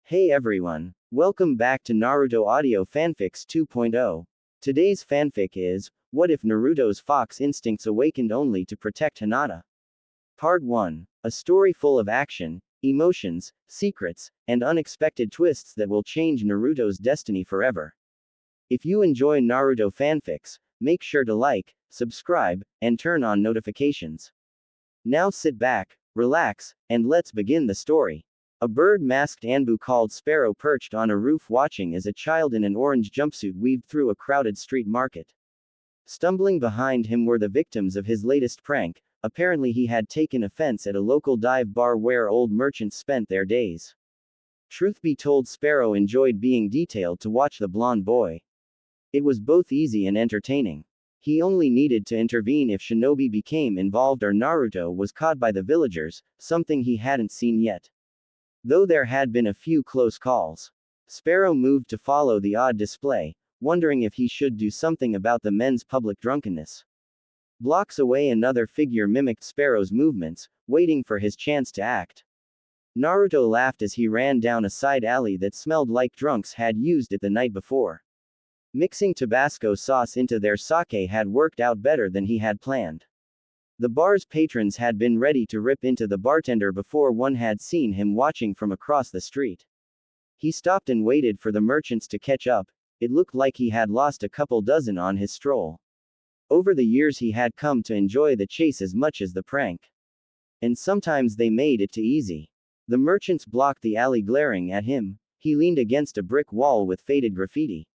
Hey everyone, welcome back to Naruto Audio Fanfics 2.0. Today's fanfic is, what if Naruto's fox instincts awakened only to protect Hinata? Part 1. A story full of action, emotions, secrets, and unexpected twists that will change Naruto's destiny forever. If you enjoy Naruto fanfics, make sure to like, subscribe, and turn on notifications. Now sit back, relax, and let's begin the story. A bird-masked Anbu called Sparrow perched on a roof watching as a child in an orange jumpsuit weaved through a crowded street market. Stumbling behind him were the victims of his latest prank. Apparently he had taken offense at a local dive bar where old merchants spent their days. Truth be told, Sparrow enjoyed being detailed to watch the blonde boy. It was both easy and entertaining. He only needed to intervene if Shinobi became involved or Naruto was caught by the villagers, something he hadn't seen yet. Though there had been a few close calls. Sparrow moved to follow the odd display, wondering if he should do something about the men's public drunkenness. Blocks away, another figure mimicked Sparrow's movements, waiting for his chance to act. Naruto laughed as he ran down a side alley that smelled like drunks had used it the night before. Mixing Tabasco sauce into their sake had worked out better than he had planned. The bar's patrons had been ready to rip into the bartender before one had seen him watching from across the street. He stopped and waited for the merchants to catch up. It looked like he had lost a couple dozen on his stroll. Over the years he had come to enjoy the chase as much as the prank. And sometimes they made it too easy. The merchants blocked the alley glaring at him. He leaned against a brick wall with faded graffiti.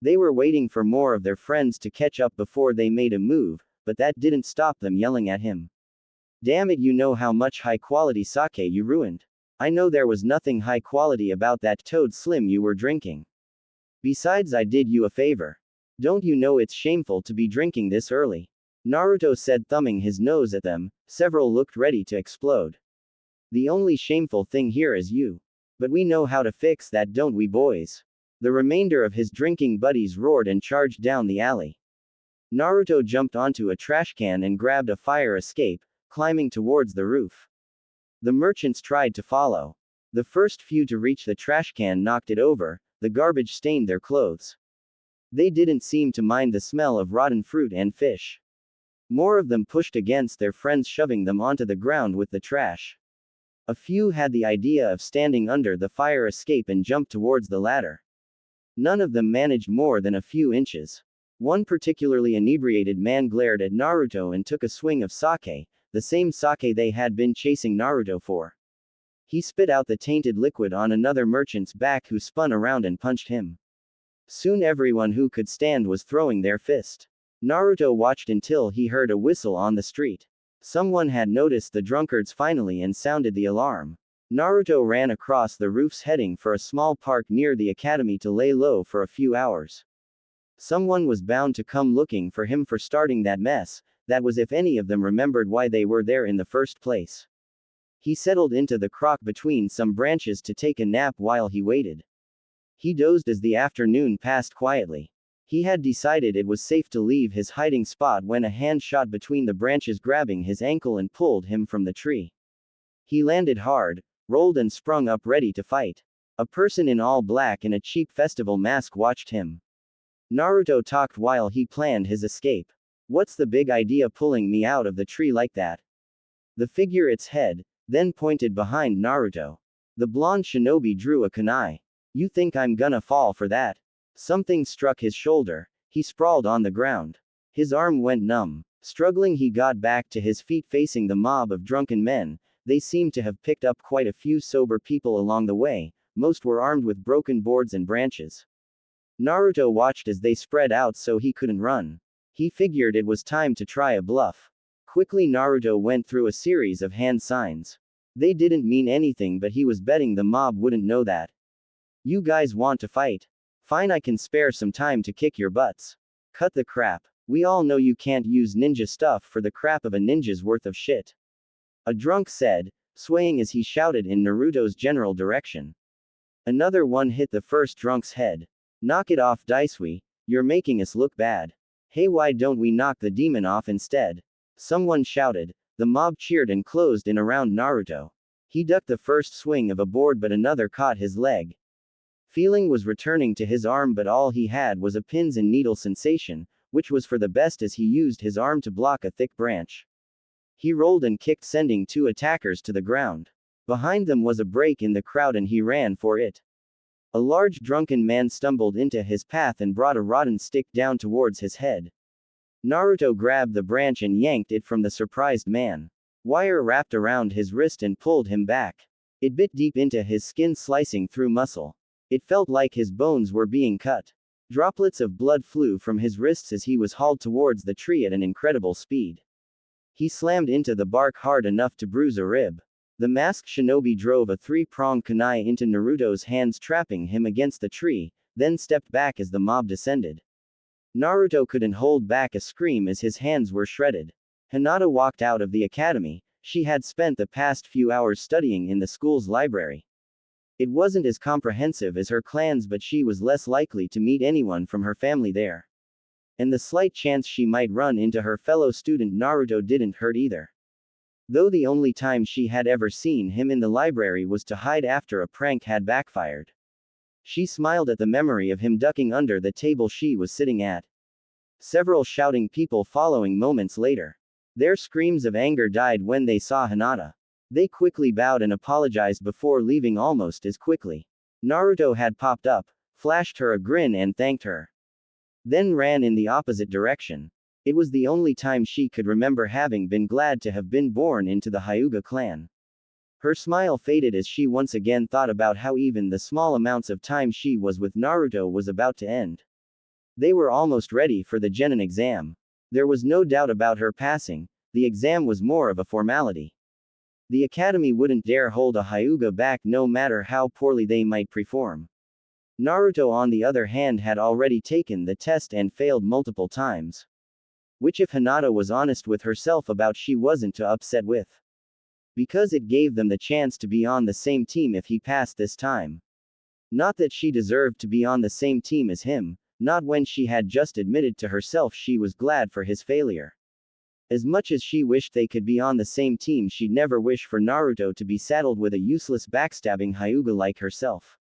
They were waiting for more of their friends to catch up before they made a move, but that didn't stop them yelling at him. Damn it, you know how much high-quality sake you ruined. I know there was nothing high-quality about that Toad Slim you were drinking. Besides, I did you a favor. Don't you know it's shameful to be drinking this early? Naruto said, thumbing his nose at them. Several looked ready to explode. The only shameful thing here is you. But we know how to fix that, don't we, boys? The remainder of his drinking buddies roared and charged down the alley. Naruto jumped onto a trash can and grabbed a fire escape, climbing towards the roof. The merchants tried to follow. The first few to reach the trash can knocked it over, the garbage stained their clothes. They didn't seem to mind the smell of rotten fruit and fish. More of them pushed against their friends, shoving them onto the ground with the trash. A few had the idea of standing under the fire escape and jumped towards the ladder. None of them managed more than a few inches. One particularly inebriated man glared at Naruto and took a swing of sake, the same sake they had been chasing Naruto for. He spit out the tainted liquid on another merchant's back, who spun around and punched him. Soon everyone who could stand was throwing their fist. Naruto watched until he heard a whistle on the street. Someone had noticed the drunkards finally and sounded the alarm. Naruto ran across the roofs, heading for a small park near the academy to lay low for a few hours. Someone was bound to come looking for him for starting that mess. That was if any of them remembered why they were there in the first place. He settled into the crock between some branches to take a nap while he waited. He dozed as the afternoon passed quietly. He had decided it was safe to leave his hiding spot when a hand shot between the branches, grabbing his ankle and pulled him from the tree. He landed hard, rolled and sprung up ready to fight. A person in all black in a cheap festival mask watched him. Naruto talked while he planned his escape. What's the big idea pulling me out of the tree like that? The figure its head, then pointed behind Naruto. The blonde shinobi drew a kunai. You think I'm gonna fall for that? Something struck his shoulder. He sprawled on the ground. His arm went numb. Struggling, he got back to his feet, facing the mob of drunken men. They seemed to have picked up quite a few sober people along the way. Most were armed with broken boards and branches. Naruto watched as they spread out so he couldn't run. He figured it was time to try a bluff. Quickly, Naruto went through a series of hand signs. They didn't mean anything, but he was betting the mob wouldn't know that. You guys want to fight? Fine, I can spare some time to kick your butts. Cut the crap. We all know you can't use ninja stuff for the crap of a ninja's worth of shit. A drunk said, swaying as he shouted in Naruto's general direction. Another one hit the first drunk's head. Knock it off, Daisui. You're making us look bad. Hey, why don't we knock the demon off instead? Someone shouted. The mob cheered and closed in around Naruto. He ducked the first swing of a board but another caught his leg. Feeling was returning to his arm but all he had was a pins and needle sensation, which was for the best as he used his arm to block a thick branch. He rolled and kicked sending two attackers to the ground. Behind them was a break in the crowd and he ran for it. A large drunken man stumbled into his path and brought a rotten stick down towards his head. Naruto grabbed the branch and yanked it from the surprised man. Wire wrapped around his wrist and pulled him back. It bit deep into his skin, slicing through muscle. It felt like his bones were being cut. Droplets of blood flew from his wrists as he was hauled towards the tree at an incredible speed. He slammed into the bark hard enough to bruise a rib. The masked shinobi drove a three-pronged kunai into Naruto's hands, trapping him against the tree, then stepped back as the mob descended. Naruto couldn't hold back a scream as his hands were shredded. Hinata walked out of the academy. She had spent the past few hours studying in the school's library. It wasn't as comprehensive as her clan's, but she was less likely to meet anyone from her family there. And the slight chance she might run into her fellow student Naruto didn't hurt either. Though the only time she had ever seen him in the library was to hide after a prank had backfired. She smiled at the memory of him ducking under the table she was sitting at. Several shouting people following moments later. Their screams of anger died when they saw Hinata. They quickly bowed and apologized before leaving almost as quickly. Naruto had popped up, flashed her a grin and thanked her. Then ran in the opposite direction. It was the only time she could remember having been glad to have been born into the Hyuga clan. Her smile faded as she once again thought about how even the small amounts of time she was with Naruto was about to end. They were almost ready for the Genin exam. There was no doubt about her passing. The exam was more of a formality. The academy wouldn't dare hold a Hyuga back no matter how poorly they might perform. Naruto on the other hand had already taken the test and failed multiple times. Which if Hinata was honest with herself about, she wasn't too upset with. Because it gave them the chance to be on the same team if he passed this time. Not that she deserved to be on the same team as him, not when she had just admitted to herself she was glad for his failure. As much as she wished they could be on the same team, she'd never wish for Naruto to be saddled with a useless backstabbing Hyuga like herself.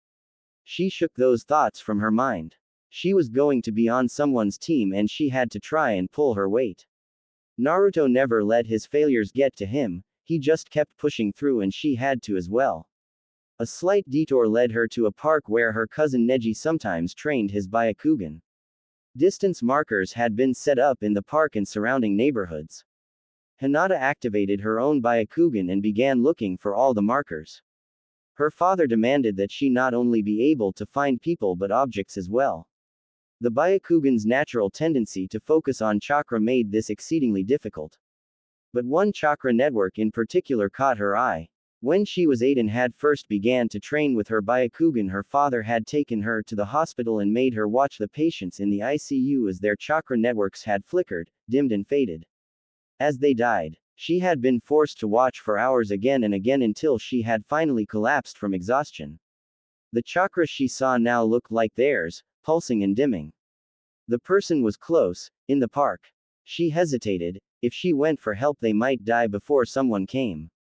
She shook those thoughts from her mind. She was going to be on someone's team and she had to try and pull her weight. Naruto never let his failures get to him, he just kept pushing through and she had to as well. A slight detour led her to a park where her cousin Neji sometimes trained his Byakugan. Distance markers had been set up in the park and surrounding neighborhoods. Hinata activated her own Byakugan and began looking for all the markers. Her father demanded that she not only be able to find people but objects as well. The Byakugan's natural tendency to focus on chakra made this exceedingly difficult. But one chakra network in particular caught her eye. When she was 8 and had first began to train with her Byakugan, her father had taken her to the hospital and made her watch the patients in the ICU as their chakra networks had flickered, dimmed and faded. As they died, she had been forced to watch for hours again and again until she had finally collapsed from exhaustion. The chakras she saw now looked like theirs, pulsing and dimming. The person was close, in the park. She hesitated. If she went for help they might die before someone came.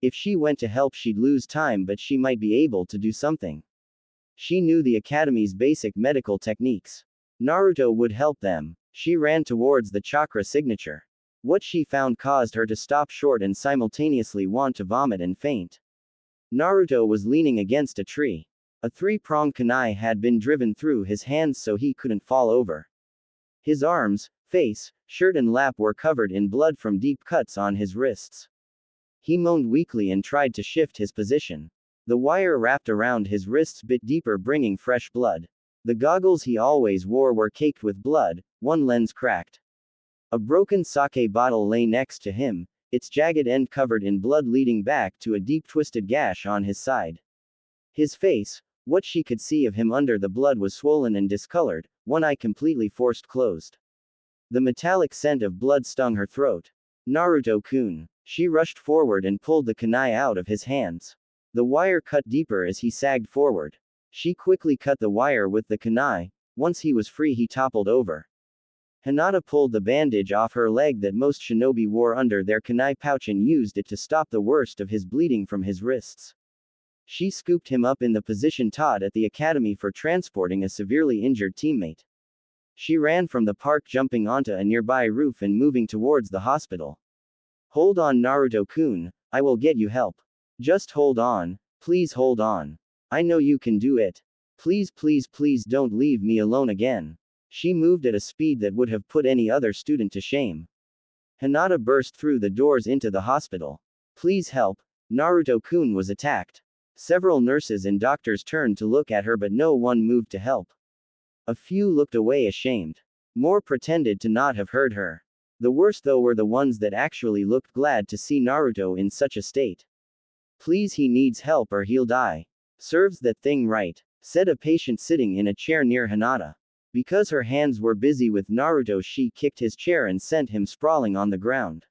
If she went to help she'd lose time, but she might be able to do something. She knew the academy's basic medical techniques. Naruto would help them. She ran towards the chakra signature. What she found caused her to stop short and simultaneously want to vomit and faint. Naruto was leaning against a tree. A three-pronged kunai had been driven through his hands so he couldn't fall over. His arms, face, shirt and lap were covered in blood from deep cuts on his wrists. He moaned weakly and tried to shift his position. The wire wrapped around his wrists bit deeper, bringing fresh blood. The goggles he always wore were caked with blood, one lens cracked. A broken sake bottle lay next to him, its jagged end covered in blood leading back to a deep twisted gash on his side. His face, what she could see of him under the blood, was swollen and discolored, one eye completely forced closed. The metallic scent of blood stung her throat. Naruto-kun. She rushed forward and pulled the kunai out of his hands. The wire cut deeper as he sagged forward. She quickly cut the wire with the kunai. Once he was free he toppled over. Hinata pulled the bandage off her leg that most shinobi wore under their kunai pouch and used it to stop the worst of his bleeding from his wrists. She scooped him up in the position taught at the academy for transporting a severely injured teammate. She ran from the park, jumping onto a nearby roof and moving towards the hospital. Hold on, Naruto-kun, I will get you help. Just hold on, please hold on. I know you can do it. Please, please, please don't leave me alone again. She moved at a speed that would have put any other student to shame. Hinata burst through the doors into the hospital. Please help, Naruto-kun was attacked. Several nurses and doctors turned to look at her, but no one moved to help. A few looked away ashamed. More pretended to not have heard her. The worst though were the ones that actually looked glad to see Naruto in such a state. Please, he needs help or he'll die. Serves that thing right, said a patient sitting in a chair near Hinata. Because her hands were busy with Naruto, she kicked his chair and sent him sprawling on the ground.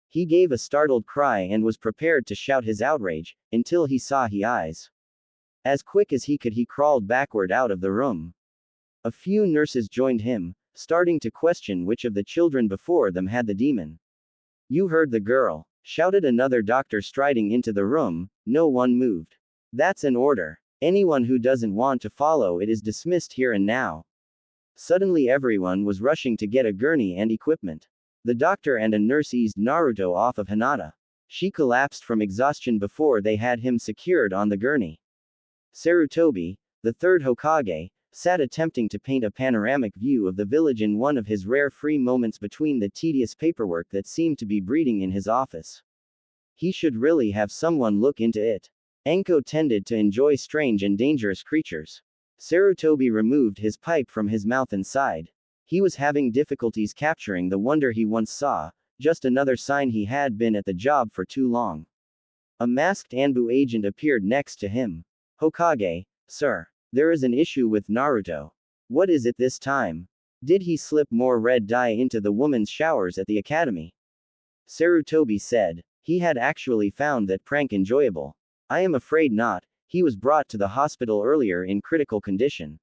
He gave a startled cry and was prepared to shout his outrage, until he saw his eyes. As quick as he could, he crawled backward out of the room. A few nurses joined him, starting to question which of the children before them had the demon. You heard the girl, shouted another doctor striding into the room. No one moved. That's an order. Anyone who doesn't want to follow it is dismissed here and now. Suddenly everyone was rushing to get a gurney and equipment. The doctor and a nurse eased Naruto off of Hinata. She collapsed from exhaustion before they had him secured on the gurney. Sarutobi, the third Hokage, sat attempting to paint a panoramic view of the village in one of his rare free moments between the tedious paperwork that seemed to be breeding in his office. He should really have someone look into it. Enko tended to enjoy strange and dangerous creatures. Sarutobi removed his pipe from his mouth and sighed. He was having difficulties capturing the wonder he once saw, just another sign he had been at the job for too long. A masked Anbu agent appeared next to him. Hokage, sir. There is an issue with Naruto. What is it this time? Did he slip more red dye into the women's showers at the academy? Sarutobi said. He had actually found that prank enjoyable. I am afraid not. He was brought to the hospital earlier in critical condition.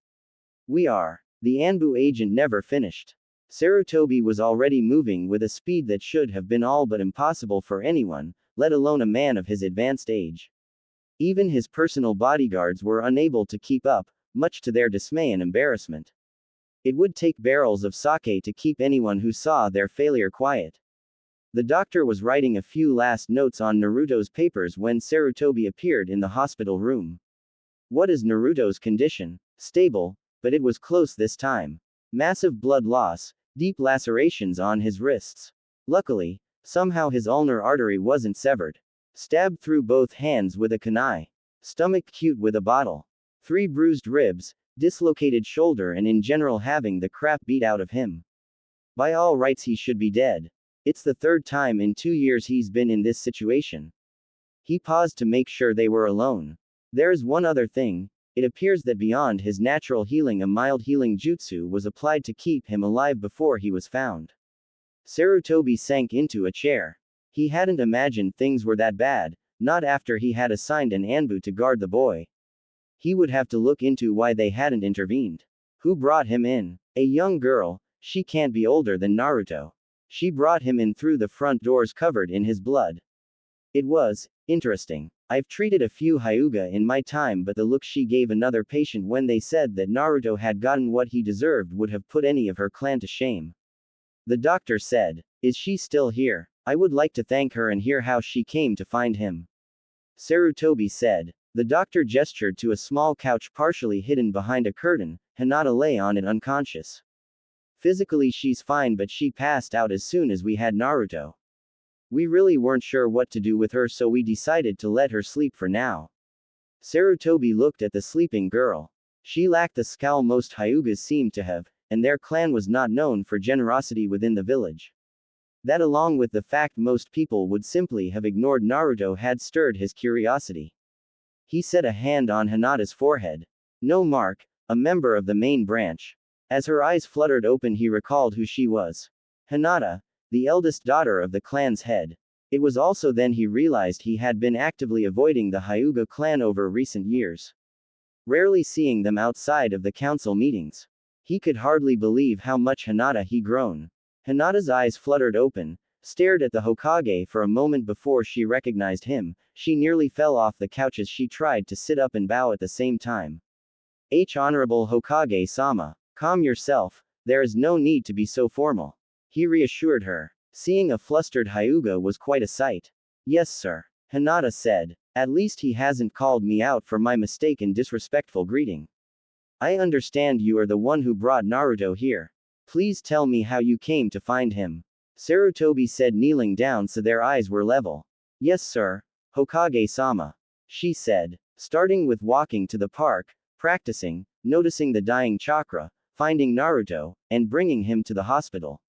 We are. The Anbu agent never finished. Sarutobi was already moving with a speed that should have been all but impossible for anyone, let alone a man of his advanced age. Even his personal bodyguards were unable to keep up, much to their dismay and embarrassment. It would take barrels of sake to keep anyone who saw their failure quiet. The doctor was writing a few last notes on Naruto's papers when Sarutobi appeared in the hospital room. What is Naruto's condition? Stable, but it was close this time. Massive blood loss, deep lacerations on his wrists. Luckily, somehow his ulnar artery wasn't severed. Stabbed through both hands with a kunai. Stomach cute with a bottle. 3 bruised ribs, dislocated shoulder, and in general having the crap beat out of him. By all rights he should be dead. It's the 3rd time in 2 years he's been in this situation. He paused to make sure they were alone. There's one other thing. It appears that beyond his natural healing, a mild healing jutsu was applied to keep him alive before he was found. Sarutobi sank into a chair. He hadn't imagined things were that bad, not after he had assigned an Anbu to guard the boy. He would have to look into why they hadn't intervened. Who brought him in? A young girl. She can't be older than Naruto. She brought him in through the front doors covered in his blood. It was interesting. I've treated a few Hyuga in my time, but the look she gave another patient when they said that Naruto had gotten what he deserved would have put any of her clan to shame. The doctor said, "Is she still here? I would like to thank her and hear how she came to find him." Sarutobi said. The doctor gestured to a small couch partially hidden behind a curtain. Hinata lay on it unconscious. Physically she's fine, but she passed out as soon as we had Naruto. We really weren't sure what to do with her, so we decided to let her sleep for now. Sarutobi looked at the sleeping girl. She lacked the scowl most Hyugas seemed to have, and their clan was not known for generosity within the village. That, along with the fact most people would simply have ignored Naruto, had stirred his curiosity. He set a hand on Hinata's forehead. No mark, a member of the main branch. As her eyes fluttered open, he recalled who she was. Hinata, the eldest daughter of the clan's head. It was also then he realized he had been actively avoiding the Hyuga clan over recent years, rarely seeing them outside of the council meetings. He could hardly believe how much Hinata he grown. Hinata's eyes fluttered open, stared at the Hokage for a moment before she recognized him. She nearly fell off the couch as she tried to sit up and bow at the same time. Honorable Hokage-sama, calm yourself, there is no need to be so formal. He reassured her. Seeing a flustered Hyuga was quite a sight. Yes, sir. Hinata said. At least he hasn't called me out for my mistake and disrespectful greeting. I understand you are the one who brought Naruto here. Please tell me how you came to find him. Sarutobi said, kneeling down so their eyes were level. Yes, sir, Hokage-sama. She said. Starting with walking to the park, practicing, noticing the dying chakra, finding Naruto, and bringing him to the hospital.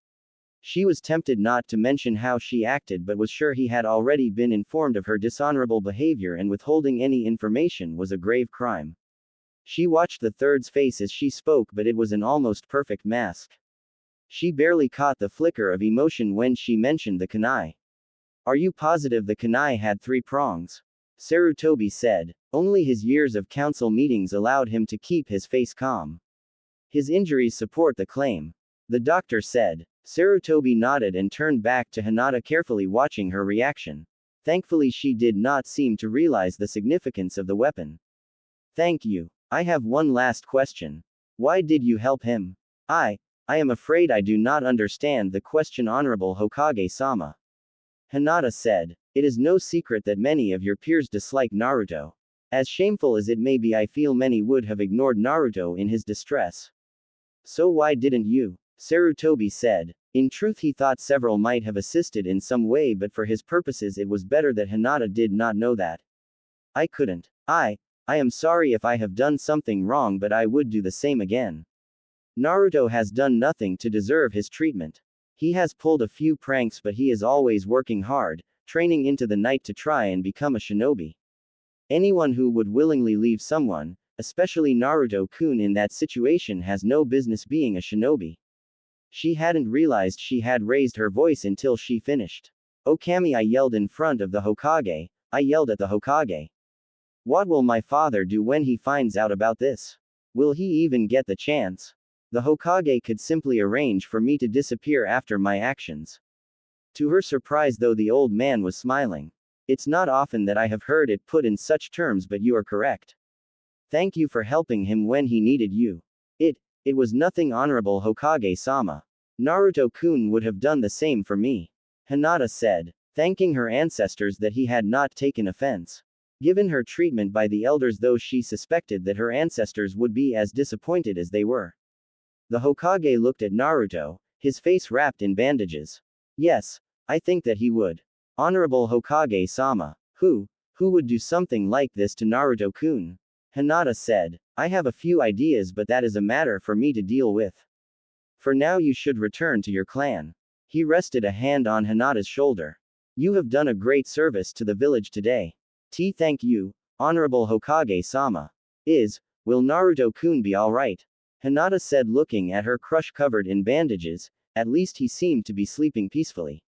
She was tempted not to mention how she acted but was sure he had already been informed of her dishonorable behavior and withholding any information was a grave crime. She watched the third's face as she spoke but it was an almost perfect mask. She barely caught the flicker of emotion when she mentioned the kunai. Are you positive the kunai had 3 prongs? Sarutobi said. Only his years of council meetings allowed him to keep his face calm. His injuries support the claim. The doctor said. Sarutobi nodded and turned back to Hinata, carefully watching her reaction. Thankfully she did not seem to realize the significance of the weapon. Thank you. I have one last question. Why did you help him? I am afraid I do not understand the question, Honorable Hokage-sama. Hinata said. It is no secret that many of your peers dislike Naruto. As shameful as it may be, I feel many would have ignored Naruto in his distress. So why didn't you? Sarutobi said. In truth he thought several might have assisted in some way but for his purposes it was better that Hinata did not know that. I couldn't. I am sorry if I have done something wrong but I would do the same again. Naruto has done nothing to deserve his treatment. He has pulled a few pranks but he is always working hard, training into the night to try and become a shinobi. Anyone who would willingly leave someone, especially Naruto-kun in that situation has no business being a shinobi. She hadn't realized she had raised her voice until she finished. Okami, I yelled in front of the Hokage. I yelled at the Hokage. What will my father do when he finds out about this? Will he even get the chance? The Hokage could simply arrange for me to disappear after my actions. To her surprise though, the old man was smiling. It's not often that I have heard it put in such terms, but you are correct. Thank you for helping him when he needed you. It was nothing, Honorable Hokage-sama. Naruto-kun would have done the same for me. Hinata said, thanking her ancestors that he had not taken offense. Given her treatment by the elders, though she suspected that her ancestors would be as disappointed as they were. The Hokage looked at Naruto, his face wrapped in bandages. Yes, I think that he would. Honorable Hokage-sama. Who would do something like this to Naruto-kun? Hinata said. I have a few ideas but that is a matter for me to deal with. For now you should return to your clan. He rested a hand on Hinata's shoulder. You have done a great service to the village today. Thank you, Honorable Hokage-sama. Will Naruto-kun be alright? Hinata said, looking at her crush covered in bandages. At least he seemed to be sleeping peacefully.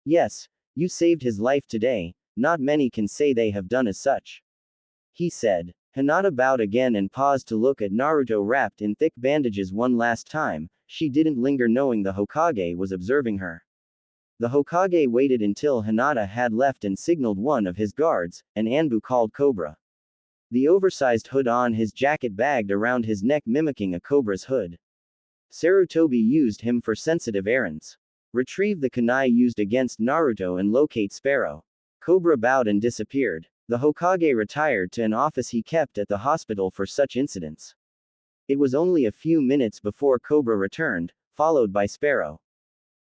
Yes, you saved his life today, not many can say they have done as such. He said. Hinata bowed again and paused to look at Naruto wrapped in thick bandages one last time. She didn't linger, knowing the Hokage was observing her. The Hokage waited until Hinata had left and signaled one of his guards, an Anbu called Cobra. The oversized hood on his jacket bagged around his neck, mimicking a cobra's hood. Sarutobi used him for sensitive errands. Retrieve the kunai used against Naruto and locate Sparrow. Cobra bowed and disappeared. The Hokage retired to an office he kept at the hospital for such incidents. It was only a few minutes before Cobra returned, followed by Sparrow.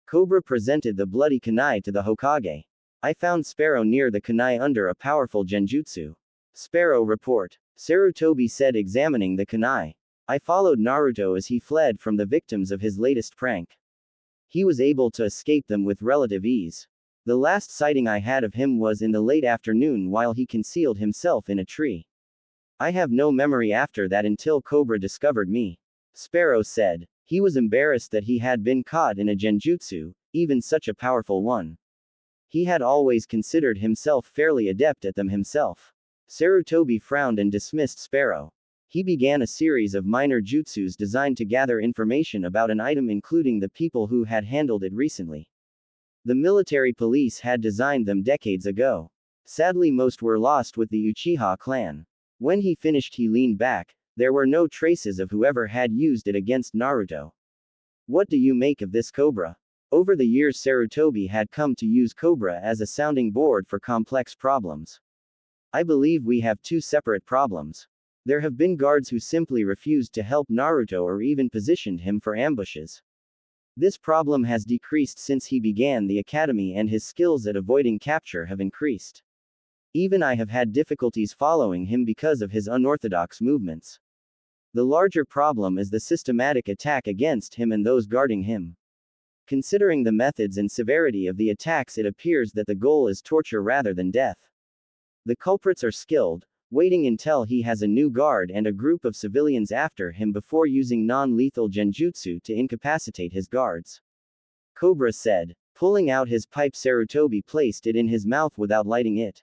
Cobra presented the bloody kunai to the Hokage. I found Sparrow near the kunai under a powerful genjutsu. Sparrow report. Sarutobi said, examining the kunai. I followed Naruto as he fled from the victims of his latest prank. He was able to escape them with relative ease. The last sighting I had of him was in the late afternoon while he concealed himself in a tree. I have no memory after that until Cobra discovered me. Sparrow said. He was embarrassed that he had been caught in a genjutsu, even such a powerful one. He had always considered himself fairly adept at them himself. Sarutobi frowned and dismissed Sparrow. He began a series of minor jutsus designed to gather information about an item, including the people who had handled it recently. The military police had designed them decades ago. Sadly, most were lost with the Uchiha clan. When he finished, he leaned back. There were no traces of whoever had used it against Naruto. What do you make of this cobra? Over the years, Sarutobi had come to use cobra as a sounding board for complex problems. I believe we have two separate problems. There have been guards who simply refused to help Naruto or even positioned him for ambushes. This problem has decreased since he began the academy, and his skills at avoiding capture have increased. Even I have had difficulties following him because of his unorthodox movements. The larger problem is the systematic attack against him and those guarding him. Considering the methods and severity of the attacks, it appears that the goal is torture rather than death. The culprits are skilled, waiting until he has a new guard and a group of civilians after him before using non-lethal genjutsu to incapacitate his guards. Cobra said. Pulling out his pipe, Sarutobi placed it in his mouth without lighting it.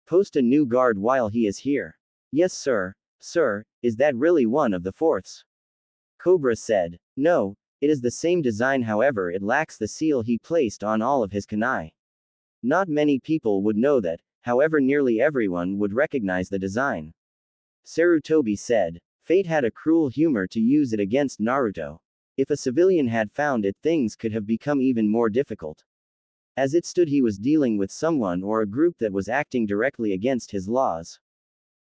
Post a new guard while he is here. Yes, sir. Sir, is that really one of the fourths? Cobra said. No, it is the same design, however it lacks the seal he placed on all of his kunai. Not many people would know that, however nearly everyone would recognize the design. Sarutobi said. Fate had a cruel humor to use it against Naruto. If a civilian had found it, things could have become even more difficult. As it stood, he was dealing with someone or a group that was acting directly against his laws.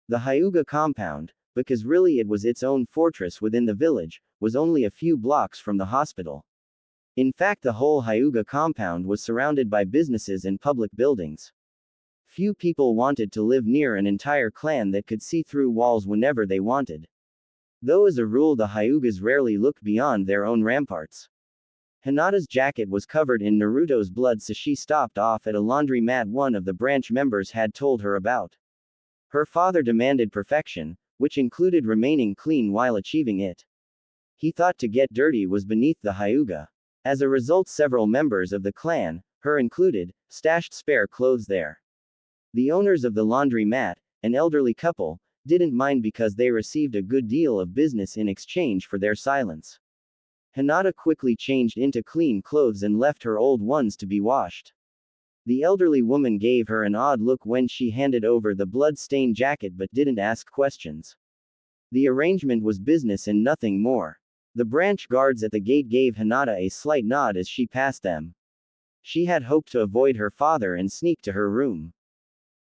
The Hyuga compound, because really it was its own fortress within the village, was only a few blocks from the hospital. In fact, the whole Hyuga compound was surrounded by businesses and public buildings. Few people wanted to live near an entire clan that could see through walls whenever they wanted. Though as a rule the Hyugas rarely looked beyond their own ramparts. Hinata's jacket was covered in Naruto's blood, so she stopped off at a laundry-mat one of the branch members had told her about. Her father demanded perfection, which included remaining clean while achieving it. He thought to get dirty was beneath the Hyuga. As a result, several members of the clan, her included, stashed spare clothes there. The owners of the laundry-mat, an elderly couple, didn't mind because they received a good deal of business in exchange for their silence. Hinata quickly changed into clean clothes and left her old ones to be washed. The elderly woman gave her an odd look when she handed over the blood-stained jacket but didn't ask questions. The arrangement was business and nothing more. The branch guards at the gate gave Hinata a slight nod as she passed them. She had hoped to avoid her father and sneak to her room.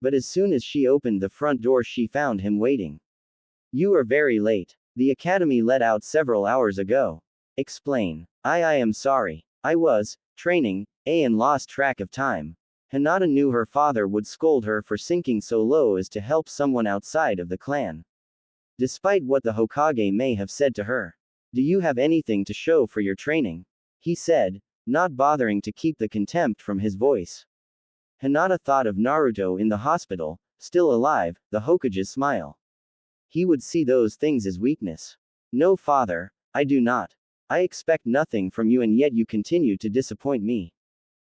But as soon as she opened the front door, she found him waiting. You are very late. The academy let out several hours ago. Explain. I am sorry. I was training, and lost track of time. Hinata knew her father would scold her for sinking so low as to help someone outside of the clan. Despite what the Hokage may have said to her. Do you have anything to show for your training? He said, not bothering to keep the contempt from his voice. Hinata thought of Naruto in the hospital, still alive, the Hokage's smile. He would see those things as weakness. No, father, I do not. I expect nothing from you, and yet you continue to disappoint me.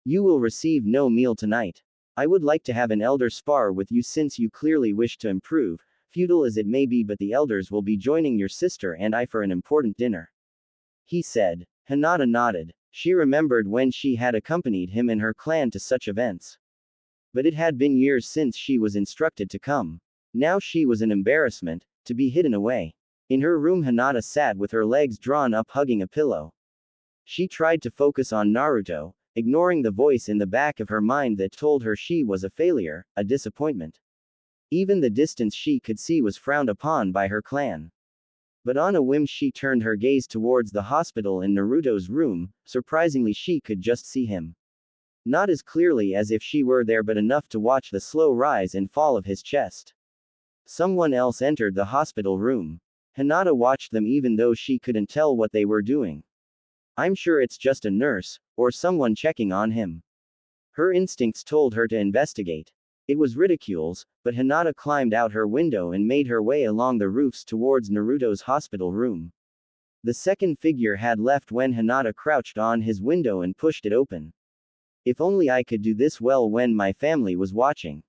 You will receive no meal tonight. I would like to have an elder spar with you since you clearly wish to improve, futile as it may be, but the elders will be joining your sister and I for an important dinner. He said. Hinata nodded. She remembered when she had accompanied him and her clan to such events. But it had been years since she was instructed to come. Now she was an embarrassment, to be hidden away. In her room, Hinata sat with her legs drawn up, hugging a pillow. She tried to focus on Naruto, ignoring the voice in the back of her mind that told her she was a failure, a disappointment. Even the distance she could see was frowned upon by her clan. But on a whim she turned her gaze towards the hospital in Naruto's room. Surprisingly, she could just see him. Not as clearly as if she were there, but enough to watch the slow rise and fall of his chest. Someone else entered the hospital room. Hinata watched them even though she couldn't tell what they were doing. I'm sure it's just a nurse, or someone checking on him. Her instincts told her to investigate. It was ridicules, but Hinata climbed out her window and made her way along the roofs towards Naruto's hospital room. The second figure had left when Hinata crouched on his window and pushed it open. If only I could do this well when my family was watching.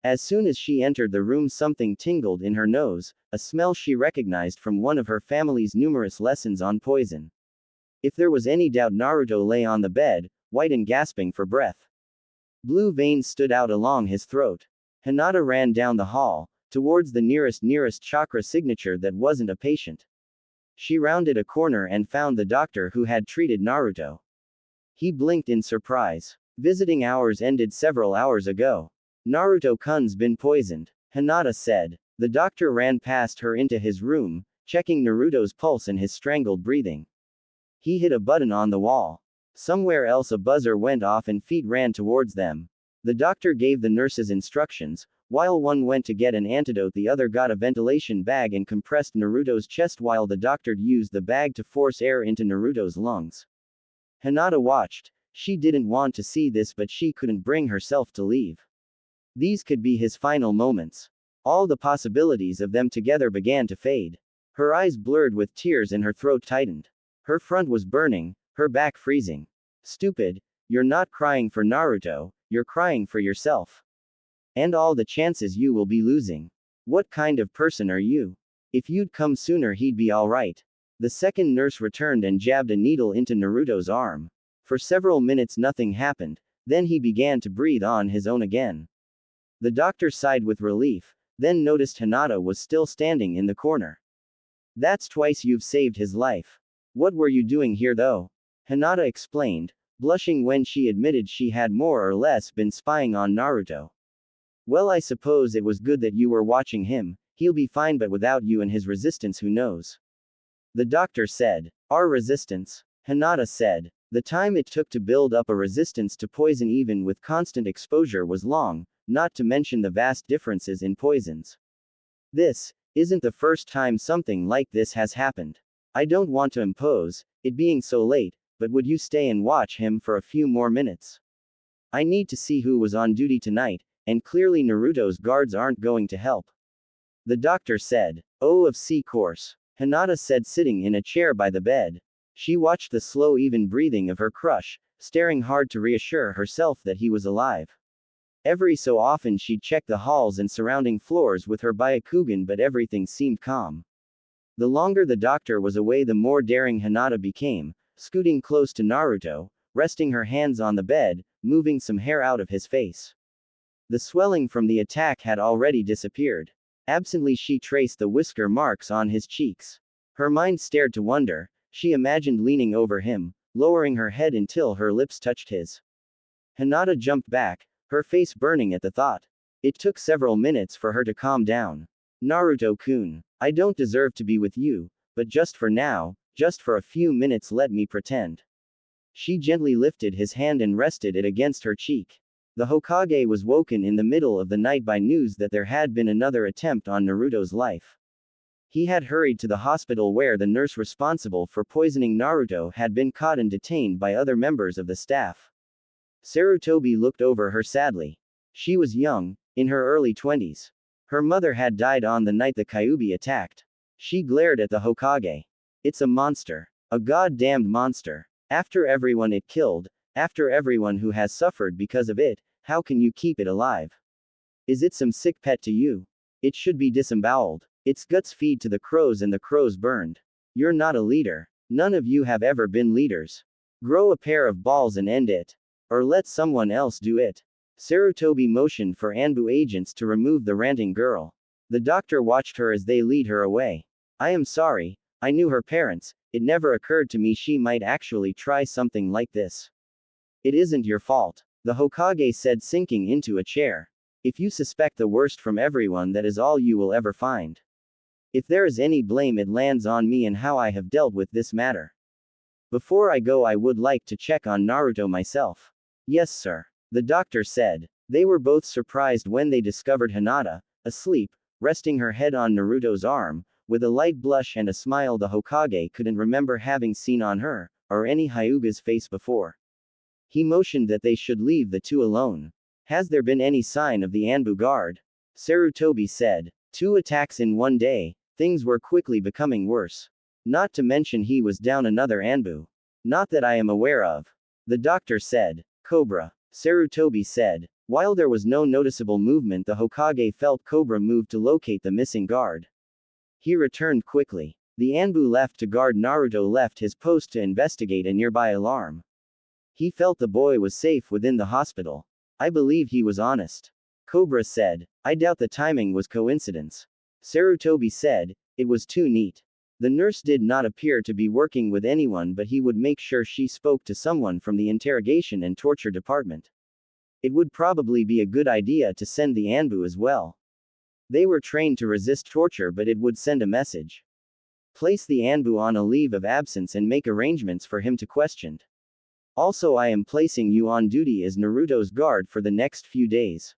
As soon as she entered the room, something tingled in her nose, a smell she recognized from one of her family's numerous lessons on poison. If there was any doubt, Naruto lay on the bed, white and gasping for breath. Blue veins stood out along his throat. Hinata ran down the hall, towards the nearest chakra signature that wasn't a patient. She rounded a corner and found the doctor who had treated Naruto. He blinked in surprise. Visiting hours ended several hours ago. Naruto-kun's been poisoned, Hinata said. The doctor ran past her into his room, checking Naruto's pulse and his strangled breathing. He hit a button on the wall. Somewhere else a buzzer went off and feet ran towards them. The doctor gave the nurses instructions. While one went to get an antidote, the other got a ventilation bag and compressed Naruto's chest while the doctor used the bag to force air into Naruto's lungs. Hinata watched. She didn't want to see this, but she couldn't bring herself to leave. These could be his final moments. All the possibilities of them together began to fade. Her eyes blurred with tears and her throat tightened. Her front was burning, her back freezing. Stupid, you're not crying for Naruto, you're crying for yourself. And all the chances you will be losing. What kind of person are you? If you'd come sooner, he'd be alright. The second nurse returned and jabbed a needle into Naruto's arm. For several minutes nothing happened, then he began to breathe on his own again. The doctor sighed with relief, then noticed Hinata was still standing in the corner. That's twice you've saved his life. What were you doing here though? Hinata explained, blushing when she admitted she had more or less been spying on Naruto. Well, I suppose it was good that you were watching him. He'll be fine, but without you and his resistance, who knows? The doctor said. Our resistance? Hinata said. The time it took to build up a resistance to poison even with constant exposure was long, not to mention the vast differences in poisons. This isn't the first time something like this has happened. I don't want to impose, it being so late, but would you stay and watch him for a few more minutes? I need to see who was on duty tonight, and clearly Naruto's guards aren't going to help. The doctor said. Oh, of course. Hinata said, sitting in a chair by the bed. She watched the slow even breathing of her crush, staring hard to reassure herself that he was alive. Every so often she'd check the halls and surrounding floors with her Byakugan, but everything seemed calm. The longer the doctor was away, the more daring Hinata became, scooting close to Naruto, resting her hands on the bed, moving some hair out of his face. The swelling from the attack had already disappeared. Absently she traced the whisker marks on his cheeks. Her mind stared to wonder. She imagined leaning over him, lowering her head until her lips touched his. Hinata jumped back, her face burning at the thought. It took several minutes for her to calm down. Naruto-kun, I don't deserve to be with you, but just for now, just for a few minutes, let me pretend. She gently lifted his hand and rested it against her cheek. The Hokage was woken in the middle of the night by news that there had been another attempt on Naruto's life. He had hurried to the hospital where the nurse responsible for poisoning Naruto had been caught and detained by other members of the staff. Sarutobi looked over her sadly. She was young, in her early 20s. Her mother had died on the night the Kyuubi attacked. She glared at the Hokage. It's a monster. A goddamned monster. After everyone it killed, after everyone who has suffered because of it, how can you keep it alive? Is it some sick pet to you? It should be disemboweled. Its guts feed to the crows and the crows burned. You're not a leader. None of you have ever been leaders. Grow a pair of balls and end it. Or let someone else do it. Sarutobi motioned for Anbu agents to remove the ranting girl. The doctor watched her as they lead her away. I am sorry, I knew her parents, it never occurred to me she might actually try something like this. It isn't your fault, the Hokage said, sinking into a chair. If you suspect the worst from everyone, that is all you will ever find. If there is any blame, it lands on me and how I have dealt with this matter. Before I go, I would like to check on Naruto myself. Yes, sir. The doctor said. They were both surprised when they discovered Hinata, asleep, resting her head on Naruto's arm, with a light blush and a smile the Hokage couldn't remember having seen on her, or any Hyuga's face before. He motioned that they should leave the two alone. Has there been any sign of the Anbu guard? Sarutobi said. 2 attacks in one day, things were quickly becoming worse. Not to mention he was down another Anbu. Not that I am aware of. The doctor said. Cobra. Sarutobi said. While there was no noticeable movement, the Hokage felt Cobra move to locate the missing guard. He returned quickly. The Anbu left to guard Naruto left his post to investigate a nearby alarm. He felt the boy was safe within the hospital. I believe he was honest. Cobra said. I doubt the timing was coincidence. Sarutobi said, it was too neat. The nurse did not appear to be working with anyone, but he would make sure she spoke to someone from the interrogation and torture department. It would probably be a good idea to send the Anbu as well. They were trained to resist torture, but it would send a message. Place the Anbu on a leave of absence and make arrangements for him to question. Also, I am placing you on duty as Naruto's guard for the next few days.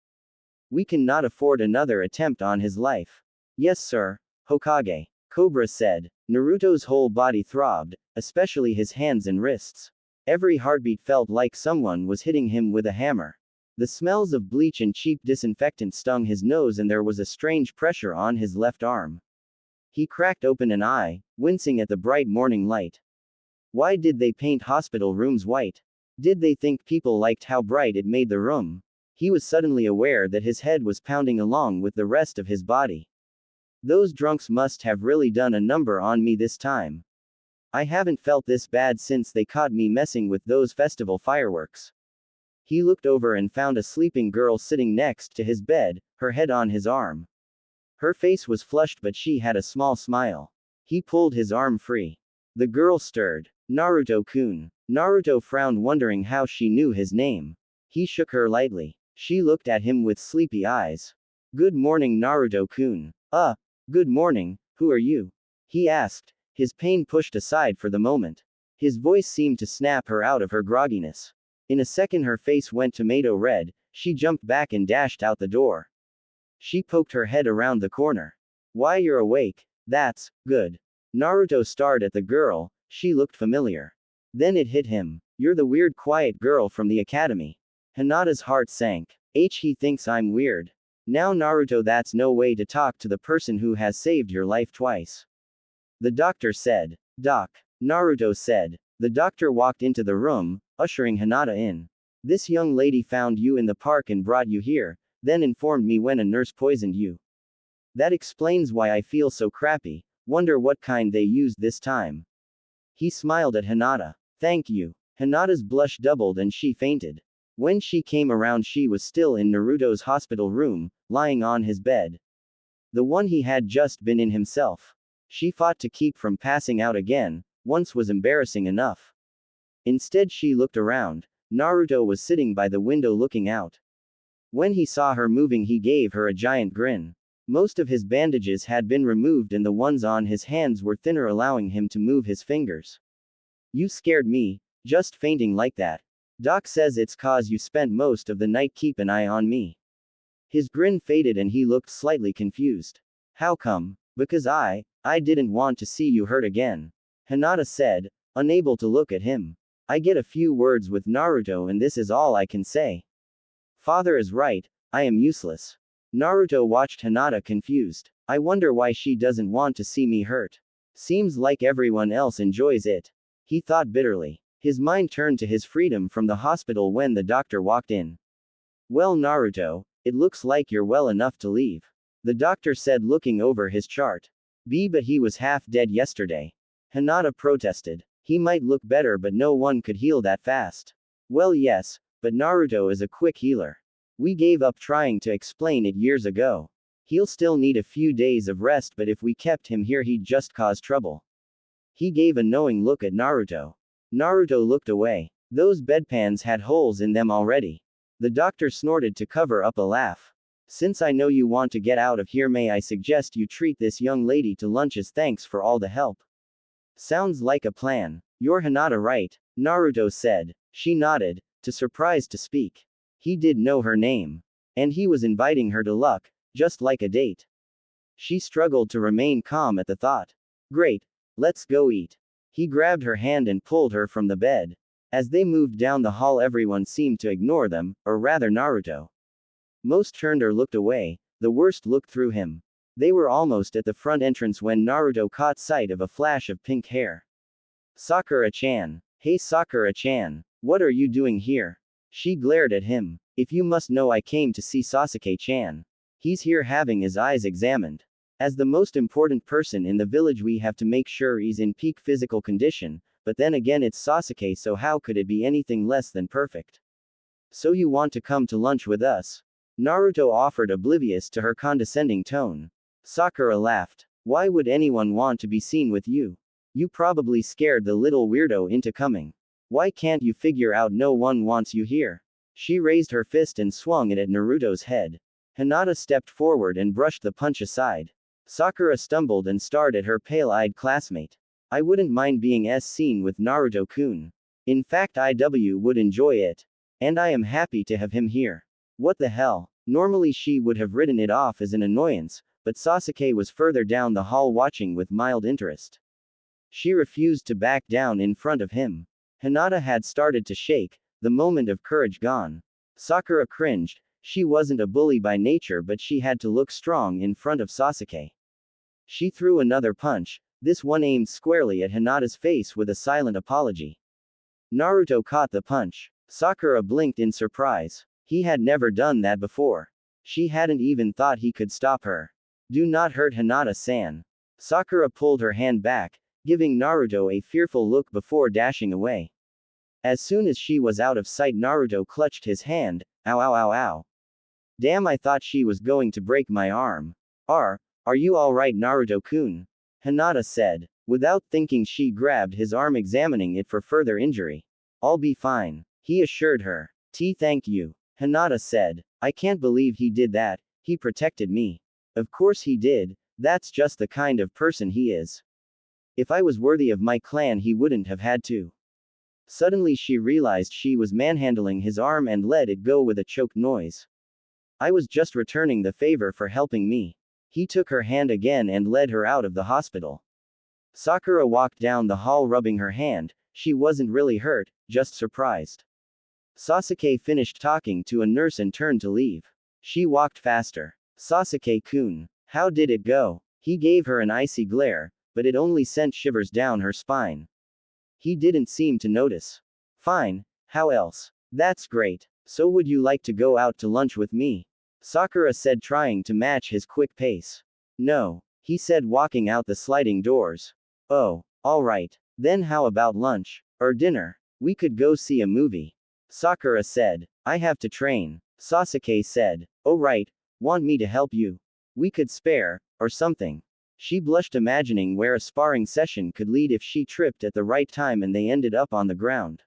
We cannot afford another attempt on his life. Yes, sir, Hokage. Cobra said. Naruto's whole body throbbed, especially his hands and wrists. Every heartbeat felt like someone was hitting him with a hammer. The smells of bleach and cheap disinfectant stung his nose, and there was a strange pressure on his left arm. He cracked open an eye, wincing at the bright morning light. Why did they paint hospital rooms white? Did they think people liked how bright it made the room? He was suddenly aware that his head was pounding along with the rest of his body. Those drunks must have really done a number on me this time. I haven't felt this bad since they caught me messing with those festival fireworks. He looked over and found a sleeping girl sitting next to his bed, her head on his arm. Her face was flushed, but she had a small smile. He pulled his arm free. The girl stirred. Naruto-kun. Naruto frowned, wondering how she knew his name. He shook her lightly. She looked at him with sleepy eyes. Good morning, Naruto-kun. Good morning, who are you? He asked, his pain pushed aside for the moment. His voice seemed to snap her out of her grogginess. In a second her face went tomato red, she jumped back and dashed out the door. She poked her head around the corner. Why, you're awake? That's good. Naruto stared at the girl, she looked familiar. Then it hit him. You're the weird quiet girl from the academy. Hinata's heart sank. He thinks I'm weird. Now Naruto, that's no way to talk to the person who has saved your life twice. The doctor said. Doc. Naruto said. The doctor walked into the room, ushering Hinata in. This young lady found you in the park and brought you here, then informed me when a nurse poisoned you. That explains why I feel so crappy, wonder what kind they used this time. He smiled at Hinata. Thank you. Hinata's blush doubled and she fainted. When she came around, she was still in Naruto's hospital room, lying on his bed. The one he had just been in himself. She fought to keep from passing out again, once was embarrassing enough. Instead she looked around. Naruto was sitting by the window looking out. When he saw her moving, he gave her a giant grin. Most of his bandages had been removed and the ones on his hands were thinner, allowing him to move his fingers. You scared me, just fainting like that. Doc says it's cause you spent most of the night keep an eye on me. His grin faded and he looked slightly confused. How come? Because I didn't want to see you hurt again. Hinata said, unable to look at him. I get a few words with Naruto and this is all I can say. Father is right, I am useless. Naruto watched Hinata confused. I wonder why she doesn't want to see me hurt. Seems like everyone else enjoys it. He thought bitterly. His mind turned to his freedom from the hospital when the doctor walked in. Well, Naruto, it looks like you're well enough to leave. The doctor said, looking over his chart. But he was half dead yesterday. Hinata protested. He might look better, but no one could heal that fast. Well, yes, but Naruto is a quick healer. We gave up trying to explain it years ago. He'll still need a few days of rest, but if we kept him here he'd just cause trouble. He gave a knowing look at Naruto. Naruto looked away. Those bedpans had holes in them already. The doctor snorted to cover up a laugh. Since I know you want to get out of here, may I suggest you treat this young lady to lunch as thanks for all the help? Sounds like a plan. You're Hinata, right? Naruto said. She nodded, too surprised to speak. He did know her name. And he was inviting her to luck, just like a date. She struggled to remain calm at the thought. Great. Let's go eat. He grabbed her hand and pulled her from the bed. As they moved down the hall, everyone seemed to ignore them, or rather Naruto. Most turned or looked away, the worst looked through him. They were almost at the front entrance when Naruto caught sight of a flash of pink hair. Sakura-chan. Hey Sakura-chan. What are you doing here? She glared at him. If you must know, I came to see Sasuke-chan. He's here having his eyes examined. As the most important person in the village, we have to make sure he's in peak physical condition, but then again, it's Sasuke, so how could it be anything less than perfect? So you want to come to lunch with us? Naruto offered, oblivious to her condescending tone. Sakura laughed. Why would anyone want to be seen with you? You probably scared the little weirdo into coming. Why can't you figure out no one wants you here? She raised her fist and swung it at Naruto's head. Hinata stepped forward and brushed the punch aside. Sakura stumbled and stared at her pale-eyed classmate. I wouldn't mind being seen with Naruto-kun. In fact, IW would enjoy it. And I am happy to have him here. What the hell? Normally she would have written it off as an annoyance, but Sasuke was further down the hall watching with mild interest. She refused to back down in front of him. Hinata had started to shake, the moment of courage gone. Sakura cringed. She wasn't a bully by nature, but she had to look strong in front of Sasuke. She threw another punch, this one aimed squarely at Hinata's face with a silent apology. Naruto caught the punch. Sakura blinked in surprise. He had never done that before. She hadn't even thought he could stop her. Do not hurt Hinata-san. Sakura pulled her hand back, giving Naruto a fearful look before dashing away. As soon as she was out of sight, Naruto clutched his hand. Ow ow ow ow. Damn, I thought she was going to break my arm. Are you alright, Naruto-kun? Hinata said. Without thinking, she grabbed his arm, examining it for further injury. I'll be fine, he assured her. Thank you. Hinata said. I can't believe he did that, he protected me. Of course he did, that's just the kind of person he is. If I was worthy of my clan, he wouldn't have had to. Suddenly she realized she was manhandling his arm and let it go with a choked noise. I was just returning the favor for helping me. He took her hand again and led her out of the hospital. Sakura walked down the hall rubbing her hand. She wasn't really hurt, just surprised. Sasuke finished talking to a nurse and turned to leave. She walked faster. Sasuke-kun, how did it go? He gave her an icy glare, but it only sent shivers down her spine. He didn't seem to notice. Fine, how else? That's great. So would you like to go out to lunch with me? Sakura said, trying to match his quick pace. No, he said, walking out the sliding doors. Oh, alright. Then how about lunch? Or dinner? We could go see a movie. Sakura said. I have to train. Sasuke said. Oh right, want me to help you? We could spare, or something. She blushed, imagining where a sparring session could lead if she tripped at the right time and they ended up on the ground.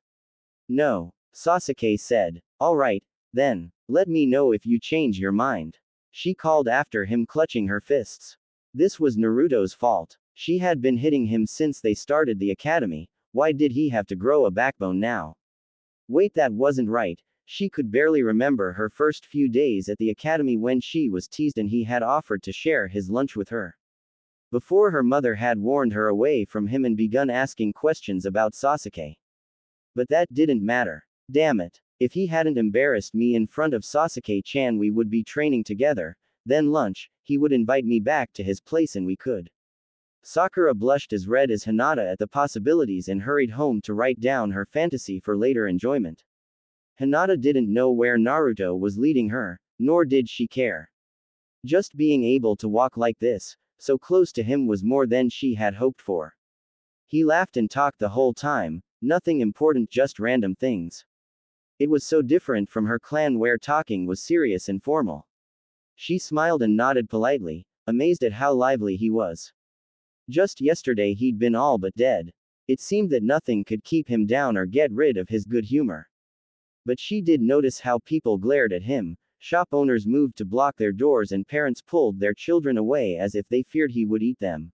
No, Sasuke said. Alright, then, let me know if you change your mind. She called after him, clutching her fists. This was Naruto's fault. She had been hitting him since they started the academy. Why did he have to grow a backbone now? Wait, that wasn't right. She could barely remember her first few days at the academy when she was teased and he had offered to share his lunch with her. Before her mother had warned her away from him and begun asking questions about Sasuke. But that didn't matter. Damn it. If he hadn't embarrassed me in front of Sasuke-chan, we would be training together, then lunch, he would invite me back to his place and we could. Sakura blushed as red as Hinata at the possibilities and hurried home to write down her fantasy for later enjoyment. Hinata didn't know where Naruto was leading her, nor did she care. Just being able to walk like this, so close to him, was more than she had hoped for. He laughed and talked the whole time, nothing important, just random things. It was so different from her clan where talking was serious and formal. She smiled and nodded politely, amazed at how lively he was. Just yesterday he'd been all but dead. It seemed that nothing could keep him down or get rid of his good humor. But she did notice how people glared at him, shop owners moved to block their doors and parents pulled their children away as if they feared he would eat them.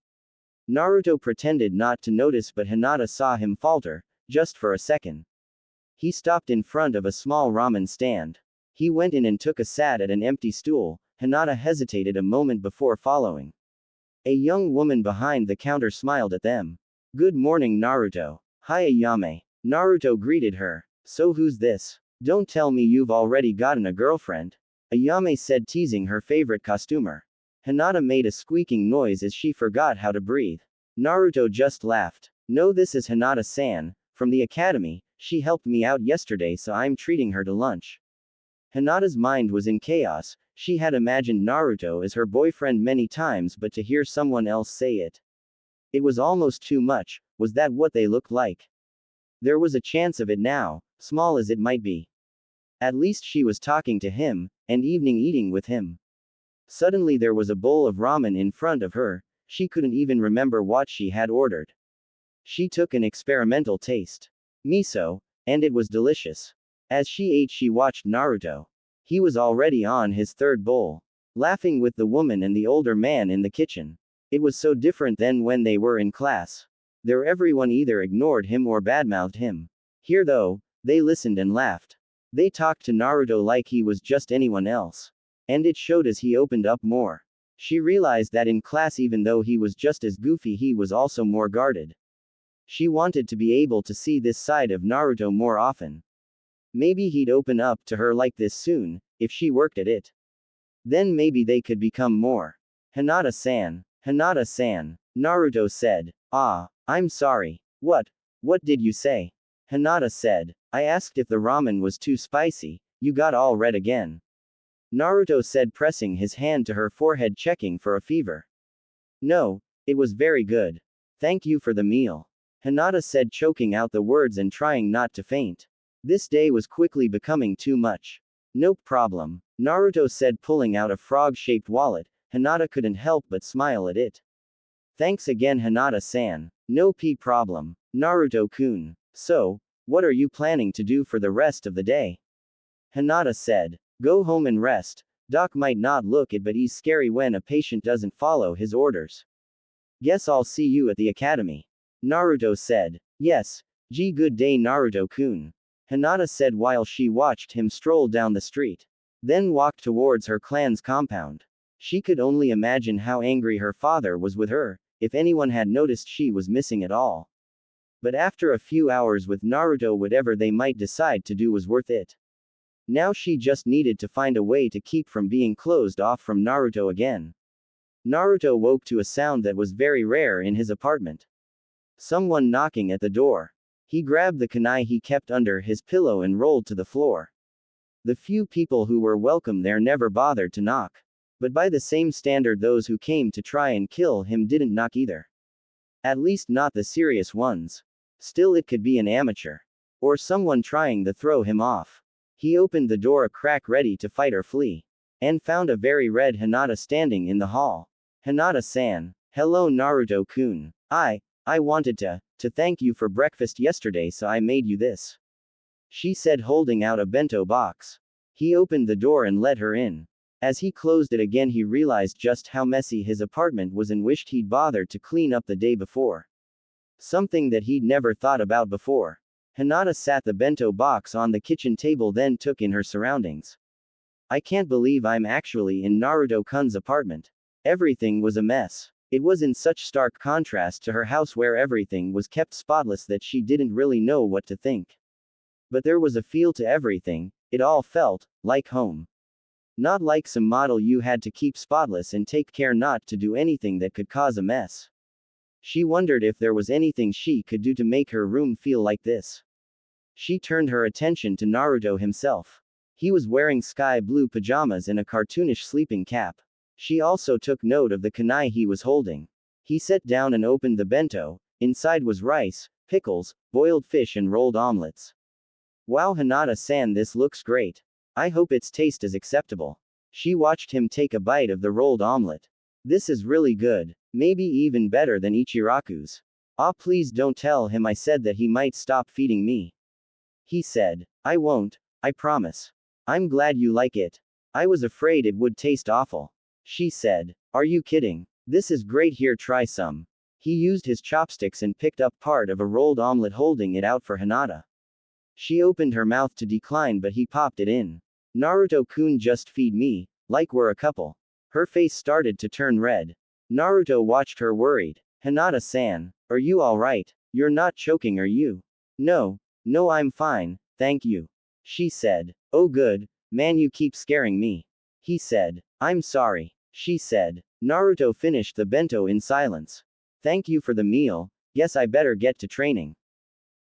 Naruto pretended not to notice, but Hinata saw him falter, just for a second. He stopped in front of a small ramen stand. He went in and took a seat at an empty stool. Hinata hesitated a moment before following. A young woman behind the counter smiled at them. Good morning, Naruto. Hi, Ayame. Naruto greeted her. So who's this? Don't tell me you've already gotten a girlfriend. Ayame said, teasing her favorite costumer. Hinata made a squeaking noise as she forgot how to breathe. Naruto just laughed. No, this is Hinata-san, from the academy. She helped me out yesterday, so I'm treating her to lunch. Hinata's mind was in chaos. She had imagined Naruto as her boyfriend many times, but to hear someone else say it, it was almost too much. Was that what they looked like? There was a chance of it now, small as it might be. At least she was talking to him, and evening eating with him. Suddenly there was a bowl of ramen in front of her. She couldn't even remember what she had ordered. She took an experimental taste. Miso, and it was delicious. As she ate, she watched Naruto. He was already on his third bowl, laughing with the woman and the older man in the kitchen. It was so different than when they were in class. There everyone either ignored him or badmouthed him. Here though, they listened and laughed. They talked to Naruto like he was just anyone else. And it showed as he opened up more. She realized that in class, even though he was just as goofy, he was also more guarded. She wanted to be able to see this side of Naruto more often. Maybe he'd open up to her like this soon, if she worked at it. Then maybe they could become more. Hinata-san. Hinata-san. Naruto said. Ah, I'm sorry. What did you say? Hinata said. I asked if the ramen was too spicy. You got all red again. Naruto said, pressing his hand to her forehead, checking for a fever. No, it was very good. Thank you for the meal. Hinata said, choking out the words and trying not to faint. This day was quickly becoming too much. No problem. Naruto said, pulling out a frog-shaped wallet. Hinata couldn't help but smile at it. Thanks again, Hinata-san. No problem. Naruto-kun. So, what are you planning to do for the rest of the day? Hinata said. Go home and rest. Doc might not look it, but he's scary when a patient doesn't follow his orders. Guess I'll see you at the academy. Naruto said. Yes. Gee, good day, Naruto-kun. Hinata said while she watched him stroll down the street. Then walked towards her clan's compound. She could only imagine how angry her father was with her, if anyone had noticed she was missing at all. But after a few hours with Naruto, whatever they might decide to do was worth it. Now she just needed to find a way to keep from being closed off from Naruto again. Naruto woke to a sound that was very rare in his apartment. Someone knocking at the door. He grabbed the kunai he kept under his pillow and rolled to the floor. The few people who were welcome there never bothered to knock. But by the same standard, those who came to try and kill him didn't knock either. At least not the serious ones. Still, it could be an amateur. Or someone trying to throw him off. He opened the door a crack, ready to fight or flee. And found a very red Hinata standing in the hall. Hinata-san. Hello, Naruto-kun. I wanted to thank you for breakfast yesterday, so I made you this. She said, holding out a bento box. He opened the door and let her in. As he closed it again, he realized just how messy his apartment was and wished he'd bothered to clean up the day before. Something that he'd never thought about before. Hinata sat the bento box on the kitchen table, then took in her surroundings. I can't believe I'm actually in Naruto-kun's apartment. Everything was a mess. It was in such stark contrast to her house where everything was kept spotless that she didn't really know what to think. But there was a feel to everything. It all felt like home. Not like some model you had to keep spotless and take care not to do anything that could cause a mess. She wondered if there was anything she could do to make her room feel like this. She turned her attention to Naruto himself. He was wearing sky blue pajamas and a cartoonish sleeping cap. She also took note of the kunai he was holding. He sat down and opened the bento. Inside was rice, pickles, boiled fish and rolled omelets. Wow, Hinata-san, this looks great. I hope its taste is acceptable. She watched him take a bite of the rolled omelet. This is really good. Maybe even better than Ichiraku's. Ah, please don't tell him I said that. He might stop feeding me. He said. I won't, I promise. I'm glad you like it. I was afraid it would taste awful. She said. Are you kidding? This is great, here, try some. He used his chopsticks and picked up part of a rolled omelet, holding it out for Hinata. She opened her mouth to decline, but he popped it in. Naruto-kun, just feed me, like we're a couple. Her face started to turn red. Naruto watched her worried. Hinata-san, are you alright? You're not choking, are you? No, I'm fine, thank you. She said. Oh good, man, you keep scaring me. He said. I'm sorry. She said. Naruto finished the bento in silence. Thank you for the meal, guess I better get to training.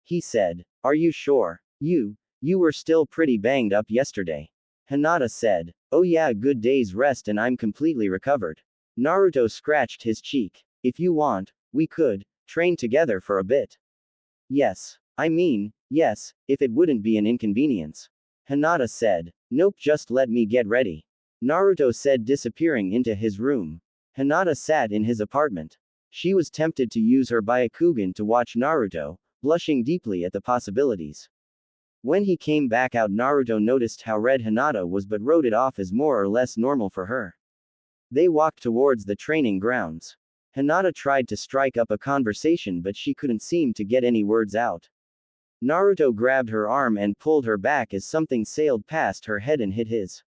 He said. Are you sure? You were still pretty banged up yesterday. Hinata said. Oh yeah, good day's rest and I'm completely recovered. Naruto scratched his cheek. If you want, we could train together for a bit. Yes. I mean, yes, if it wouldn't be an inconvenience. Hinata said. Nope, just let me get ready. Naruto said, disappearing into his room. Hinata sat in his apartment. She was tempted to use her Byakugan to watch Naruto, blushing deeply at the possibilities. When he came back out, Naruto noticed how red Hinata was but wrote it off as more or less normal for her. They walked towards the training grounds. Hinata tried to strike up a conversation but she couldn't seem to get any words out. Naruto grabbed her arm and pulled her back as something sailed past her head and hit his.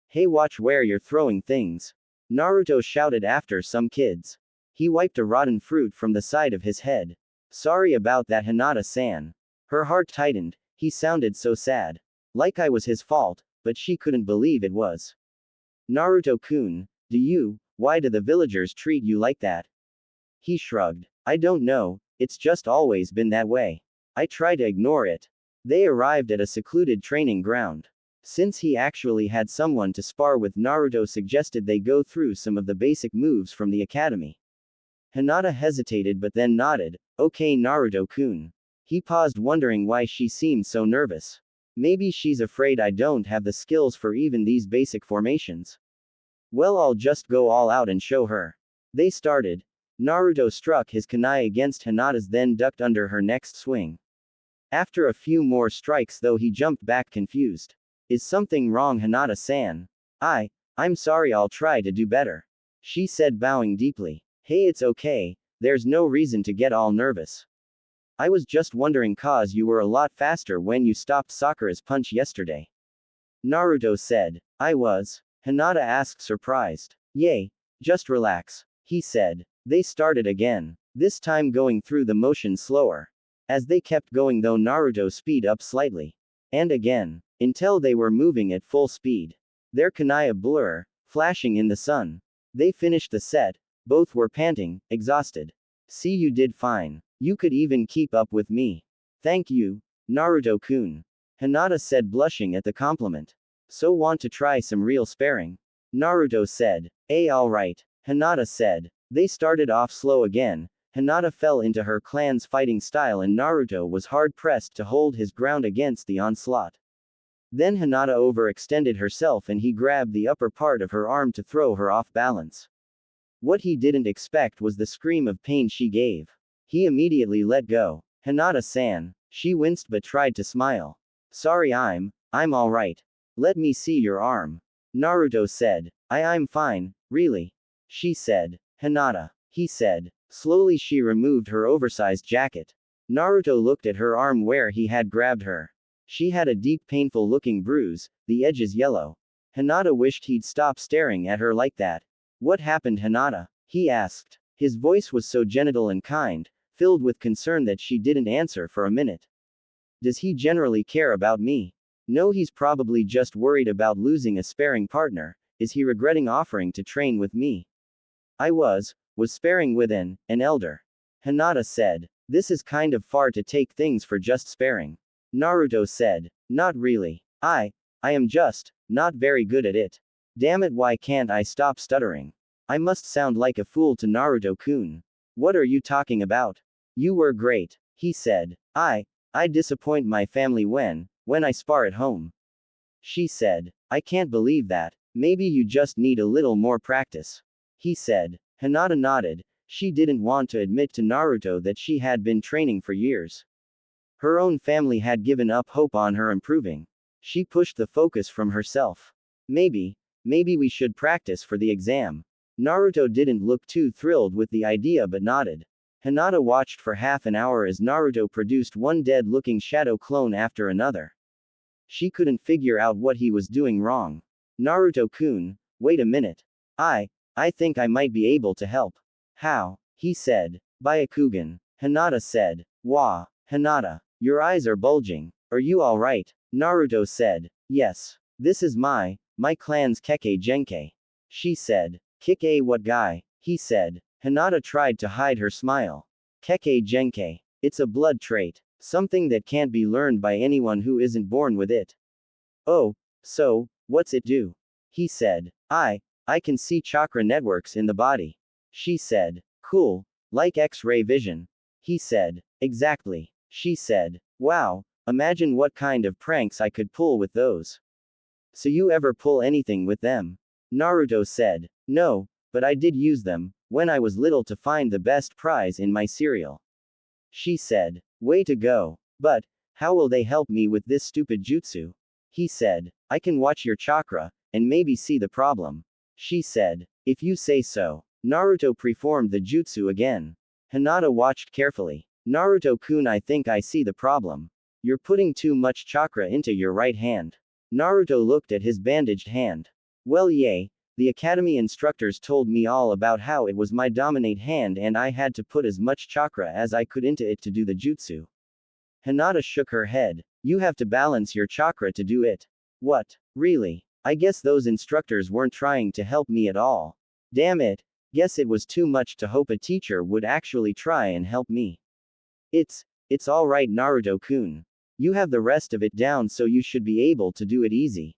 Hey, watch where you're throwing things. Naruto shouted after some kids. He wiped a rotten fruit from the side of his head. Sorry about that, Hinata-san. Her heart tightened, he sounded so sad. Like I was his fault, but she couldn't believe it was. Naruto-kun, why do the villagers treat you like that? He shrugged. I don't know, it's just always been that way. I try to ignore it. They arrived at a secluded training ground. Since he actually had someone to spar with, Naruto suggested they go through some of the basic moves from the academy. Hinata hesitated but then nodded. Okay, Naruto-kun. He paused, wondering why she seemed so nervous. Maybe she's afraid I don't have the skills for even these basic formations. Well, I'll just go all out and show her. They started. Naruto struck his kunai against Hinata's, then ducked under her next swing. After a few more strikes though, he jumped back confused. Is something wrong, Hinata-san? I'm sorry, I'll try to do better. She said, bowing deeply. Hey, it's okay, there's no reason to get all nervous. I was just wondering cause you were a lot faster when you stopped Sakura's punch yesterday. Naruto said. I was? Hinata asked, surprised. Yay, just relax. He said. They started again. This time going through the motion slower. As they kept going though, Naruto speed up slightly. And again. Until they were moving at full speed. Their kunai a blur, flashing in the sun. They finished the set. Both were panting, exhausted. See, you did fine. You could even keep up with me. Thank you, Naruto-kun. Hinata said, blushing at the compliment. So want to try some real sparring? Naruto said. Alright. Hinata said. They started off slow again. Hinata fell into her clan's fighting style and Naruto was hard pressed to hold his ground against the onslaught. Then Hinata overextended herself and he grabbed the upper part of her arm to throw her off balance. What he didn't expect was the scream of pain she gave. He immediately let go. Hinata-san. She winced but tried to smile. Sorry, I'm alright. Let me see your arm. Naruto said. I'm fine, really. She said. Hinata. He said. Slowly she removed her oversized jacket. Naruto looked at her arm where he had grabbed her. She had a deep, painful looking bruise, the edges yellow. Hinata wished he'd stop staring at her like that. What happened, Hinata? He asked. His voice was so gentle and kind, filled with concern that she didn't answer for a minute. Does he generally care about me? No, he's probably just worried about losing a sparring partner. Is he regretting offering to train with me? I was sparring with an elder. Hinata said. This is kind of far to take things for just sparring. Naruto said. Not really. I am just not very good at it. Damn it, why can't I stop stuttering? I must sound like a fool to Naruto-kun. What are you talking about? You were great. He said. I disappoint my family when I spar at home. She said. I can't believe that. Maybe you just need a little more practice. He said. Hinata nodded. She didn't want to admit to Naruto that she had been training for years. Her own family had given up hope on her improving. She pushed the focus from herself. Maybe we should practice for the exam. Naruto didn't look too thrilled with the idea but nodded. Hinata watched for half an hour as Naruto produced one dead-looking shadow clone after another. She couldn't figure out what he was doing wrong. Naruto-kun, wait a minute. I think I might be able to help. How? He said. Byakugan. Hinata said. Wah. Hinata. Your eyes are bulging. Are you alright? Naruto said. Yes. This is my clan's Kekkei Genkai. She said. Kekkei what guy? He said. Hinata tried to hide her smile. Kekkei Genkai. It's a blood trait. Something that can't be learned by anyone who isn't born with it. Oh, so, What's it do? He said. I can see chakra networks in the body. She said. Cool. Like X-ray vision. He said. Exactly. She said. Wow. Imagine what kind of pranks I could pull with those. So you ever pull anything with them? Naruto said. No, but I did use them, when I was little to find the best prize in my cereal. She said. Way to go. But, how will they help me with this stupid jutsu? He said. I can watch your chakra, and maybe see the problem. She said. If you say so. Naruto performed the jutsu again. Hinata watched carefully. Naruto-kun, I think I see the problem. You're putting too much chakra into your right hand. Naruto looked at his bandaged hand. Well, yay, the academy instructors told me all about how it was my dominate hand and I had to put as much chakra as I could into it to do the jutsu. Hinata shook her head. You have to balance your chakra to do it. What? Really? I guess those instructors weren't trying to help me at all. Damn it. Guess it was too much to hope a teacher would actually try and help me. It's alright, Naruto-kun. You have the rest of it down, so you should be able to do it easy.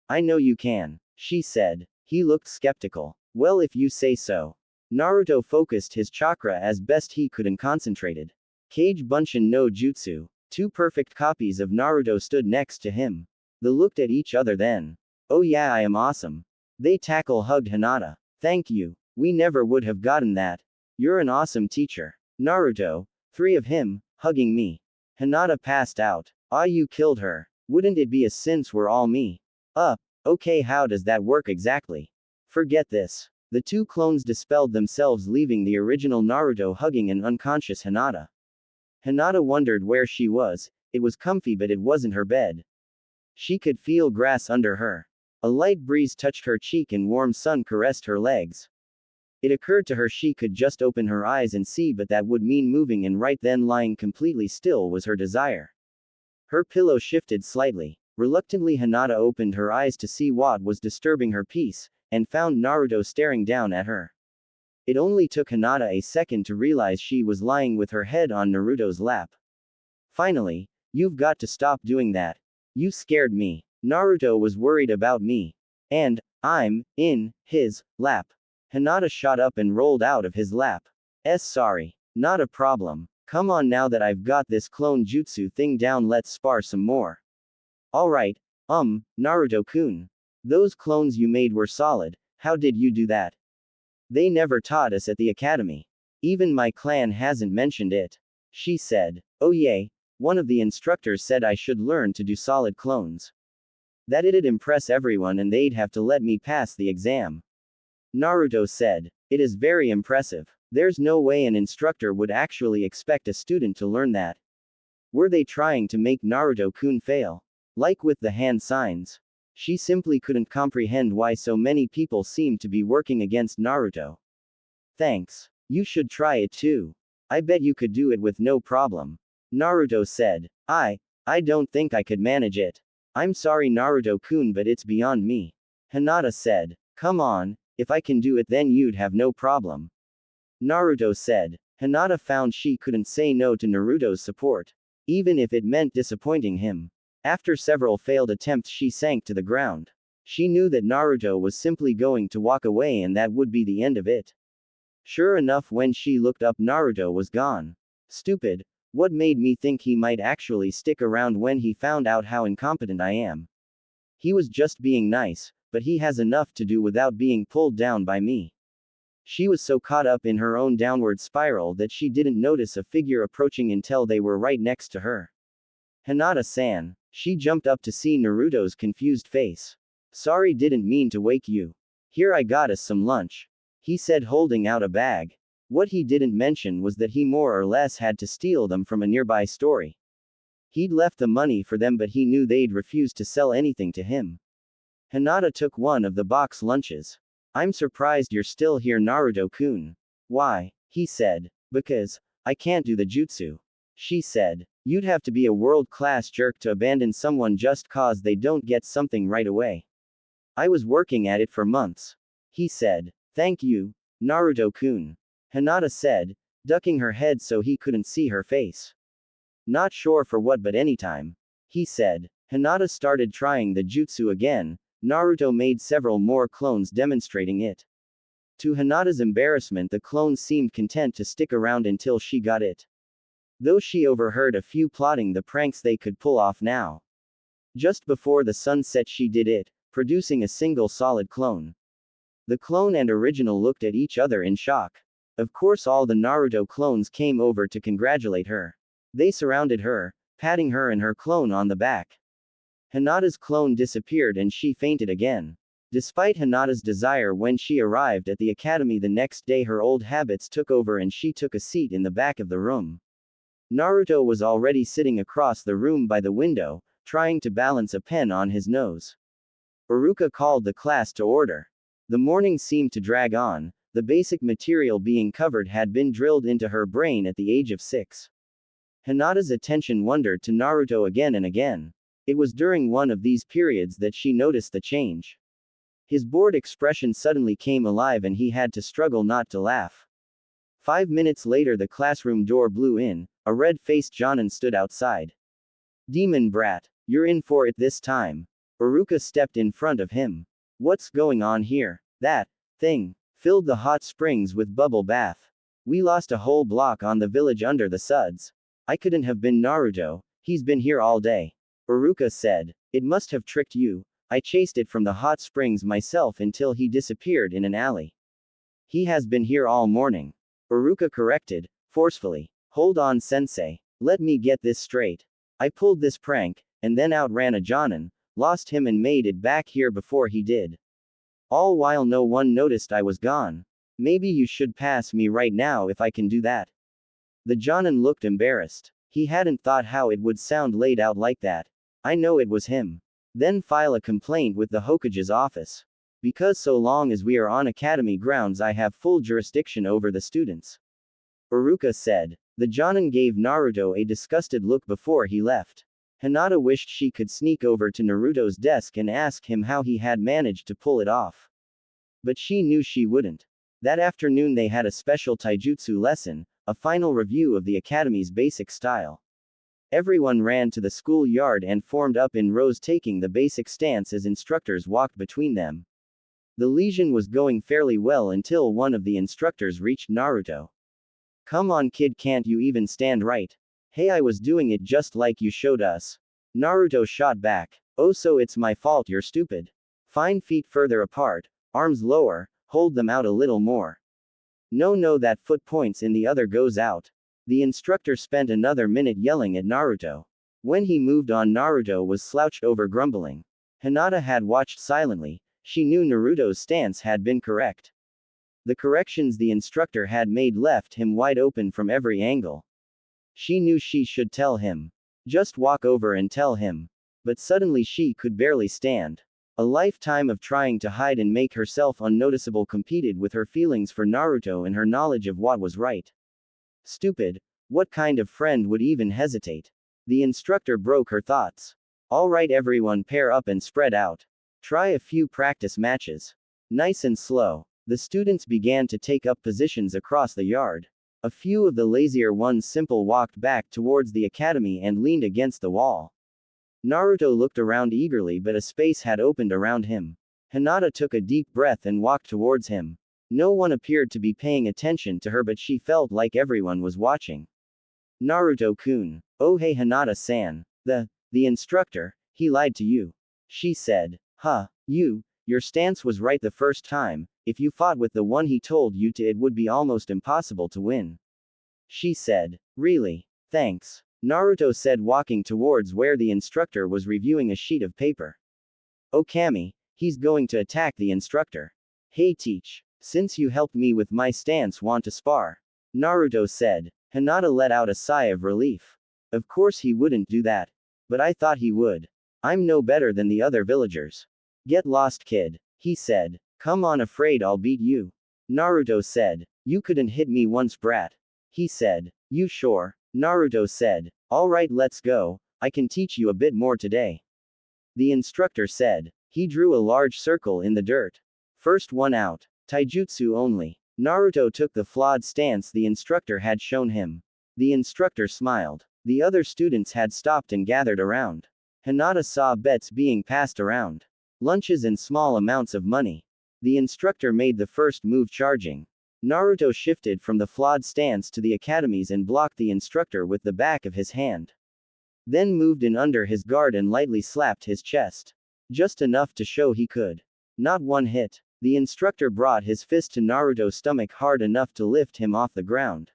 I know you can, she said. He looked skeptical. Well, if you say so. Naruto focused his chakra as best he could and concentrated. Kage Bunshin no Jutsu. Two perfect copies of Naruto stood next to him. They looked at each other then. Oh yeah, I am awesome. They hugged Hinata. Thank you. We never would have gotten that. You're an awesome teacher. Naruto. Three of him, hugging me. Hinata passed out. Ah, you killed her. Wouldn't it be a since we're all me? Okay, how does that work exactly? Forget this. The two clones dispelled themselves, leaving the original Naruto hugging an unconscious Hinata. Hinata wondered where she was. It was comfy, but it wasn't her bed. She could feel grass under her. A light breeze touched her cheek and warm sun caressed her legs. It occurred to her she could just open her eyes and see, but that would mean moving, and right then lying completely still was her desire. Her pillow shifted slightly. Reluctantly, Hinata opened her eyes to see what was disturbing her peace, and found Naruto staring down at her. It only took Hinata a second to realize she was lying with her head on Naruto's lap. Finally, you've got to stop doing that. You scared me. Naruto was worried about me. And, I'm in his lap. Hinata shot up and rolled out of his lap. Sorry. Not a problem. Come on, now that I've got this clone jutsu thing down, let's spar some more. Alright, Naruto-kun. Those clones you made were solid. How did you do that? They never taught us at the academy. Even my clan hasn't mentioned it. She said. Oh yay. One of the instructors said I should learn to do solid clones. That it'd impress everyone and they'd have to let me pass the exam. Naruto said. It is very impressive. There's no way an instructor would actually expect a student to learn that. Were they trying to make Naruto-kun fail? Like with the hand signs. She simply couldn't comprehend why so many people seemed to be working against Naruto. Thanks. You should try it too. I bet you could do it with no problem. Naruto said. I don't think I could manage it. I'm sorry, Naruto-kun, but it's beyond me. Hinata said. Come on, if I can do it then you'd have no problem. Naruto said. Hinata found she couldn't say no to Naruto's support, even if it meant disappointing him. After several failed attempts, she sank to the ground. She knew that Naruto was simply going to walk away and that would be the end of it. Sure enough, when she looked up, Naruto was gone. Stupid. What made me think he might actually stick around when he found out how incompetent I am? He was just being nice, but he has enough to do without being pulled down by me. She was so caught up in her own downward spiral that she didn't notice a figure approaching until they were right next to her. Hinata-san. She jumped up to see Naruto's confused face. Sorry, didn't mean to wake you. Here, I got us some lunch. He said, holding out a bag. What he didn't mention was that he more or less had to steal them from a nearby store. He'd left the money for them, but he knew they'd refuse to sell anything to him. Hinata took one of the box lunches. I'm surprised you're still here, Naruto-kun. Why? He said. Because I can't do the jutsu. She said. You'd have to be a world-class jerk to abandon someone just cause they don't get something right away. I was working at it for months. He said. Thank you, Naruto-kun. Hinata said, ducking her head so he couldn't see her face. Not sure for what, but anytime. He said. Hinata started trying the jutsu again, Naruto made several more clones demonstrating it. To Hinata's embarrassment, the clones seemed content to stick around until she got it. Though she overheard a few plotting the pranks they could pull off now. Just before the sun set, she did it, producing a single solid clone. The clone and original looked at each other in shock. Of course, all the Naruto clones came over to congratulate her. They surrounded her, patting her and her clone on the back. Hinata's clone disappeared and she fainted again. Despite Hinata's desire, when she arrived at the academy the next day, her old habits took over and she took a seat in the back of the room. Naruto was already sitting across the room by the window, trying to balance a pen on his nose. Iruka called the class to order. The morning seemed to drag on. The basic material being covered had been drilled into her brain at the age of 6. Hinata's attention wandered to Naruto again and again. It was during one of these periods that she noticed the change. His bored expression suddenly came alive and he had to struggle not to laugh. 5 minutes later, the classroom door blew in. A red-faced Jonin stood outside. Demon brat, you're in for it this time. Iruka stepped in front of him. What's going on here? That thing filled the hot springs with bubble bath. We lost a whole block on the village under the suds. I couldn't have been Naruto, he's been here all day. Iruka said. It must have tricked you. I chased it from the hot springs myself until he disappeared in an alley. He has been here all morning. Iruka corrected, forcefully. Hold on, sensei. Let me get this straight. I pulled this prank, and then outran a Jonin, lost him and made it back here before he did. All while no one noticed I was gone. Maybe you should pass me right now if I can do that. The Jonin looked embarrassed. He hadn't thought how it would sound laid out like that. I know it was him. Then file a complaint with the Hokage's office. Because so long as we are on academy grounds, I have full jurisdiction over the students. Iruka said. The Jonin gave Naruto a disgusted look before he left. Hinata wished she could sneak over to Naruto's desk and ask him how he had managed to pull it off. But she knew she wouldn't. That afternoon they had a special taijutsu lesson, a final review of the academy's basic style. Everyone ran to the schoolyard and formed up in rows, taking the basic stance as instructors walked between them. The lesion was going fairly well until one of the instructors reached Naruto. Come on kid, can't you even stand right? Hey, I was doing it just like you showed us. Naruto shot back. Oh, so it's my fault you're stupid. Fine, feet further apart, arms lower, hold them out a little more. No, that foot points in, the other goes out. The instructor spent another minute yelling at Naruto. When he moved on, Naruto was slouched over, grumbling. Hinata had watched silently. She knew Naruto's stance had been correct. The corrections the instructor had made left him wide open from every angle. She knew she should tell him. Just walk over and tell him. But suddenly she could barely stand. A lifetime of trying to hide and make herself unnoticeable competed with her feelings for Naruto and her knowledge of what was right. Stupid. What kind of friend would even hesitate? The instructor broke her thoughts. All right, everyone, pair up and spread out. Try a few practice matches. Nice and slow. The students began to take up positions across the yard. A few of the lazier ones simply walked back towards the academy and leaned against the wall. Naruto looked around eagerly, but a space had opened around him. Hinata took a deep breath and walked towards him. No one appeared to be paying attention to her, but she felt like everyone was watching. Naruto-kun. Oh hey Hinata-san. The instructor, he lied to you. She said. Huh, your stance was right the first time. If you fought with the one he told you to, it would be almost impossible to win. She said. Really? Thanks. Naruto said, walking towards where the instructor was reviewing a sheet of paper. Oh Kami, he's going to attack the instructor. Hey teach, since you helped me with my stance, want to spar? Naruto said. Hinata let out a sigh of relief. Of course he wouldn't do that. But I thought he would. I'm no better than the other villagers. Get lost kid, he said. Come on, afraid I'll beat you. Naruto said. You couldn't hit me once, brat. He said. You sure? Naruto said. Alright, let's go. I can teach you a bit more today. The instructor said. He drew a large circle in the dirt. First one out. Taijutsu only. Naruto took the flawed stance the instructor had shown him. The instructor smiled. The other students had stopped and gathered around. Hinata saw bets being passed around. lunches and small amounts of money. The instructor made the first move charging. Naruto shifted from the flawed stance to the academies and blocked the instructor with the back of his hand. Then moved in under his guard and lightly slapped his chest. Just enough to show he could. Not one hit. The instructor brought his fist to Naruto's stomach hard enough to lift him off the ground.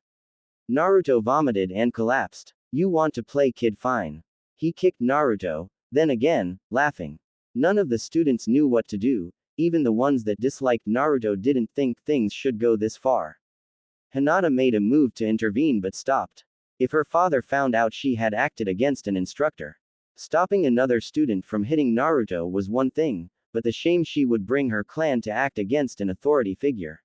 Naruto vomited and collapsed. You want to play kid, fine. He kicked Naruto, then again, laughing. None of the students knew what to do, even the ones that disliked Naruto didn't think things should go this far. Hinata made a move to intervene but stopped. If her father found out she had acted against an instructor, stopping another student from hitting Naruto was one thing, but the shame she would bring her clan to act against an authority figure.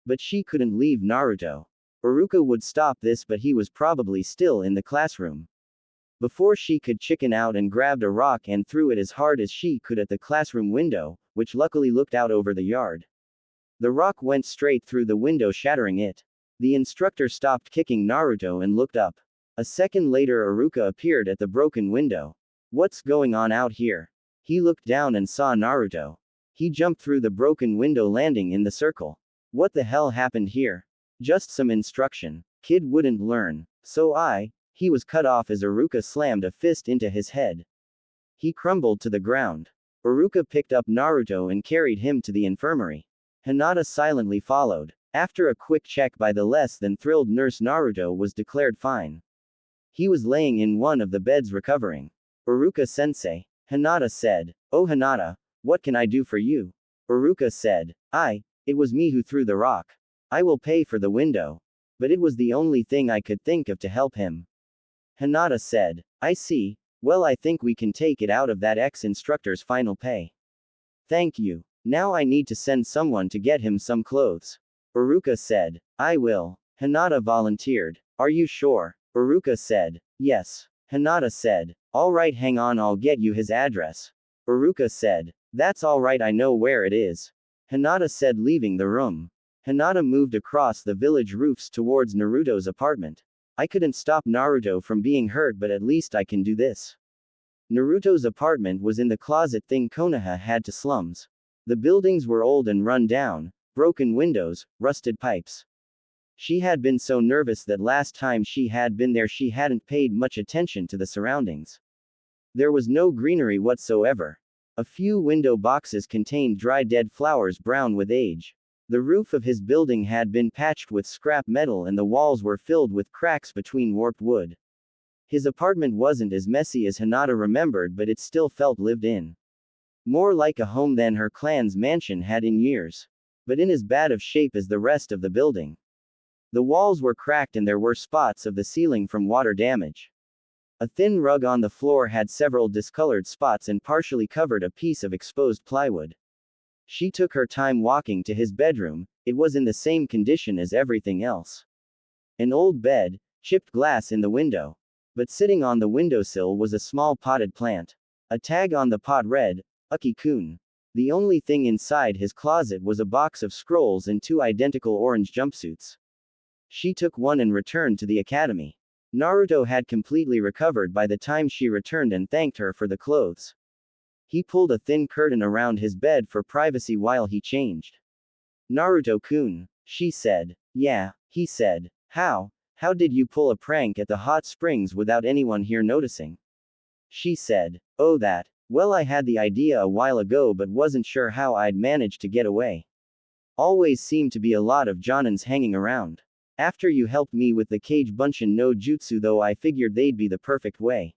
But she couldn't leave Naruto. Iruka would stop this, but he was probably still in the classroom. Before she could chicken out and grabbed a rock and threw it as hard as she could at the classroom window, which luckily looked out over the yard. The rock went straight through the window, shattering it. The instructor stopped kicking Naruto and looked up. A second later, Iruka appeared at the broken window. What's going on out here? He looked down and saw Naruto. He jumped through the broken window, landing in the circle. What the hell happened here? Just some instruction. Kid wouldn't learn. He was cut off as Iruka slammed a fist into his head. He crumbled to the ground. Iruka picked up Naruto and carried him to the infirmary. Hinata silently followed. After a quick check by the less than thrilled nurse, Naruto was declared fine. He was laying in one of the beds recovering. Iruka-sensei. Hinata said. Oh Hinata, what can I do for you? Iruka said. It was me who threw the rock. I will pay for the window. But it was the only thing I could think of to help him. Hinata said. I see. Well, I think we can take it out of that ex-instructor's final pay. Thank you. Now I need to send someone to get him some clothes. Iruka said. I will. Hinata volunteered. Are you sure? Iruka said. Yes. Hinata said. Alright, hang on, I'll get you his address. Iruka said. That's alright, I know where it is. Hinata said, leaving the room. Hinata moved across the village roofs towards Naruto's apartment. I couldn't stop Naruto from being hurt, but at least I can do this. Naruto's apartment was in the closet thing Konoha had to slums. The buildings were old and run down, broken windows, rusted pipes. She had been so nervous that last time she had been there she hadn't paid much attention to the surroundings. There was no greenery whatsoever. A few window boxes contained dry dead flowers brown with age. The roof of his building had been patched with scrap metal and the walls were filled with cracks between warped wood. His apartment wasn't as messy as Hinata remembered, but it still felt lived in. More like a home than her clan's mansion had in years. But in as bad of shape as the rest of the building. The walls were cracked and there were spots of the ceiling from water damage. A thin rug on the floor had several discolored spots and partially covered a piece of exposed plywood. She took her time walking to his bedroom. It was in the same condition as everything else. An old bed, chipped glass in the window. But sitting on the windowsill was a small potted plant. A tag on the pot read, Uki-kun. The only thing inside his closet was a box of scrolls and 2 identical orange jumpsuits. She took one and returned to the academy. Naruto had completely recovered by the time she returned and thanked her for the clothes. He pulled a thin curtain around his bed for privacy while he changed. Naruto-kun, she said. Yeah, he said. How did you pull a prank at the hot springs without anyone here noticing? She said. Oh that. Well, I had the idea a while ago but wasn't sure how I'd manage to get away. Always seemed to be a lot of Jonins hanging around. After you helped me with the Kage Bunshin no Jutsu though, I figured they'd be the perfect way.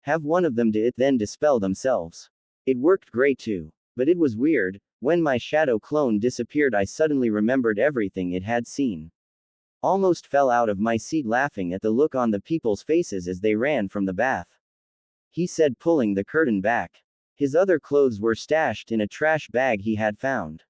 Have one of them do it then dispel themselves. It worked great too. But it was weird, when my shadow clone disappeared I suddenly remembered everything it had seen. Almost fell out of my seat laughing at the look on the people's faces as they ran from the bath. He said, pulling the curtain back. His other clothes were stashed in a trash bag he had found.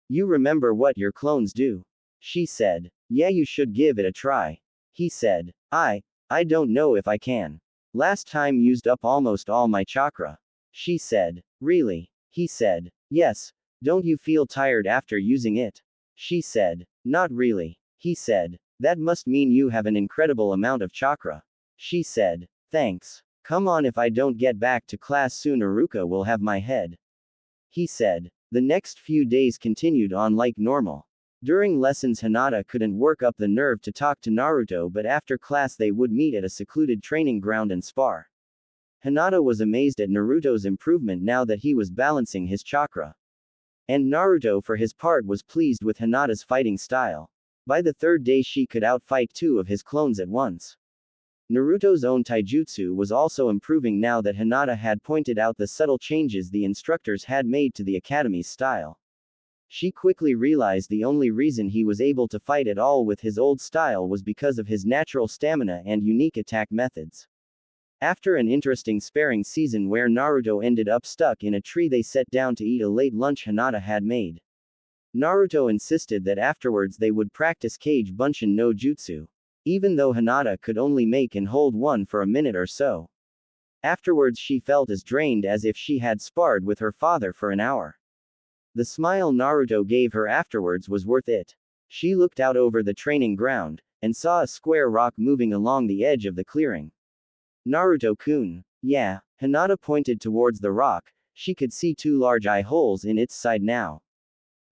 You remember what your clones do? She said. Yeah, you should give it a try. He said. I don't know if I can. Last time used up almost all my chakra. She said. Really? He said. Yes. Don't you feel tired after using it? She said. Not really. He said. That must mean you have an incredible amount of chakra. She said. Thanks. Come on, if I don't get back to class soon Iruka will have my head. he said. The next few days continued on like normal. During lessons, Hinata couldn't work up the nerve to talk to Naruto, but after class they would meet at a secluded training ground and spar. Hinata was amazed at Naruto's improvement now that he was balancing his chakra. And Naruto for his part was pleased with Hinata's fighting style. By the third day she could outfight two of his clones at once. Naruto's own taijutsu was also improving now that Hinata had pointed out the subtle changes the instructors had made to the academy's style. She quickly realized the only reason he was able to fight at all with his old style was because of his natural stamina and unique attack methods. After an interesting sparring season where Naruto ended up stuck in a tree, they sat down to eat a late lunch Hinata had made. Naruto insisted that afterwards they would practice Kage Bunshin no Jutsu, even though Hinata could only make and hold one for a minute or so. Afterwards she felt as drained as if she had sparred with her father for an hour. The smile Naruto gave her afterwards was worth it. She looked out over the training ground, and saw a square rock moving along the edge of the clearing. Naruto-kun. Yeah, Hinata pointed towards the rock, she could see two large eye holes in its side now.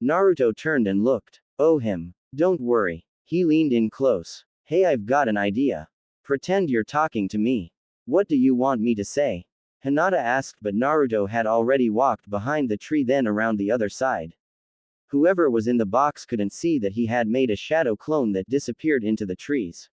Naruto turned and looked. Oh him. Don't worry. He leaned in close. Hey, I've got an idea. Pretend you're talking to me. What do you want me to say? Hinata asked, but Naruto had already walked behind the tree, then around the other side. Whoever was in the box couldn't see that he had made a shadow clone that disappeared into the trees.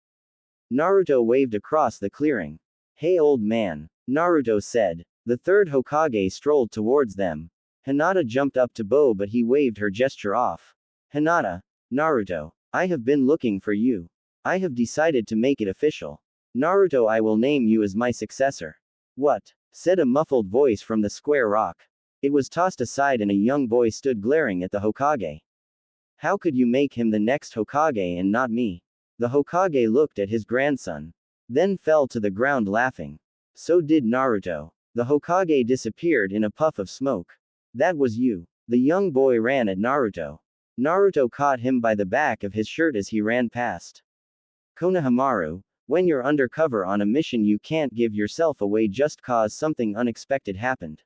Naruto waved across the clearing. Hey old man, Naruto said. The third Hokage strolled towards them. Hinata jumped up to bow, but he waved her gesture off. Hinata. Naruto. I have been looking for you. I have decided to make it official. Naruto, I will name you as my successor. What? Said a muffled voice from the square rock. It was tossed aside and a young boy stood glaring at the Hokage. How could you make him the next Hokage and not me? The Hokage looked at his grandson. Then fell to the ground laughing. So did Naruto. The Hokage disappeared in a puff of smoke. That was you. The young boy ran at Naruto. Naruto caught him by the back of his shirt as he ran past. Konohamaru, when you're undercover on a mission you can't give yourself away just cause something unexpected happened.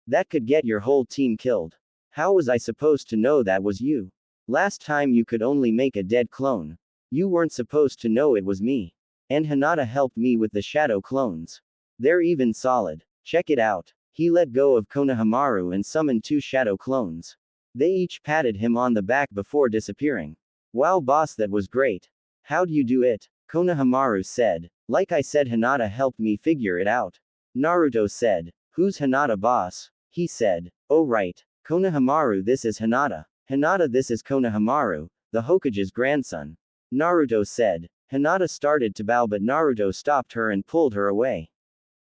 That could get your whole team killed. How was I supposed to know that was you? Last time you could only make a dead clone. You weren't supposed to know it was me. And Hinata helped me with the shadow clones. They're even solid. Check it out. He let go of Konohamaru and summoned two shadow clones. They each patted him on the back before disappearing. Wow boss, that was great. How'd you do it? Konohamaru said. Like I said, Hinata helped me figure it out. Naruto said. Who's Hinata boss? He said. Oh right. Konohamaru, this is Hinata. Hinata, this is Konohamaru, the Hokage's grandson. Naruto said. Hinata started to bow, but Naruto stopped her and pulled her away.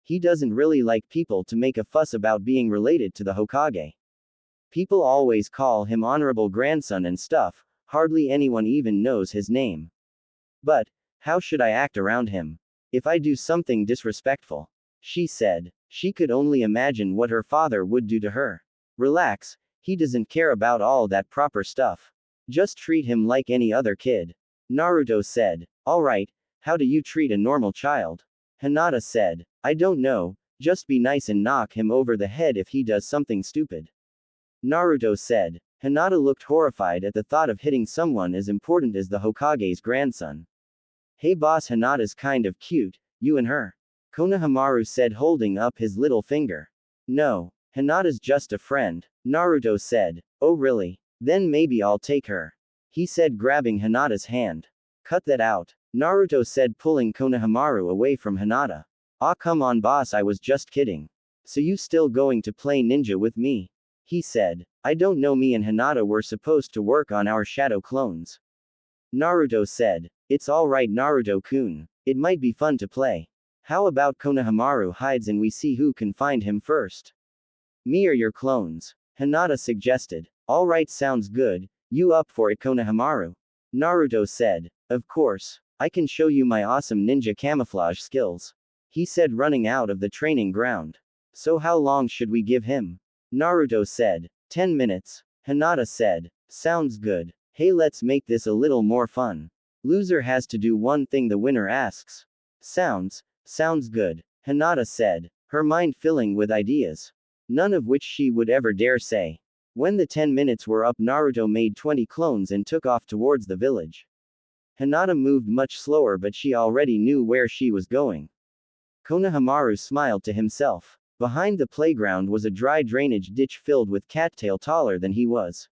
He doesn't really like people to make a fuss about being related to the Hokage. People always call him honorable grandson and stuff, hardly anyone even knows his name. But, how should I act around him? If I do something disrespectful? She said. She could only imagine what her father would do to her. Relax, he doesn't care about all that proper stuff. Just treat him like any other kid. Naruto said. Alright, how do you treat a normal child? Hinata said. I don't know, just be nice and knock him over the head if he does something stupid. Naruto said. Hinata looked horrified at the thought of hitting someone as important as the Hokage's grandson. Hey boss, Hinata's kind of cute, you and her. Konohamaru said, holding up his little finger. No, Hinata's just a friend. Naruto said. Oh really? Then maybe I'll take her. He said, grabbing Hinata's hand. Cut that out. Naruto said, pulling Konohamaru away from Hinata. Ah come on boss, I was just kidding. So you still going to play ninja with me? He said. I don't know, me and Hinata were supposed to work on our shadow clones. Naruto said. It's alright Naruto-kun. It might be fun to play. How about Konohamaru hides and we see who can find him first? Me or your clones? Hinata suggested. Alright, sounds good. You up for it, Konohamaru? Naruto said. Of course. I can show you my awesome ninja camouflage skills. He said, running out of the training ground. So how long should we give him? Naruto said. 10 minutes. Hinata said. Sounds good. Hey, let's make this a little more fun. Loser has to do one thing the winner asks. Sounds good. Hinata said, her mind filling with ideas. none of which she would ever dare say. When the 10 minutes were up, Naruto made 20 clones and took off towards the village. Hinata moved much slower, but she already knew where she was going. Konohamaru smiled to himself. Behind the playground was a dry drainage ditch filled with cattail taller than he was.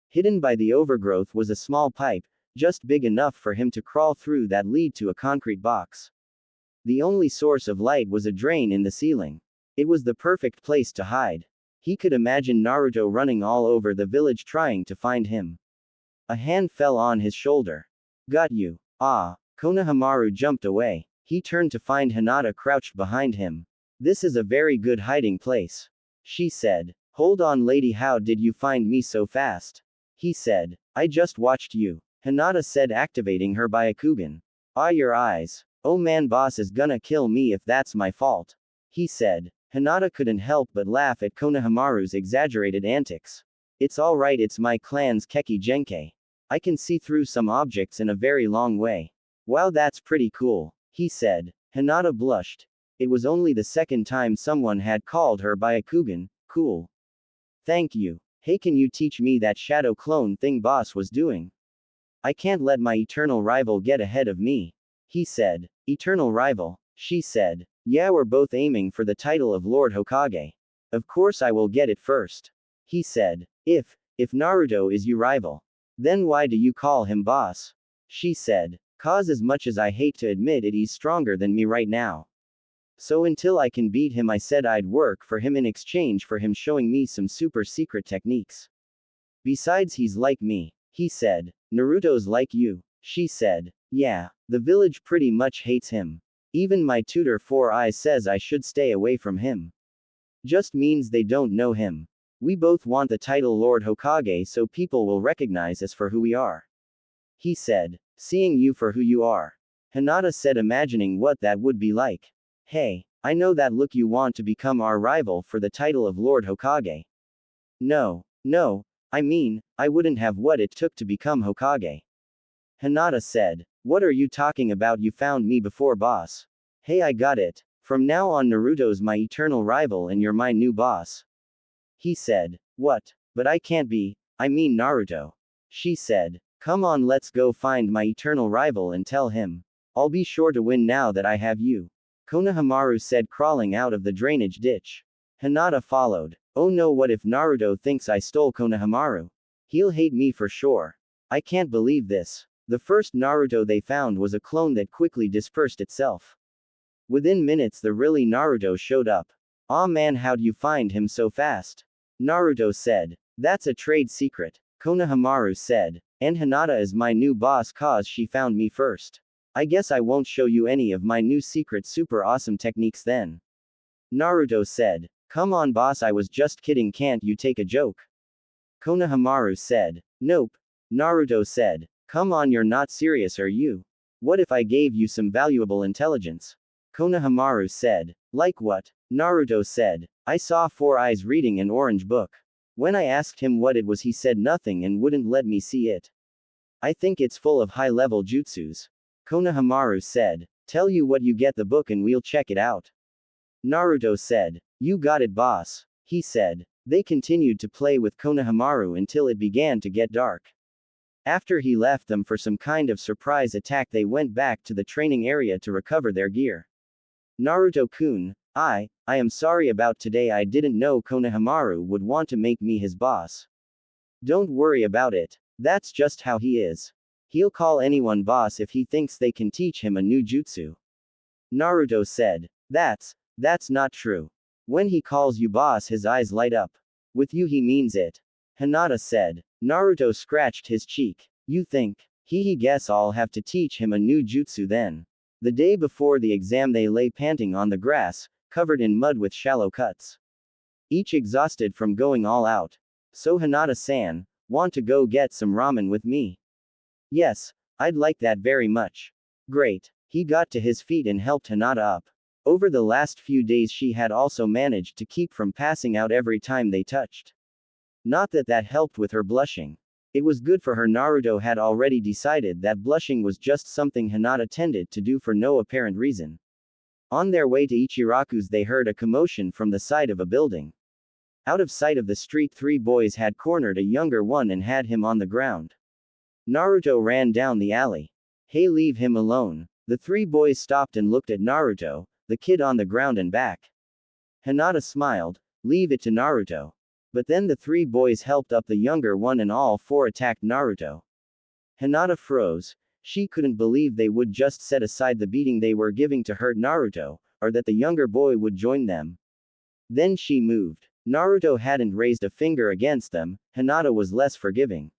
Hidden by the overgrowth was a small pipe, just big enough for him to crawl through, that lead to a concrete box. The only source of light was a drain in the ceiling. It was the perfect place to hide. He could imagine Naruto running all over the village trying to find him. A hand fell on his shoulder. Got you. Ah. Konohamaru jumped away. He turned to find Hinata crouched behind him. This is a very good hiding place. She said. Hold on lady, how did you find me so fast? He said. I just watched you. Hinata said, activating her Byakugan. Ah, your eyes. Oh man, boss is gonna kill me if that's my fault. He said. Hinata couldn't help but laugh at Konohamaru's exaggerated antics. It's alright, it's my clan's Keki Genkai. I can see through some objects in a very long way. Wow, that's pretty cool. He said. Hinata blushed. It was only the second time someone had called her Byakugan cool. Thank you. Hey, can you teach me that shadow clone thing boss was doing? I can't let my eternal rival get ahead of me. He said. Eternal rival? She said. Yeah, we're both aiming for the title of Lord Hokage. Of course I will get it first. He said. If Naruto is your rival, then why do you call him boss? She said. Cause as much as I hate to admit it, he's stronger than me right now. So until I can beat him, I said I'd work for him in exchange for him showing me some super secret techniques. Besides, he's like me. He said. Naruto's like you. She said. Yeah, the village pretty much hates him. Even my tutor Four Eyes says I should stay away from him. Just means they don't know him. We both want the title Lord Hokage so people will recognize us for who we are. He said. Seeing you for who you are. Hinata said, imagining what that would be like. Hey, I know that look, you want to become our rival for the title of Lord Hokage. No, I mean, I wouldn't have what it took to become Hokage. Hinata said. What are you talking about? You found me before, boss. Hey, I got it. From now on, Naruto's my eternal rival and you're my new boss. He said. What? But I can't be, I mean Naruto. She said. Come on, let's go find my eternal rival and tell him. I'll be sure to win now that I have you. Konohamaru said, crawling out of the drainage ditch. Hinata followed. Oh no, what if Naruto thinks I stole Konohamaru? He'll hate me for sure. I can't believe this. The first Naruto they found was a clone that quickly dispersed itself. Within minutes, the really Naruto showed up. Aw man, how'd you find him so fast? Naruto said. That's a trade secret. Konohamaru said. And Hinata is my new boss cause she found me first. I guess I won't show you any of my new secret super awesome techniques then. Naruto said. Come on boss, I was just kidding, can't you take a joke? Konohamaru said. Nope. Naruto said. Come on, you're not serious, are you? What if I gave you some valuable intelligence? Konohamaru said. Like what? Naruto said. I saw Four Eyes reading an orange book. When I asked him what it was, he said nothing and wouldn't let me see it. I think it's full of high-level jutsus. Konohamaru said. Tell you what, you get the book and we'll check it out. Naruto said. You got it, boss. He said. They continued to play with Konohamaru until it began to get dark. After he left them for some kind of surprise attack, they went back to the training area to recover their gear. Naruto-kun, I am sorry about today. I didn't know Konohamaru would want to make me his boss. Don't worry about it. That's just how he is. He'll call anyone boss if he thinks they can teach him a new jutsu. Naruto said. That's not true. When he calls you boss, his eyes light up. With you he means it. Hinata said. Naruto scratched his cheek. You think? Guess I'll have to teach him a new jutsu then. The day before the exam, they lay panting on the grass, covered in mud with shallow cuts. Each exhausted from going all out. So Hinata-san, want to go get some ramen with me? Yes, I'd like that very much. Great. He got to his feet and helped Hinata up. Over the last few days she had also managed to keep from passing out every time they touched. Not that helped with her blushing. It was good for her. Naruto had already decided that blushing was just something Hinata tended to do for no apparent reason. On their way to Ichiraku's, they heard a commotion from the side of a building. Out of sight of the street, three boys had cornered a younger one and had him on the ground. Naruto ran down the alley. Hey, leave him alone. The three boys stopped and looked at Naruto, the kid on the ground and back. Hinata smiled, leave it to Naruto. But then the three boys helped up the younger one and all four attacked Naruto. Hinata froze. She couldn't believe they would just set aside the beating they were giving to hurt Naruto, or that the younger boy would join them. Then she moved. Naruto hadn't raised a finger against them. Hinata was less forgiving.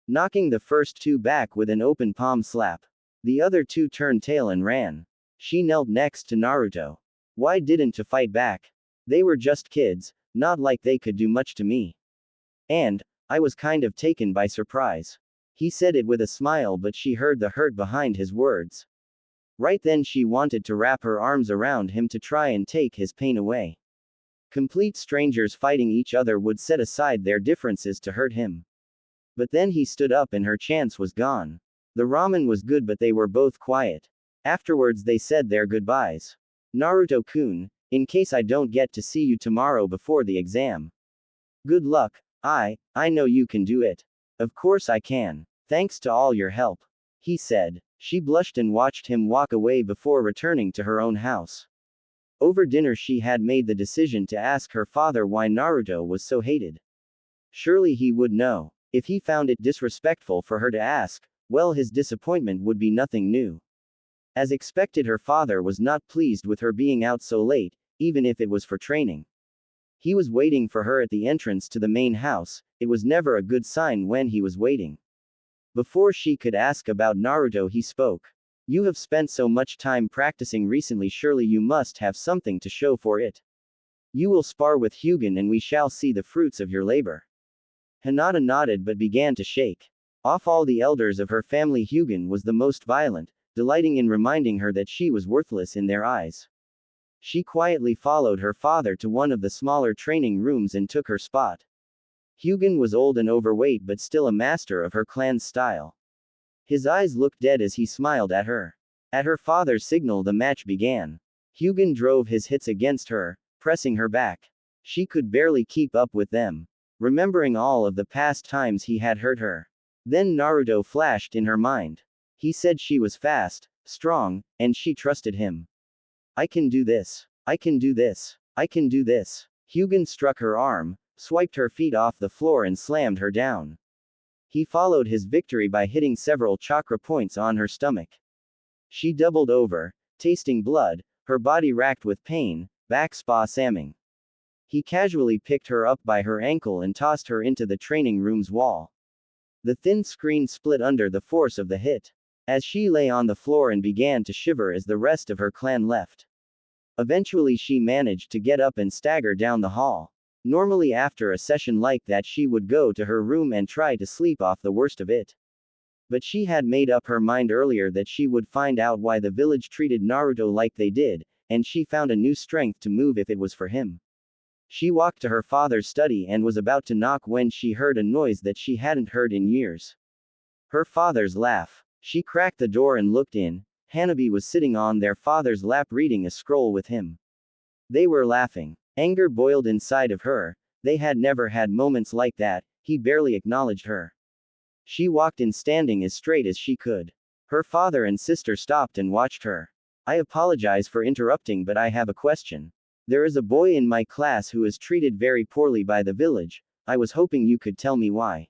Knocking the first two back with an open palm slap. The other two turned tail and ran. She knelt next to Naruto. Why didn't you fight back? They were just kids, not like they could do much to me. And, I was kind of taken by surprise. He said it with a smile, but she heard the hurt behind his words. Right then she wanted to wrap her arms around him to try and take his pain away. Complete strangers fighting each other would set aside their differences to hurt him. But then he stood up and her chance was gone. The ramen was good, but they were both quiet. Afterwards they said their goodbyes. Naruto-kun, in case I don't get to see you tomorrow before the exam. Good luck. I know you can do it. Of course I can. Thanks to all your help. He said. She blushed and watched him walk away before returning to her own house. Over dinner she had made the decision to ask her father why Naruto was so hated. Surely he would know. If he found it disrespectful for her to ask, well, his disappointment would be nothing new. As expected, her father was not pleased with her being out so late, even if it was for training. He was waiting for her at the entrance to the main house. It was never a good sign when he was waiting. Before she could ask about Naruto, he spoke. You have spent so much time practicing recently, surely you must have something to show for it. You will spar with Hyugen and we shall see the fruits of your labor. Hinata nodded but began to shake. Of all the elders of her family, Hyugen was the most violent, delighting in reminding her that she was worthless in their eyes. She quietly followed her father to one of the smaller training rooms and took her spot. Hyugen was old and overweight but still a master of her clan's style. His eyes looked dead as he smiled at her. At her father's signal the match began. Hyugen drove his hits against her, pressing her back. She could barely keep up with them, remembering all of the past times he had hurt her. Then Naruto flashed in her mind. He said she was fast, strong, and she trusted him. I can do this. I can do this. I can do this. Hyugen struck her arm, swiped her feet off the floor and slammed her down. He followed his victory by hitting several chakra points on her stomach. She doubled over, tasting blood, her body racked with pain, back spasming. He casually picked her up by her ankle and tossed her into the training room's wall. The thin screen split under the force of the hit, as she lay on the floor and began to shiver as the rest of her clan left. Eventually she managed to get up and stagger down the hall. Normally after a session like that she would go to her room and try to sleep off the worst of it. But she had made up her mind earlier that she would find out why the village treated Naruto like they did, and she found a new strength to move if it was for him. She walked to her father's study and was about to knock when she heard a noise that she hadn't heard in years. Her father's laugh. She cracked the door and looked in. Hanabi was sitting on their father's lap reading a scroll with him. They were laughing. Anger boiled inside of her. They had never had moments like that. He barely acknowledged her. She walked in standing as straight as she could. Her father and sister stopped and watched her. I apologize for interrupting, but I have a question. There is a boy in my class who is treated very poorly by the village. I was hoping you could tell me why.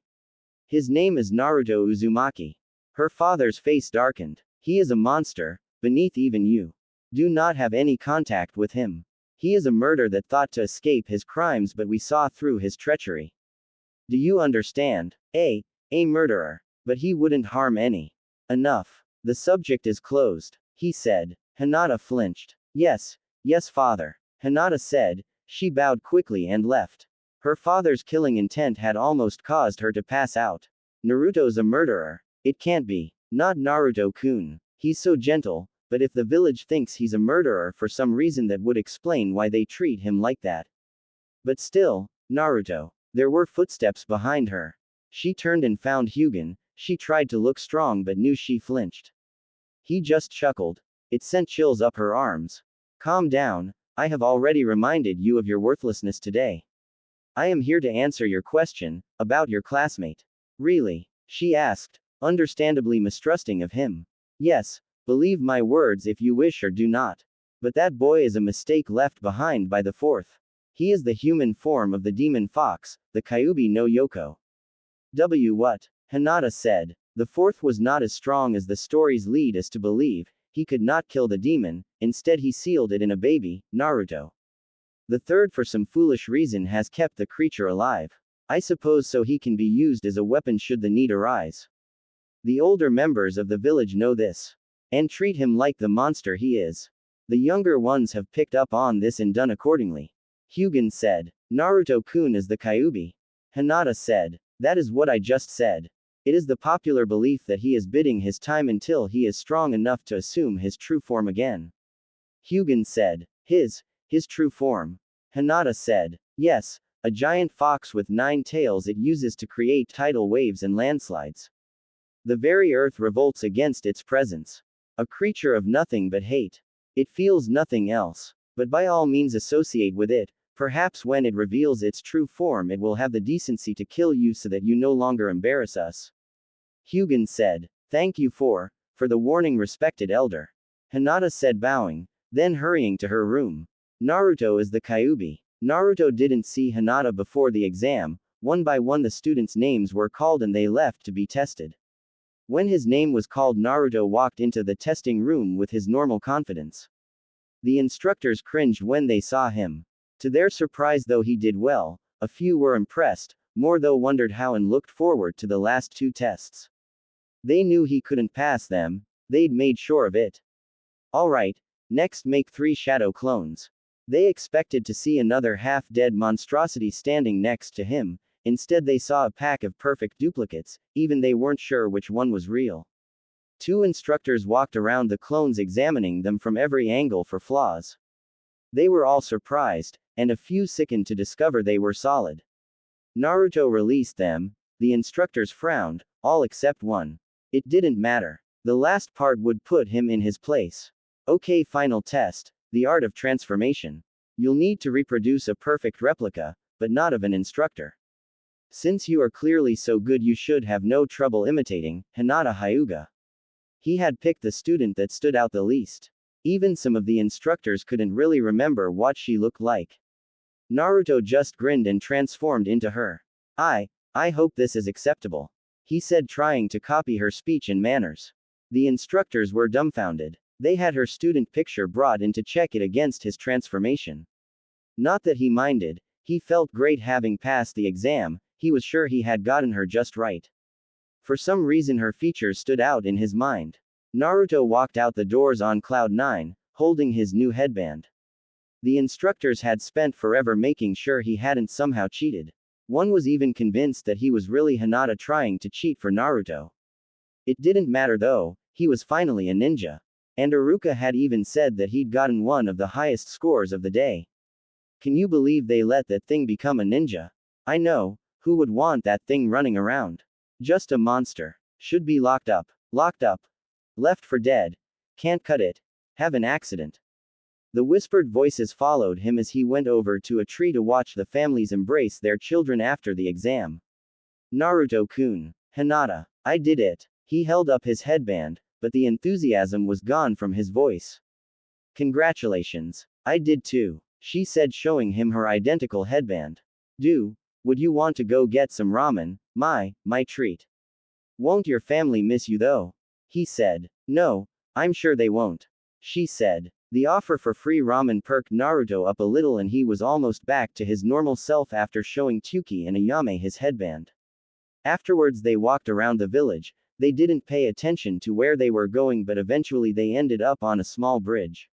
His name is Naruto Uzumaki. Her father's face darkened. He is a monster, beneath even you. Do not have any contact with him. He is a murderer that thought to escape his crimes, but we saw through his treachery. Do you understand? A murderer. But he wouldn't harm any. Enough. The subject is closed, he said. Hinata flinched. Yes, father. Hinata said. She bowed quickly and left. Her father's killing intent had almost caused her to pass out. Naruto's a murderer. It can't be. Not Naruto-kun. He's so gentle, but if the village thinks he's a murderer for some reason, that would explain why they treat him like that. But still, Naruto. There were footsteps behind her. She turned and found Hyugen. She tried to look strong but knew she flinched. He just chuckled. It sent chills up her arms. Calm down. I have already reminded you of your worthlessness today. I am here to answer your question, about your classmate. Really? She asked, understandably mistrusting of him. Yes, believe my words if you wish or do not. But that boy is a mistake left behind by the fourth. He is the human form of the demon fox, the Kyubi no Yoko. What? Hinata said. The fourth was not as strong as the stories lead us to believe. He could not kill the demon, instead he sealed it in a baby, Naruto. The third for some foolish reason has kept the creature alive. I suppose so he can be used as a weapon should the need arise. The older members of the village know this. And treat him like the monster he is. The younger ones have picked up on this and done accordingly. Hyugan said. Naruto-kun is the Kyubi. Hinata said. That is what I just said. It is the popular belief that he is biding his time until he is strong enough to assume his true form again. Hyugan said. His true form. Hinata said. Yes, a giant fox with 9 tails it uses to create tidal waves and landslides. The very earth revolts against its presence. A creature of nothing but hate. It feels nothing else. But by all means associate with it. Perhaps when it reveals its true form it will have the decency to kill you so that you no longer embarrass us. Hyugan said. Thank you for the warning, respected elder. Hinata said, bowing, then hurrying to her room. Naruto is the Kyubi. Naruto didn't see Hinata before the exam. One by one the students' names were called and they left to be tested. When his name was called, Naruto walked into the testing room with his normal confidence. The instructors cringed when they saw him. To their surprise, though he did well, a few were impressed, more though wondered how and looked forward to the last 2 tests. They knew he couldn't pass them, they'd made sure of it. Alright, next make 3 shadow clones. They expected to see another half-dead monstrosity standing next to him, instead they saw a pack of perfect duplicates, even they weren't sure which one was real. 2 instructors walked around the clones examining them from every angle for flaws. They were all surprised, and a few sickened to discover they were solid. Naruto released them, the instructors frowned, all except one. It didn't matter. The last part would put him in his place. Okay, final test, the art of transformation. You'll need to reproduce a perfect replica, but not of an instructor. Since you are clearly so good you should have no trouble imitating Hinata Hyuga. He had picked the student that stood out the least. Even some of the instructors couldn't really remember what she looked like. Naruto just grinned and transformed into her. I hope this is acceptable. He said, trying to copy her speech and manners. The instructors were dumbfounded. They had her student picture brought in to check it against his transformation. Not that he minded, he felt great having passed the exam, he was sure he had gotten her just right. For some reason her features stood out in his mind. Naruto walked out the doors on cloud 9, holding his new headband. The instructors had spent forever making sure he hadn't somehow cheated. One was even convinced that he was really Hinata trying to cheat for Naruto. It didn't matter though, he was finally a ninja. And Iruka had even said that he'd gotten one of the highest scores of the day. Can you believe they let that thing become a ninja? I know, who would want that thing running around? Just a monster. Should be locked up. Locked up. Left for dead. Can't cut it. Have an accident. The whispered voices followed him as he went over to a tree to watch the families embrace their children after the exam. Naruto-kun. Hinata. I did it. He held up his headband, but the enthusiasm was gone from his voice. Congratulations. I did too, she said, showing him her identical headband. Would you want to go get some ramen? My treat. Won't your family miss you though? He said. No, I'm sure they won't. She said. The offer for free ramen perked Naruto up a little and he was almost back to his normal self after showing Tsuki and Ayame his headband. Afterwards they walked around the village. They didn't pay attention to where they were going, but eventually they ended up on a small bridge.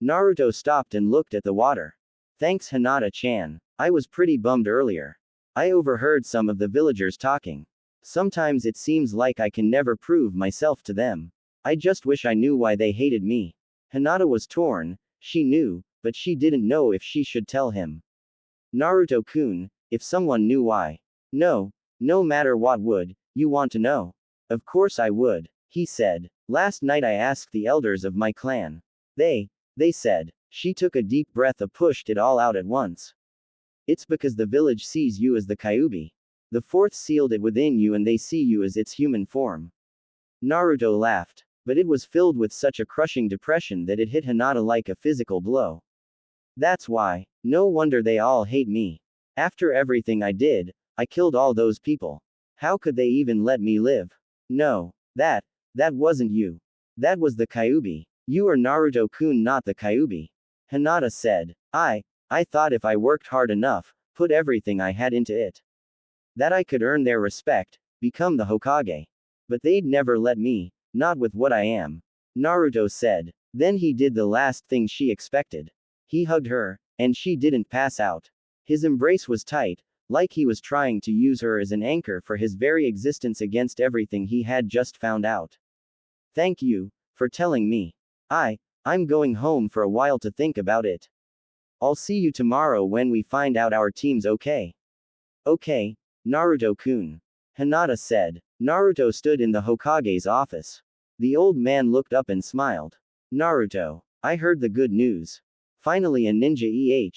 Naruto stopped and looked at the water. Thanks Hinata-chan. I was pretty bummed earlier. I overheard some of the villagers talking. Sometimes it seems like I can never prove myself to them. I just wish I knew why they hated me. Hinata was torn, she knew, but she didn't know if she should tell him. Naruto-kun, if someone knew why. No matter what, would you want to know? Of course I would, he said. Last night I asked the elders of my clan. They said. She took a deep breath and pushed it all out at once. It's because the village sees you as the Kyuubi. The fourth sealed it within you and they see you as its human form. Naruto laughed. But it was filled with such a crushing depression that it hit Hinata like a physical blow. That's why. No wonder they all hate me. After everything I did, I killed all those people. How could they even let me live? No. That wasn't you. That was the Kyuubi. You are Naruto-kun, not the Kyuubi. Hinata said. I thought if I worked hard enough, put everything I had into it, that I could earn their respect, become the Hokage. But they'd never let me, not with what I am. Naruto said. Then he did the last thing she expected. He hugged her, and she didn't pass out. His embrace was tight, like he was trying to use her as an anchor for his very existence against everything he had just found out. Thank you, for telling me. I'm going home for a while to think about it. I'll see you tomorrow when we find out our team's okay. Okay, Naruto-kun. Hinata said. Naruto stood in the Hokage's office. The old man looked up and smiled. Naruto, I heard the good news. Finally a ninja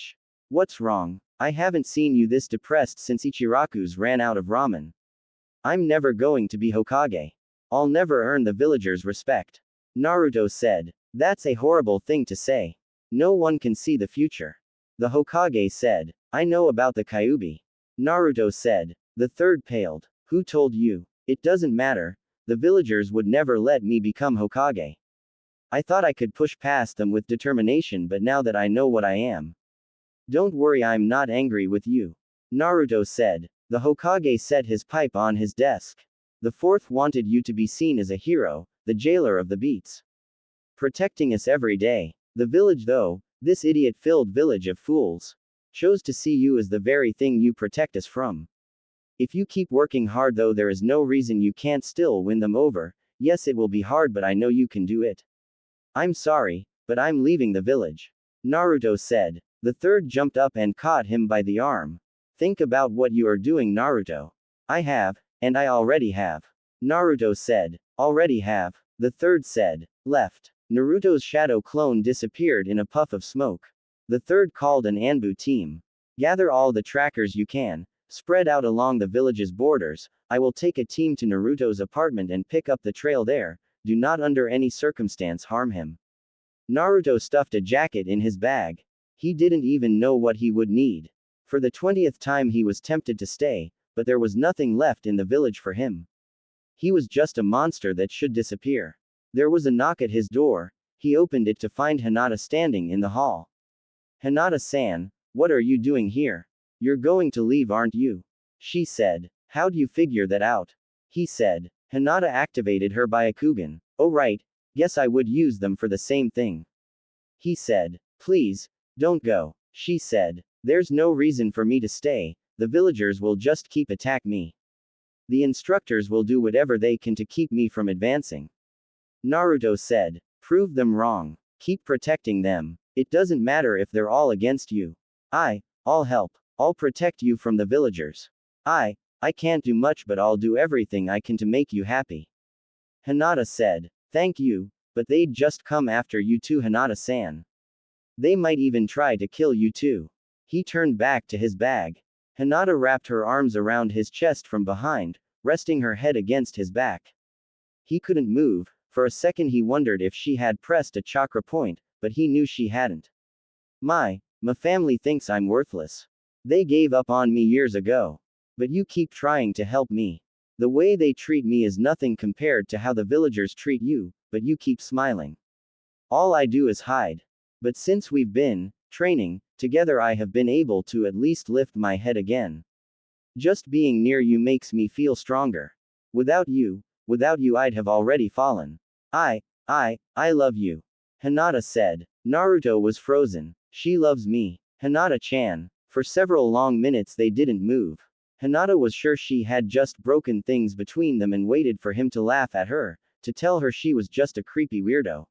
What's wrong? I haven't seen you this depressed since Ichiraku's ran out of ramen. I'm never going to be Hokage. I'll never earn the villagers' respect. Naruto said. That's a horrible thing to say. No one can see the future. The Hokage said. I know about the Kyuubi. Naruto said. The third paled. Who told you? It doesn't matter. The villagers would never let me become Hokage. I thought I could push past them with determination, but now that I know what I am. Don't worry, I'm not angry with you. Naruto said. The Hokage set his pipe on his desk. The fourth wanted you to be seen as a hero, the jailer of the beats. Protecting us every day. The village though, this idiot-filled village of fools, chose to see you as the very thing you protect us from. If you keep working hard though, there is no reason you can't still win them over. Yes, it will be hard, but I know you can do it. I'm sorry, but I'm leaving the village. Naruto said. The third jumped up and caught him by the arm. Think about what you are doing, Naruto. I have, and I already have. Naruto said. Already have. The third said. Left. Naruto's shadow clone disappeared in a puff of smoke. The third called an Anbu team. Gather all the trackers you can, spread out along the village's borders. I will take a team to Naruto's apartment and pick up the trail there. Do not under any circumstance harm him. Naruto stuffed a jacket in his bag. He didn't even know what he would need. For the 20th time he was tempted to stay, but there was nothing left in the village for him. He was just a monster that should disappear. There was a knock at his door. He opened it to find Hinata standing in the hall. Hinata-san, what are you doing here? You're going to leave, aren't you? She said. How'd you figure that out? He said. Hinata activated her Byakugan. Oh right, guess I would use them for the same thing. He said. Please, don't go. She said. There's no reason for me to stay. The villagers will just keep attack me. The instructors will do whatever they can to keep me from advancing. Naruto said. Prove them wrong. Keep protecting them. It doesn't matter if they're all against you. I'll help. I'll protect you from the villagers. I can't do much, but I'll do everything I can to make you happy. Hinata said. Thank you, but they'd just come after you too, Hinata-san. They might even try to kill you too. He turned back to his bag. Hinata wrapped her arms around his chest from behind, resting her head against his back. He couldn't move. For a second he wondered if she had pressed a chakra point, but he knew she hadn't. My family thinks I'm worthless. They gave up on me years ago. But you keep trying to help me. The way they treat me is nothing compared to how the villagers treat you, but you keep smiling. All I do is hide. But since we've been training together, I have been able to at least lift my head again. Just being near you makes me feel stronger. Without you I'd have already fallen. I love you. Hinata said. Naruto was frozen. She loves me. Hinata-chan. For several long minutes they didn't move. Hinata was sure she had just broken things between them and waited for him to laugh at her, to tell her she was just a creepy weirdo.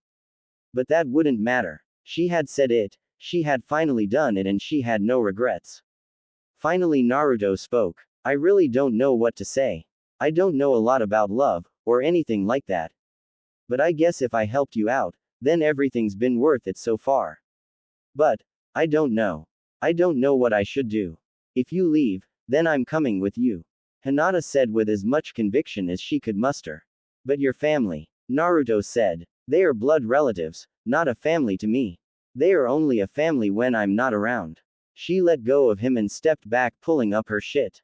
But that wouldn't matter. She had said it, she had finally done it, and she had no regrets. Finally Naruto spoke. I really don't know what to say. I don't know a lot about love, or anything like that. But I guess if I helped you out, then everything's been worth it so far. But I don't know. I don't know what I should do. If you leave, then I'm coming with you. Hinata said with as much conviction as she could muster. But your family, Naruto said. They are blood relatives, not a family to me. They are only a family when I'm not around. She let go of him and stepped back, pulling up her shit.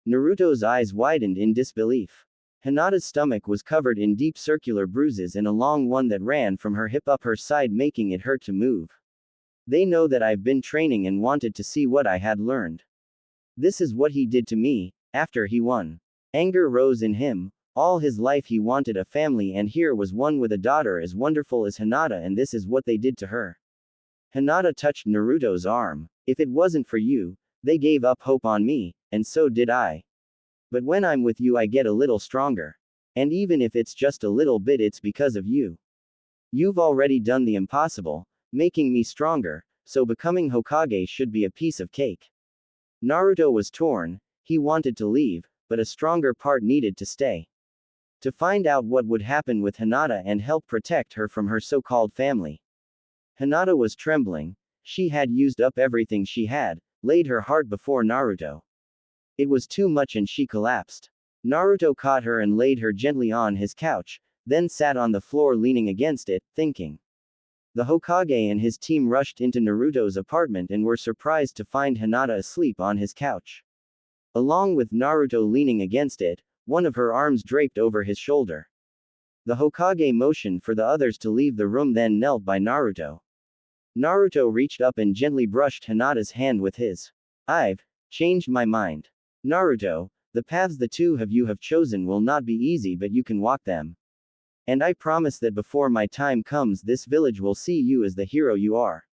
Naruto's eyes widened in disbelief. Hinata's stomach was covered in deep circular bruises and a long one that ran from her hip up her side, making it hurt to move. They know that I've been training and wanted to see what I had learned. This is what he did to me, after he won. Anger rose in him. All his life he wanted a family, and here was one with a daughter as wonderful as Hinata, and this is what they did to her. Hinata touched Naruto's arm. If it wasn't for you, they gave up hope on me, and so did I. But when I'm with you I get a little stronger. And even if it's just a little bit, it's because of you. You've already done the impossible, making me stronger, so becoming Hokage should be a piece of cake. Naruto was torn. He wanted to leave, but a stronger part needed to stay. To find out what would happen with Hinata and help protect her from her so-called family. Hinata was trembling. She had used up everything she had, laid her heart before Naruto. It was too much and she collapsed. Naruto caught her and laid her gently on his couch, then sat on the floor leaning against it, thinking. The Hokage and his team rushed into Naruto's apartment and were surprised to find Hinata asleep on his couch. Along with Naruto leaning against it, one of her arms draped over his shoulder. The Hokage motioned for the others to leave the room, then knelt by Naruto. Naruto reached up and gently brushed Hinata's hand with his. I've changed my mind. Naruto, the paths the two of you have chosen will not be easy, but you can walk them. And I promise that before my time comes, this village will see you as the hero you are.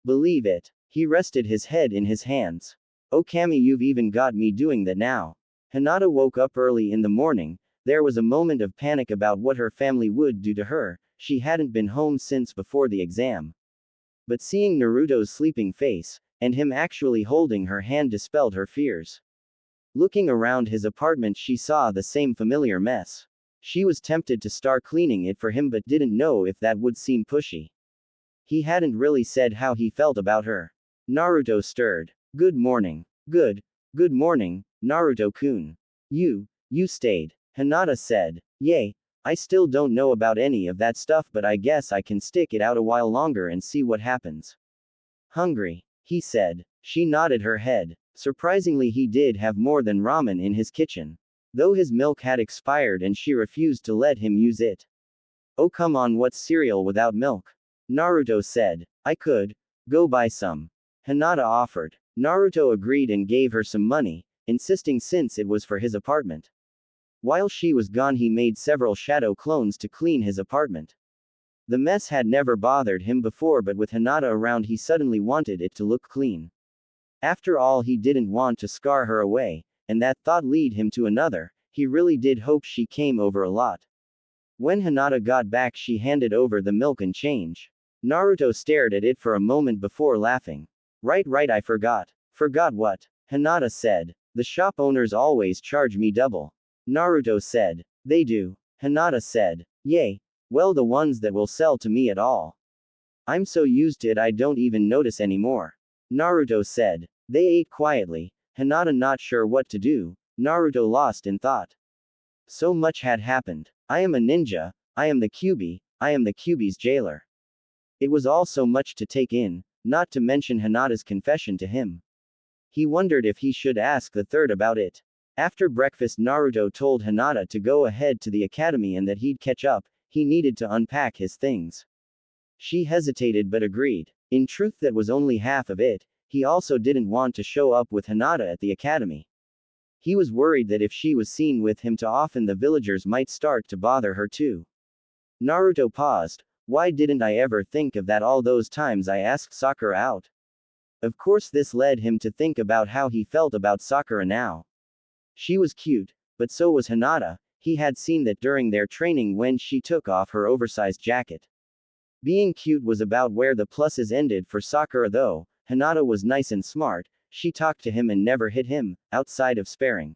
Believe it. He rested his head in his hands. Oh Kami, you've even got me doing that now. Hinata woke up early in the morning. There was a moment of panic about what her family would do to her. She hadn't been home since before the exam. But seeing Naruto's sleeping face, and him actually holding her hand, dispelled her fears. Looking around his apartment, she saw the same familiar mess. She was tempted to start cleaning it for him, but didn't know if that would seem pushy. He hadn't really said how he felt about her. Naruto stirred. Good morning. Good morning, Naruto-kun. You stayed. Hinata said. Yay. I still don't know about any of that stuff, but I guess I can stick it out a while longer and see what happens. Hungry? He said. She nodded her head. Surprisingly, he did have more than ramen in his kitchen. Though his milk had expired and she refused to let him use it. Oh come on, what's cereal without milk? Naruto said. I could go buy some. Hinata offered. Naruto agreed and gave her some money, insisting since it was for his apartment. While she was gone, he made several shadow clones to clean his apartment. The mess had never bothered him before, but with Hinata around he suddenly wanted it to look clean. After all, he didn't want to scare her away, and that thought led him to another. He really did hope she came over a lot. When Hinata got back, she handed over the milk and change. Naruto stared at it for a moment before laughing. Right, I forgot. Forgot what? Hinata said. The shop owners always charge me double. Naruto said. They do. Hinata said. Yay. Well, the ones that will sell to me at all. I'm so used to it I don't even notice anymore. Naruto said. They ate quietly. Hinata not sure what to do. Naruto lost in thought. So much had happened. I am a ninja. I am the Kyuubi. I am the Kyuubi's jailer. It was all so much to take in, not to mention Hinata's confession to him. He wondered if he should ask the third about it. After breakfast, Naruto told Hinata to go ahead to the academy and that he'd catch up. He needed to unpack his things. She hesitated but agreed. In truth, that was only half of it. He also didn't want to show up with Hinata at the academy. He was worried that if she was seen with him too often, the villagers might start to bother her too. Naruto paused. Why didn't I ever think of that all those times I asked Sakura out? Of course, this led him to think about how he felt about Sakura now. She was cute, but so was Hinata. He had seen that during their training when she took off her oversized jacket. Being cute was about where the pluses ended for Sakura though. Hinata was nice and smart. She talked to him and never hit him, outside of sparring.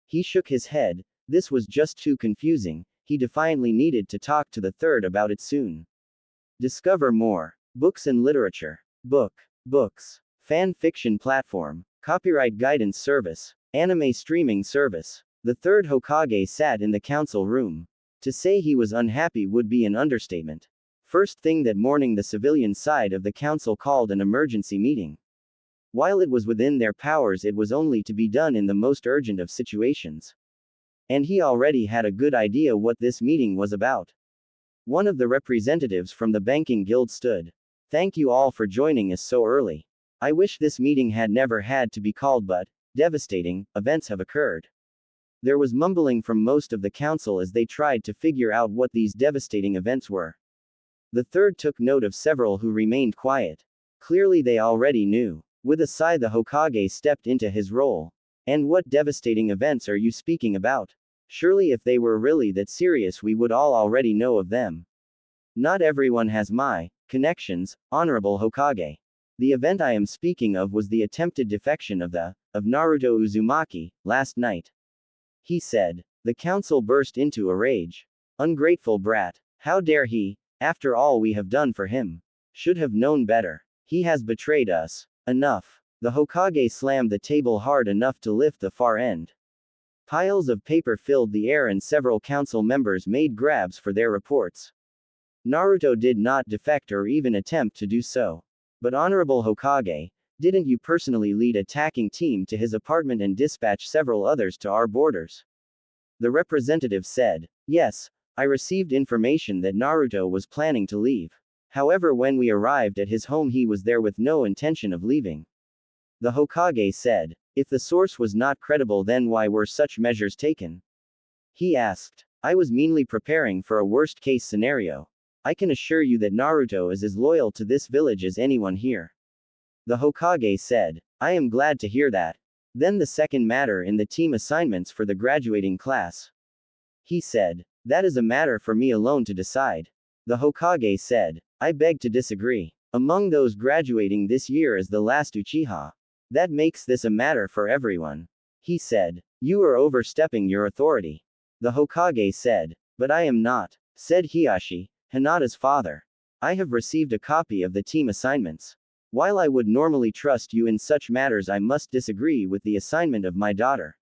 He shook his head. This was just too confusing. He defiantly needed to talk to the third about it soon. Discover more. Books and literature. Books. Fan fiction platform. Copyright Guidance Service. Anime Streaming Service. The third Hokage sat in the council room. To say he was unhappy would be an understatement. First thing that morning, the civilian side of the council called an emergency meeting. While it was within their powers, it was only to be done in the most urgent of situations. And he already had a good idea what this meeting was about. One of the representatives from the banking guild stood. Thank you all for joining us so early. I wish this meeting had never had to be called, but devastating events have occurred. There was mumbling from most of the council as they tried to figure out what these devastating events were. The third took note of several who remained quiet. Clearly they already knew. With a sigh, the Hokage stepped into his role. And what devastating events are you speaking about? Surely if they were really that serious, we would all already know of them. Not everyone has my connections, Honorable Hokage. The event I am speaking of was the attempted defection of Naruto Uzumaki, last night. He said. The council burst into a rage. Ungrateful brat. How dare he, after all we have done for him? Should have known better. He has betrayed us. Enough. The Hokage slammed the table hard enough to lift the far end. Piles of paper filled the air and several council members made grabs for their reports. Naruto did not defect or even attempt to do so. But Honorable Hokage, didn't you personally lead a attacking team to his apartment and dispatch several others to our borders? The representative said. Yes, I received information that Naruto was planning to leave. However, when we arrived at his home, he was there with no intention of leaving. The Hokage said. If the source was not credible, then why were such measures taken? He asked. I was meanly preparing for a worst-case scenario. I can assure you that Naruto is as loyal to this village as anyone here. The Hokage said. I am glad to hear that. Then the second matter in the team assignments for the graduating class. He said. That is a matter for me alone to decide. The Hokage said. I beg to disagree. Among those graduating this year is the last Uchiha. That makes this a matter for everyone. He said. You are overstepping your authority. The Hokage said. But I am not, said Hiashi, Hinata's father. I have received a copy of the team assignments. While I would normally trust you in such matters, I must disagree with the assignment of my daughter.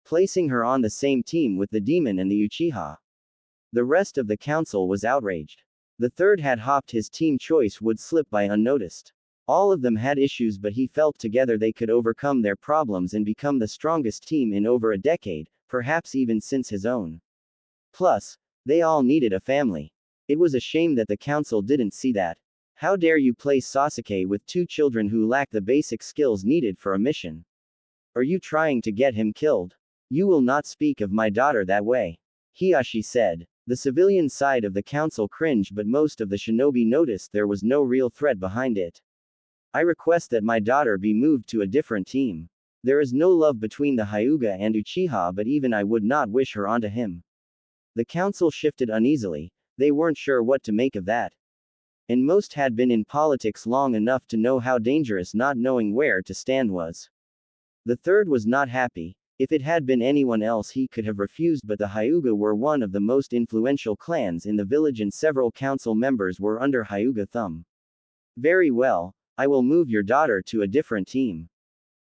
Placing her on the same team with the demon and the Uchiha. The rest of the council was outraged. The third had hoped his team choice would slip by unnoticed. All of them had issues, but he felt together they could overcome their problems and become the strongest team in over a decade, perhaps even since his own. Plus, they all needed a family. It was a shame that the council didn't see that. How dare you place Sasuke with two children who lack the basic skills needed for a mission? Are you trying to get him killed? You will not speak of my daughter that way. Hiashi said. The civilian side of the council cringed, but most of the shinobi noticed there was no real threat behind it. I request that my daughter be moved to a different team. There is no love between the Hyuga and Uchiha, but even I would not wish her onto him. The council shifted uneasily. They weren't sure what to make of that. And most had been in politics long enough to know how dangerous not knowing where to stand was. The third was not happy. If it had been anyone else he could have refused, but the Hyuga were one of the most influential clans in the village and several council members were under Hyuga thumb. Very well, I will move your daughter to a different team.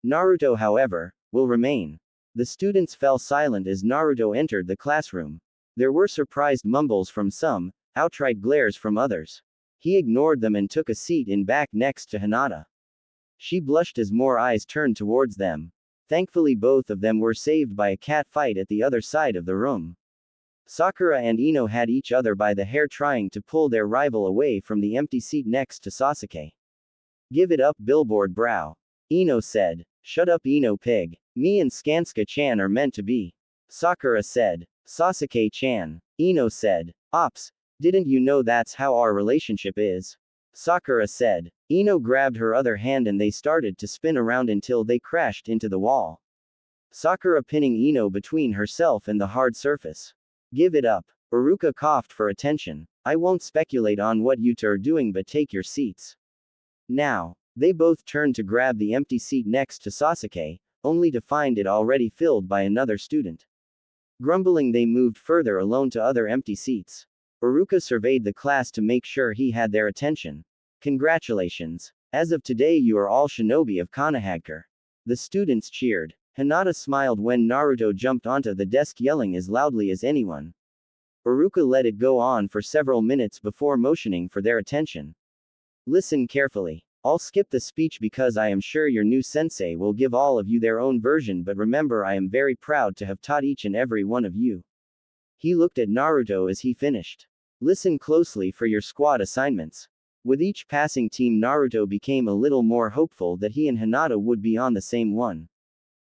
Naruto, however, will remain. The students fell silent as Naruto entered the classroom. There were surprised mumbles from some, outright glares from others. He ignored them and took a seat in back next to Hinata. She blushed as more eyes turned towards them. Thankfully both of them were saved by a cat fight at the other side of the room. Sakura and Ino had each other by the hair trying to pull their rival away from the empty seat next to Sasuke. Give it up, billboard brow. Ino said. Shut up, Ino pig. Me and Skanska-chan are meant to be. Sakura said. Sasuke-chan. Ino said. Ops, didn't you know that's how our relationship is? Sakura said. Ino grabbed her other hand and they started to spin around until they crashed into the wall. Sakura pinning Ino between herself and the hard surface. Give it up. Uruka coughed for attention. I won't speculate on what you two are doing, but take your seats. Now. They both turned to grab the empty seat next to Sasuke, only to find it already filled by another student. Grumbling, they moved further alone to other empty seats. Uruka surveyed the class to make sure he had their attention. Congratulations. As of today you are all shinobi of Konohagakure. The students cheered. Hinata smiled when Naruto jumped onto the desk yelling as loudly as anyone. Iruka let it go on for several minutes before motioning for their attention. Listen carefully. I'll skip the speech because I am sure your new sensei will give all of you their own version, but remember I am very proud to have taught each and every one of you. He looked at Naruto as he finished. Listen closely for your squad assignments. With each passing team, Naruto became a little more hopeful that he and Hinata would be on the same one.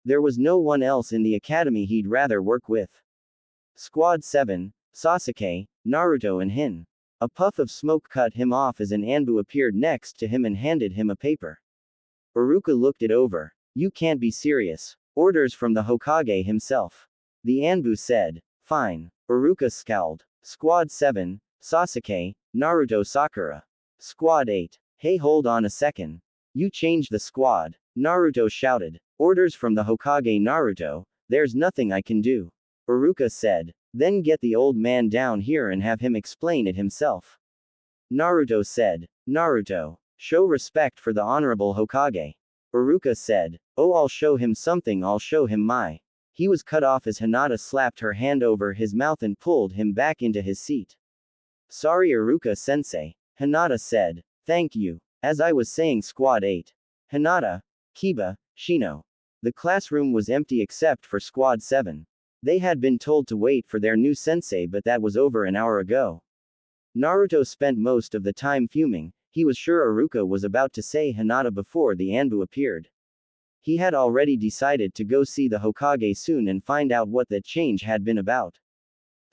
There was no one else in the academy he'd rather work with. Squad 7, Sasuke, Naruto and Hin. A puff of smoke cut him off as an Anbu appeared next to him and handed him a paper. Iruka looked it over. You can't be serious. Orders from the Hokage himself. The Anbu said. Fine. Iruka scowled. Squad 7, Sasuke, Naruto Sakura. Squad 8. Hey, hold on a second. You changed the squad. Naruto shouted. Orders from the Hokage. Naruto, there's nothing I can do. Iruka said. Then get the old man down here and have him explain it himself. Naruto said. Naruto, show respect for the honorable Hokage. Iruka said. Oh, I'll show him something, I'll show him my. He was cut off as Hinata slapped her hand over his mouth and pulled him back into his seat. Sorry Iruka-sensei. Hinata said. Thank you. As I was saying, Squad 8. Hinata, Kiba, Shino. The classroom was empty except for Squad 7. They had been told to wait for their new sensei, but that was over an hour ago. Naruto spent most of the time fuming. He was sure Iruka was about to say Hinata before the Anbu appeared. He had already decided to go see the Hokage soon and find out what that change had been about.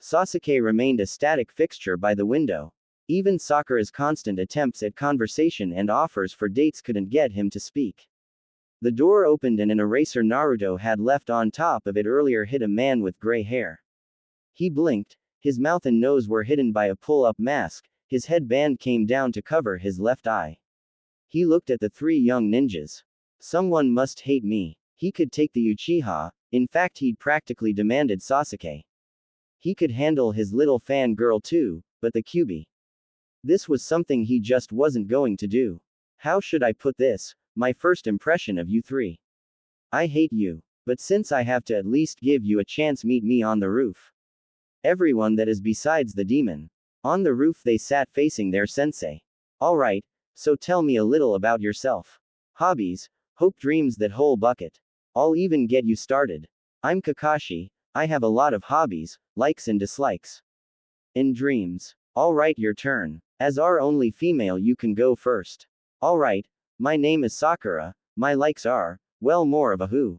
Sasuke remained a static fixture by the window. Even Sakura's constant attempts at conversation and offers for dates couldn't get him to speak. The door opened and an eraser Naruto had left on top of it earlier hit a man with gray hair. He blinked. His mouth and nose were hidden by a pull-up mask. His headband came down to cover his left eye. He looked at the three young ninjas. Someone must hate me. He could take the Uchiha. In fact, he'd practically demanded Sasuke. He could handle his little fan girl too, but the Kyuubi. This was something he just wasn't going to do. How should I put this? My first impression of you three. I hate you. But since I have to at least give you a chance, meet me on the roof. Everyone that is besides the demon. On the roof they sat facing their sensei. Alright, so tell me a little about yourself. Hobbies, hope, dreams, that whole bucket. I'll even get you started. I'm Kakashi. I have a lot of hobbies, likes and dislikes. And dreams. Alright, your turn. As our only female, you can go first. Alright. My name is Sakura. My likes are, well, more of a who.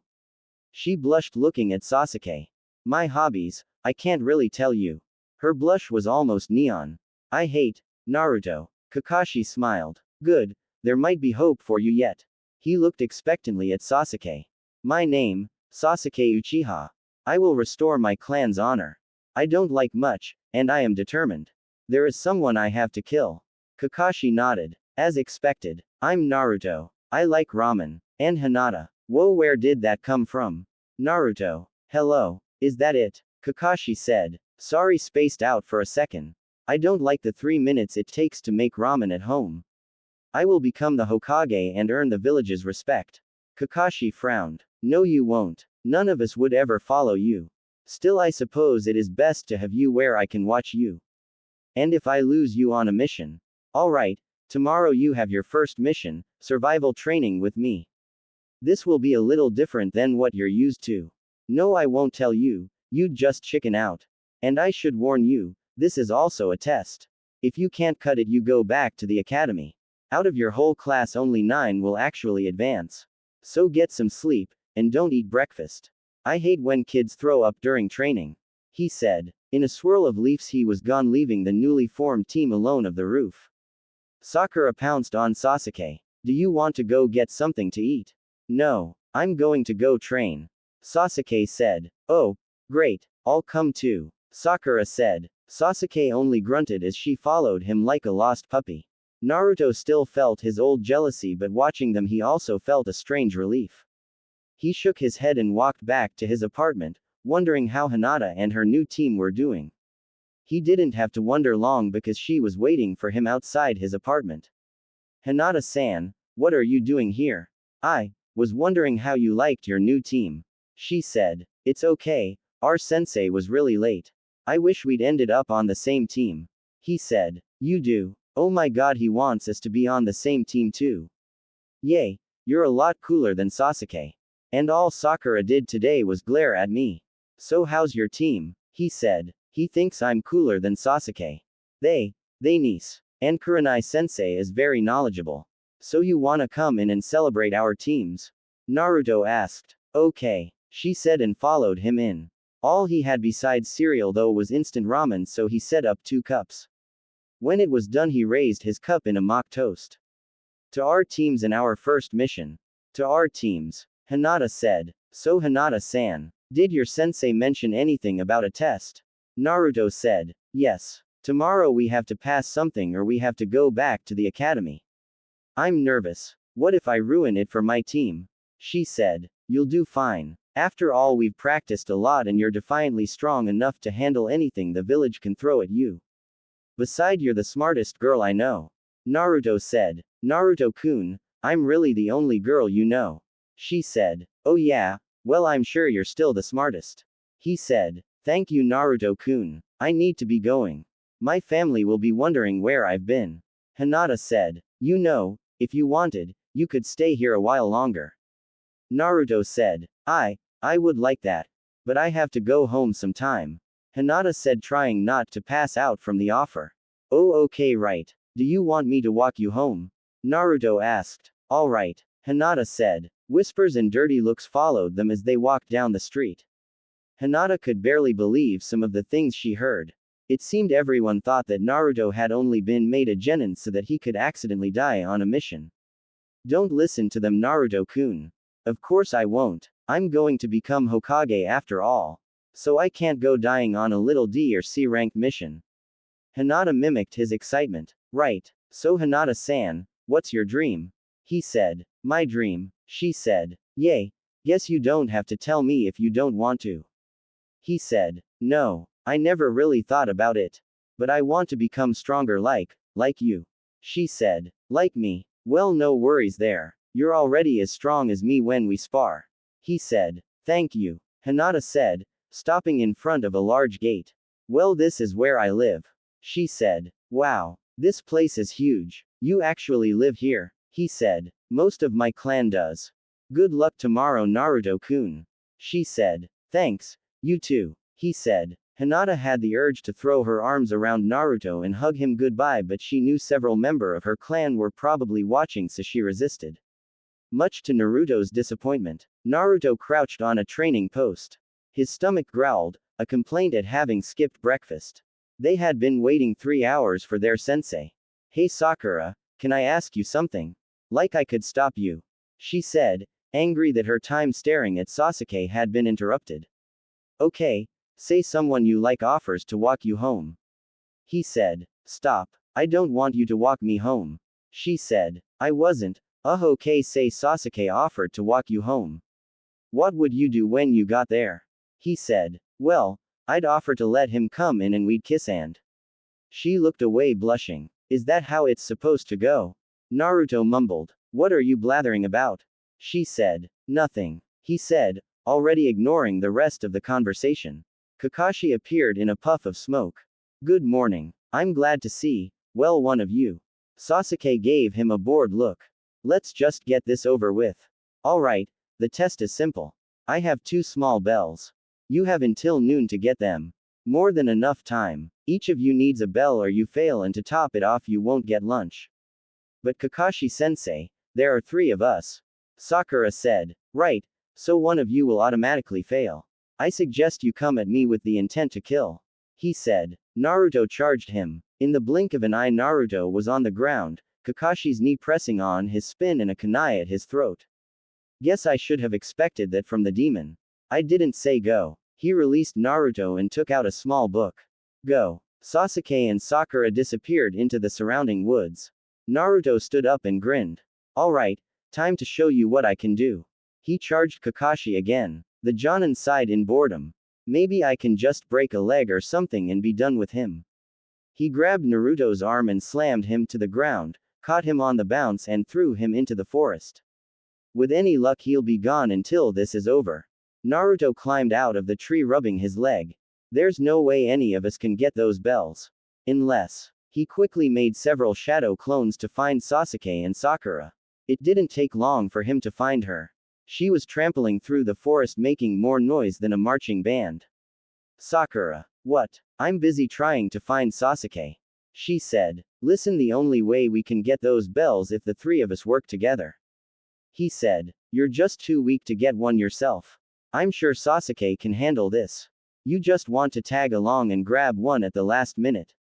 She blushed looking at Sasuke. My hobbies, I can't really tell you. Her blush was almost neon. I hate Naruto. Kakashi smiled. Good, there might be hope for you yet. He looked expectantly at Sasuke. My name, Sasuke Uchiha. I will restore my clan's honor. I don't like much, and I am determined. There is someone I have to kill. Kakashi nodded. As expected. I'm Naruto. I like ramen. And Hinata. Whoa, where did that come from? Naruto. Hello. Is that it? Kakashi said. Sorry, spaced out for a second. I don't like the 3 minutes it takes to make ramen at home. I will become the Hokage and earn the village's respect. Kakashi frowned. No, you won't. None of us would ever follow you. Still, I suppose it is best to have you where I can watch you. And if I lose you on a mission? Alright. Tomorrow you have your first mission, survival training with me. This will be a little different than what you're used to. No, I won't tell you, you'd just chicken out. And I should warn you, this is also a test. If you can't cut it, you go back to the academy. Out of your whole class, only 9 will actually advance. So get some sleep, and don't eat breakfast. I hate when kids throw up during training. He said. In a swirl of leaves he was gone, leaving the newly formed team alone of the roof. Sakura pounced on Sasuke. Do you want to go get something to eat? No. I'm going to go train. Sasuke said. Oh, great. I'll come too. Sakura said. Sasuke only grunted as she followed him like a lost puppy. Naruto still felt his old jealousy, but watching them he also felt a strange relief. He shook his head and walked back to his apartment, wondering how Hinata and her new team were doing. He didn't have to wonder long because she was waiting for him outside his apartment. Hinata-san, what are you doing here? Was wondering how you liked your new team. She said. It's okay, our sensei was really late. I wish we'd ended up on the same team. He said. You do? Oh my god, he wants us to be on the same team too. Yay, you're a lot cooler than Sasuke. And all Sakura did today was glare at me. So how's your team? He said. He thinks I'm cooler than Sasuke. They niece. And Kurenai-sensei is very knowledgeable. So you wanna come in and celebrate our teams? Naruto asked. Okay, she said and followed him in. All he had besides cereal though was instant ramen, so he set up 2 cups. When it was done he raised his cup in a mock toast. To our teams and our first mission. To our teams. Hinata said. So Hinata-san, did your sensei mention anything about a test? Naruto said. Yes. Tomorrow we have to pass something or we have to go back to the academy. I'm nervous. What if I ruin it for my team? She said. You'll do fine. After all, we've practiced a lot and you're defiantly strong enough to handle anything the village can throw at you. Besides, you're the smartest girl I know. Naruto said. Naruto-kun, I'm really the only girl you know. She said. Oh yeah, well I'm sure you're still the smartest. He said. Thank you Naruto-kun. I need to be going. My family will be wondering where I've been. Hinata said. You know, if you wanted, you could stay here a while longer. Naruto said. I would like that. But I have to go home sometime. Hinata said, trying not to pass out from the offer. Oh okay, right. Do you want me to walk you home? Naruto asked. Alright. Hinata said. Whispers and dirty looks followed them as they walked down the street. Hinata could barely believe some of the things she heard. It seemed everyone thought that Naruto had only been made a genin so that he could accidentally die on a mission. Don't listen to them Naruto-kun. Of course I won't. I'm going to become Hokage after all. So I can't go dying on a little D or C rank mission. Hinata mimicked his excitement. Right. So Hinata-san, what's your dream? He said. My dream. She said. Yay. Guess you don't have to tell me if you don't want to. He said. No. I never really thought about it. But I want to become stronger like you. She said. Like me? Well, no worries there. You're already as strong as me when we spar. He said. Thank you. Hinata said, stopping in front of a large gate. Well, this is where I live. She said. Wow. This place is huge. You actually live here? He said. Most of my clan does. Good luck tomorrow Naruto-kun. She said. Thanks. You too. He said. Hinata had the urge to throw her arms around Naruto and hug him goodbye, but she knew several members of her clan were probably watching, so she resisted. Much to Naruto's disappointment, Naruto crouched on a training post. His stomach growled, a complaint at having skipped breakfast. They had been waiting 3 hours for their sensei. Hey Sakura, can I ask you something? Like I could stop you. She said, angry that her time staring at Sasuke had been interrupted. Okay. Say someone you like offers to walk you home. He said. Stop. I don't want you to walk me home. She said. I wasn't. Okay, say Sasuke offered to walk you home. What would you do when you got there? He said. Well, I'd offer to let him come in and we'd kiss and. She looked away blushing. Is that how it's supposed to go? Naruto mumbled. What are you blathering about? She said. Nothing. He said, already ignoring the rest of the conversation. Kakashi appeared in a puff of smoke. Good morning. I'm glad to see, well, one of you. Sasuke gave him a bored look. Let's just get this over with. Alright, the test is simple. I have 2 small bells. You have until noon to get them. More than enough time. Each of you needs a bell or you fail, and to top it off you won't get lunch. But Kakashi-sensei, there are 3 of us. Sakura said. Right, so one of you will automatically fail. I suggest you come at me with the intent to kill. He said. Naruto charged him. In the blink of an eye Naruto was on the ground, Kakashi's knee pressing on his spine and a kunai at his throat. Guess I should have expected that from the demon. I didn't say go. He released Naruto and took out a small book. Go. Sasuke and Sakura disappeared into the surrounding woods. Naruto stood up and grinned. Alright, time to show you what I can do. He charged Kakashi again. The Jonin sighed in boredom. Maybe I can just break a leg or something and be done with him. He grabbed Naruto's arm and slammed him to the ground, caught him on the bounce and threw him into the forest. With any luck he'll be gone until this is over. Naruto climbed out of the tree rubbing his leg. There's no way any of us can get those bells. Unless. He quickly made several shadow clones to find Sasuke and Sakura. It didn't take long for him to find her. She was trampling through the forest making more noise than a marching band. Sakura. What? I'm busy trying to find Sasuke. She said. Listen, the only way we can get those bells if the three of us work together. He said. You're just too weak to get one yourself. I'm sure Sasuke can handle this. You just want to tag along and grab one at the last minute.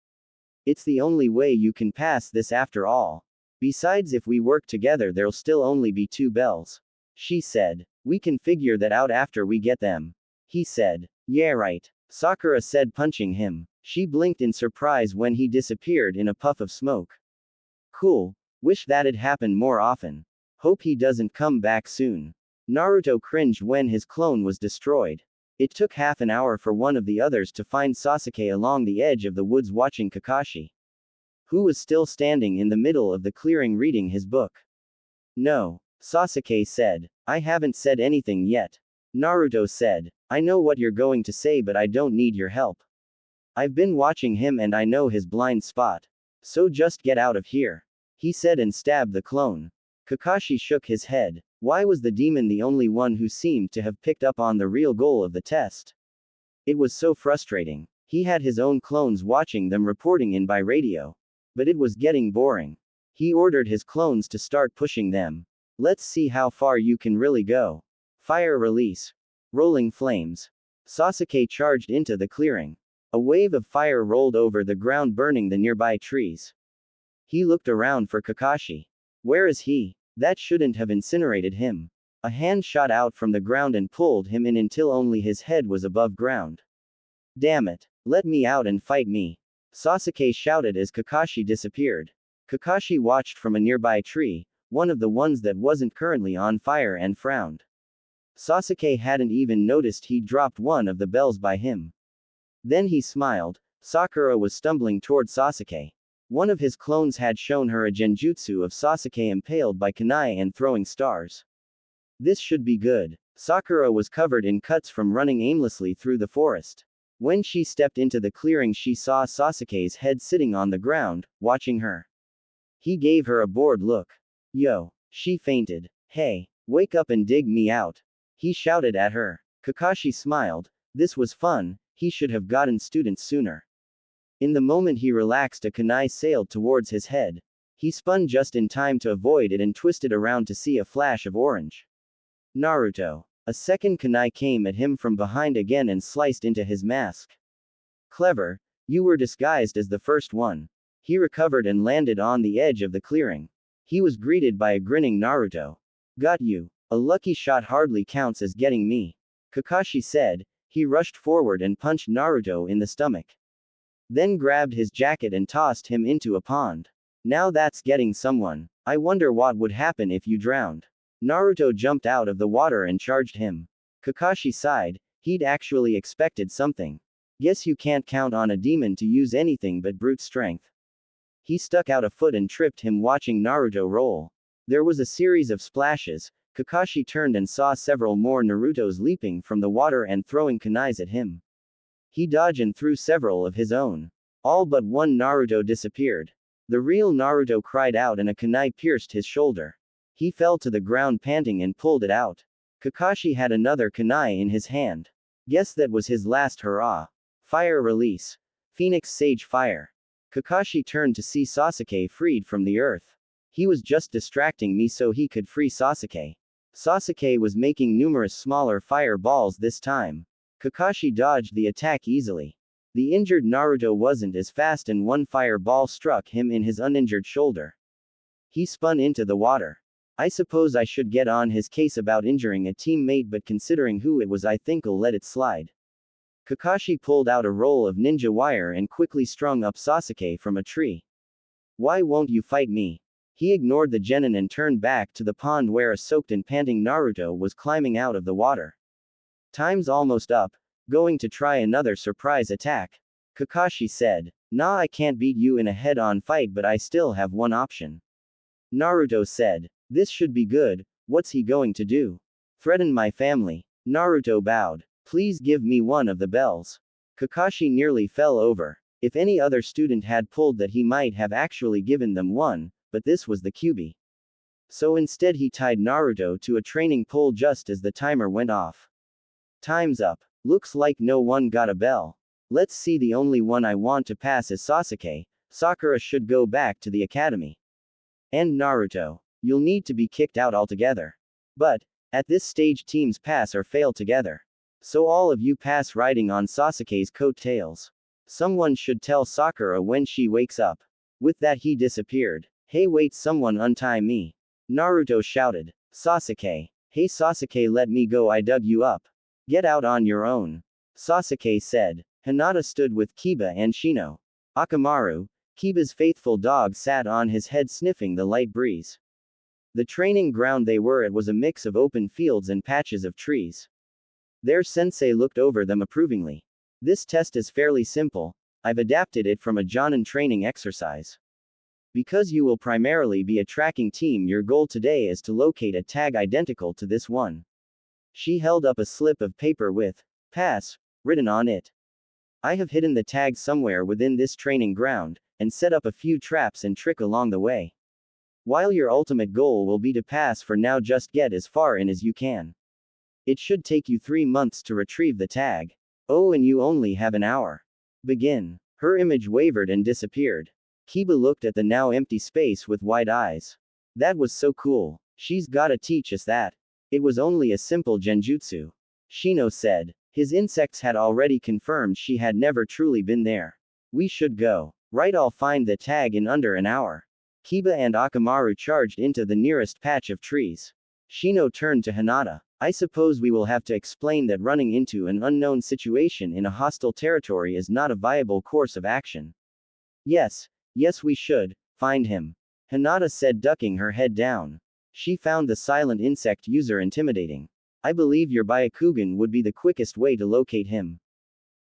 It's the only way you can pass this after all. Besides, if we work together there'll still only be 2 bells. She said. We can figure that out after we get them. He said. Yeah, right. Sakura said, punching him. She blinked in surprise when he disappeared in a puff of smoke. Cool. Wish that'd happen more often. Hope he doesn't come back soon. Naruto cringed when his clone was destroyed. It took half an hour for one of the others to find Sasuke along the edge of the woods watching Kakashi, who was still standing in the middle of the clearing reading his book. No. Sasuke said. I haven't said anything yet. Naruto said. I know what you're going to say, but I don't need your help. I've been watching him and I know his blind spot. So just get out of here. He said and stabbed the clone. Kakashi shook his head. Why was the demon the only one who seemed to have picked up on the real goal of the test? It was so frustrating. He had his own clones watching them reporting in by radio. But it was getting boring. He ordered his clones to start pushing them. Let's see how far you can really go. Fire release. Rolling flames. Sasuke charged into the clearing. A wave of fire rolled over the ground, burning the nearby trees. He looked around for Kakashi. Where is he? That shouldn't have incinerated him. A hand shot out from the ground and pulled him in until only his head was above ground. Damn it. Let me out and fight me. Sasuke shouted as Kakashi disappeared. Kakashi watched from a nearby tree, one of the ones that wasn't currently on fire, and frowned. Sasuke hadn't even noticed he'd dropped one of the bells by him. Then he smiled. Sakura was stumbling toward Sasuke. One of his clones had shown her a genjutsu of Sasuke impaled by kunai and throwing stars. This should be good. Sakura was covered in cuts from running aimlessly through the forest. When she stepped into the clearing, she saw Sasuke's head sitting on the ground, watching her. He gave her a bored look. Yo. She fainted. Hey, wake up and dig me out. He shouted at her. Kakashi smiled. This was fun. He should have gotten students sooner. In the moment he relaxed, a kunai sailed towards his head. He spun just in time to avoid it and twisted around to see a flash of orange. Naruto. A second kunai came at him from behind again and sliced into his mask. Clever. You were disguised as the first one. He recovered and landed on the edge of the clearing. He was greeted by a grinning Naruto. Got you. A lucky shot hardly counts as getting me. Kakashi said. He rushed forward and punched Naruto in the stomach. Then grabbed his jacket and tossed him into a pond. Now that's getting someone. I wonder what would happen if you drowned. Naruto jumped out of the water and charged him. Kakashi sighed. He'd actually expected something. Guess you can't count on a demon to use anything but brute strength. He stuck out a foot and tripped him, watching Naruto roll. There was a series of splashes. Kakashi turned and saw several more Narutos leaping from the water and throwing kunais at him. He dodged and threw several of his own. All but one Naruto disappeared. The real Naruto cried out and a kunai pierced his shoulder. He fell to the ground panting and pulled it out. Kakashi had another kunai in his hand. Guess that was his last hurrah. Fire release. Phoenix Sage Fire. Kakashi turned to see Sasuke freed from the earth. He was just distracting me so he could free Sasuke. Sasuke was making numerous smaller fireballs this time. Kakashi dodged the attack easily. The injured Naruto wasn't as fast and one fireball struck him in his uninjured shoulder. He spun into the water. I suppose I should get on his case about injuring a teammate, but considering who it was, I think I'll let it slide. Kakashi pulled out a roll of ninja wire and quickly strung up Sasuke from a tree. Why won't you fight me? He ignored the genin and turned back to the pond where a soaked and panting Naruto was climbing out of the water. Time's almost up. Going to try another surprise attack. Kakashi said. Nah, I can't beat you in a head-on fight, but I still have one option. Naruto said. This should be good. What's he going to do? Threaten my family? Naruto bowed. Please give me one of the bells. Kakashi nearly fell over. If any other student had pulled that, he might have actually given them one, but this was the Kyuubi. So instead he tied Naruto to a training pole just as the timer went off. Time's up. Looks like no one got a bell. Let's see, the only one I want to pass is Sasuke. Sakura should go back to the academy. And Naruto. You'll need to be kicked out altogether. But, at this stage teams pass or fail together. So all of you pass riding on Sasuke's coattails. Someone should tell Sakura when she wakes up. With that he disappeared. Hey wait, someone untie me. Naruto shouted. Sasuke. Hey Sasuke, let me go, I dug you up. Get out on your own. Sasuke said. Hinata stood with Kiba and Shino. Akamaru, Kiba's faithful dog, sat on his head sniffing the light breeze. The training ground they were at was a mix of open fields and patches of trees. Their sensei looked over them approvingly. This test is fairly simple. I've adapted it from a Jonin training exercise. Because you will primarily be a tracking team, your goal today is to locate a tag identical to this one. She held up a slip of paper with pass written on it. I have hidden the tag somewhere within this training ground, and set up a few traps and trick along the way. While your ultimate goal will be to pass, for now just get as far in as you can. It should take you 3 months to retrieve the tag. Oh, and you only have an hour. Begin. Her image wavered and disappeared. Kiba looked at the now empty space with wide eyes. That was so cool. She's gotta teach us that. It was only a simple genjutsu. Shino said. His insects had already confirmed she had never truly been there. We should go. Right, I'll find the tag in under an hour. Kiba and Akamaru charged into the nearest patch of trees. Shino turned to Hinata. I suppose we will have to explain that running into an unknown situation in a hostile territory is not a viable course of action. Yes, we should find him. Hinata said, ducking her head down. She found the silent insect user intimidating. I believe your Byakugan would be the quickest way to locate him.